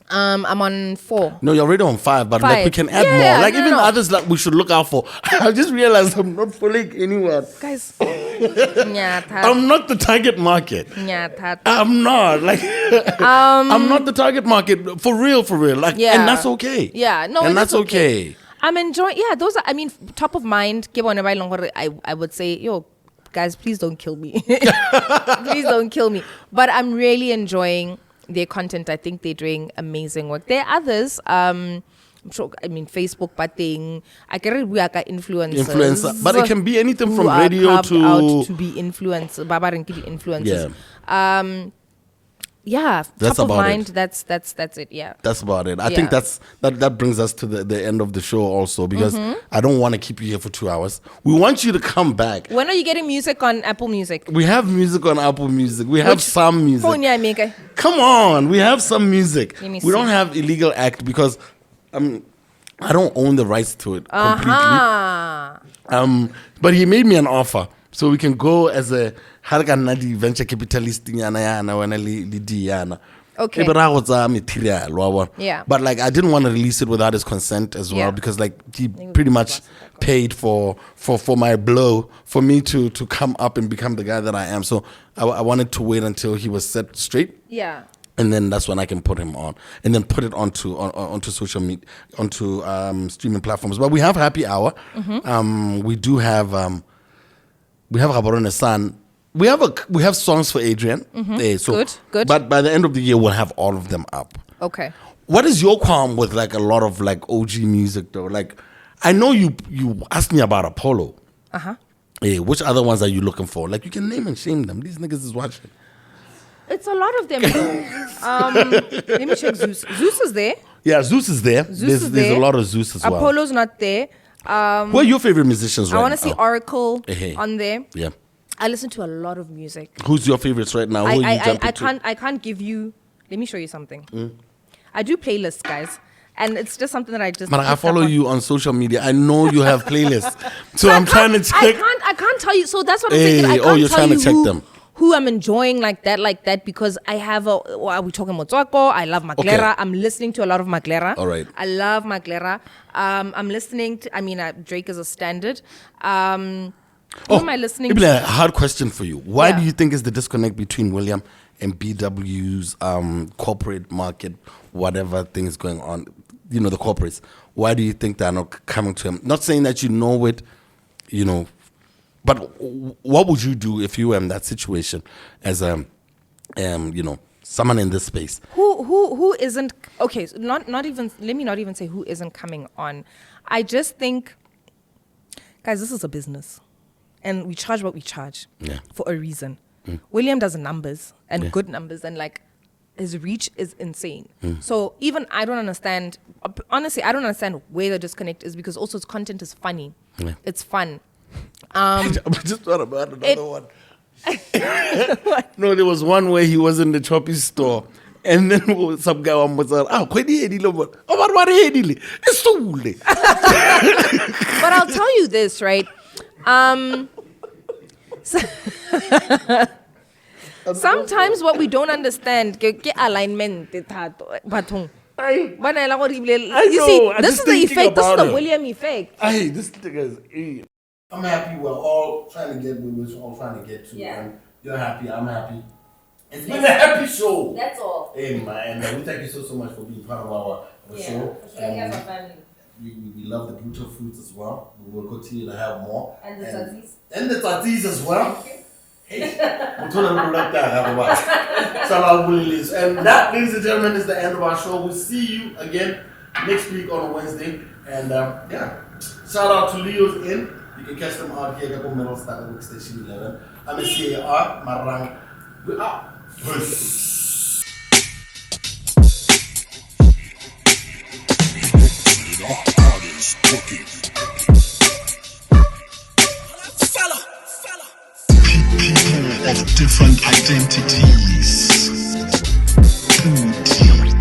I'm on 4. No, you're already on 5, but like we can add more. Like even others like we should look out for. I just realized I'm not following anyone. Guys, I'm not the target market. I'm not like I'm not the target market for real. Like, and that's okay. Yeah, no, and that's okay. I'm enjoying. Yeah, those are. I mean, top of mind. I would say, yo, guys, please don't kill me. Please don't kill me. But I'm really enjoying their content. I think they're doing amazing work. There are others. I'm sure. I mean, Facebook, but I can read we are influencers. But it can be anything from radio out to be influencers. Baba and influencers. Yeah. That's top of about mind. it. That's it. Yeah. That's about it. I think that brings us to the end of the show also, because I don't want to keep you here for 2 hours. We want you to come back. When are you getting music on Apple Music? We have music on Apple Music. We have some music. Phone ya make. Come on, we have some music. Let me We see. don't have illegal act because I don't own the rights to it completely. But he made me an offer, so we can go as a venture capitalist. Okay. Material. Yeah. But like I didn't want to release it without his consent as well, because like he pretty much paid for my blow for me to come up and become the guy that I am. So I wanted to wait until he was set straight. Yeah. And then that's when I can put him on, and then put it onto social media, onto streaming platforms. But we have Happy Hour. We do have Gaborone San. We have songs for Adrian. So good. But by the end of the year, we'll have all of them up. Okay. What is your qualm with like a lot of like OG music though? Like, I know you asked me about Apollo. Which other ones are you looking for? Like, you can name and shame them. These niggas is watching. It's a lot of them. Let me check Zeus. Zeus is there. Yeah, Zeus is there. There's a lot of Zeus as well. Apollo's not there. Who are your favorite musicians right now? I want to see Oracle on there. Yeah. I listen to a lot of music. Who's your favorites right now? I can't give you. Let me show you something. I do playlists, guys, and it's just something that I just. But I follow you on social media. I know you have playlists, so I'm trying to check. I can't tell you. So that's what I'm thinking. I can't you're tell trying you to check them. Who I'm enjoying like that because I have are we talking Motswako? I love Maglera. Okay. I'm listening to a lot of Maglera. All right. I love Maglera. I'm listening to. Drake is a standard. Who am I listening to? A hard question for you. Why do you think is the disconnect between William and BW's corporate market, whatever things going on, the corporates? Why do you think they're not coming to him? Not saying that you know it, but what would you do if you were in that situation as someone in this space? Who isn't okay? So not even. Let me not even say who isn't coming on. I just think, guys, this is a business. And we charge what we charge for a reason. William does numbers and good numbers, and like his reach is insane. So even I don't understand. Honestly, I don't understand where the disconnect is, because also his content is funny. It's fun. I just thought about another one. No, there was one where he was in the Choppy store. And then some guy was like, but I'll tell you this, right? Sometimes what we don't understand, alignment. You see, this is the effect. This is the William effect. This thing is. I'm happy. We're all trying to get where we're all trying to get to. And you're happy. I'm happy. It's been a happy show. That's all. Hey man, and we thank you so much for being part of our show. For sure. And family. We love the Brutal Foods as well. We will continue to have more. And the tatis. And the tatis as well. Hey, we're trying to like that otherwise. And that, ladies and gentlemen, is the end of our show. We'll see you again next week on a Wednesday. And shout out to Leo's Inn. You can catch them out here at Middle Star Work Station 11. I'm a CAR, Marang. We are. Peace. People of different identities. PODI.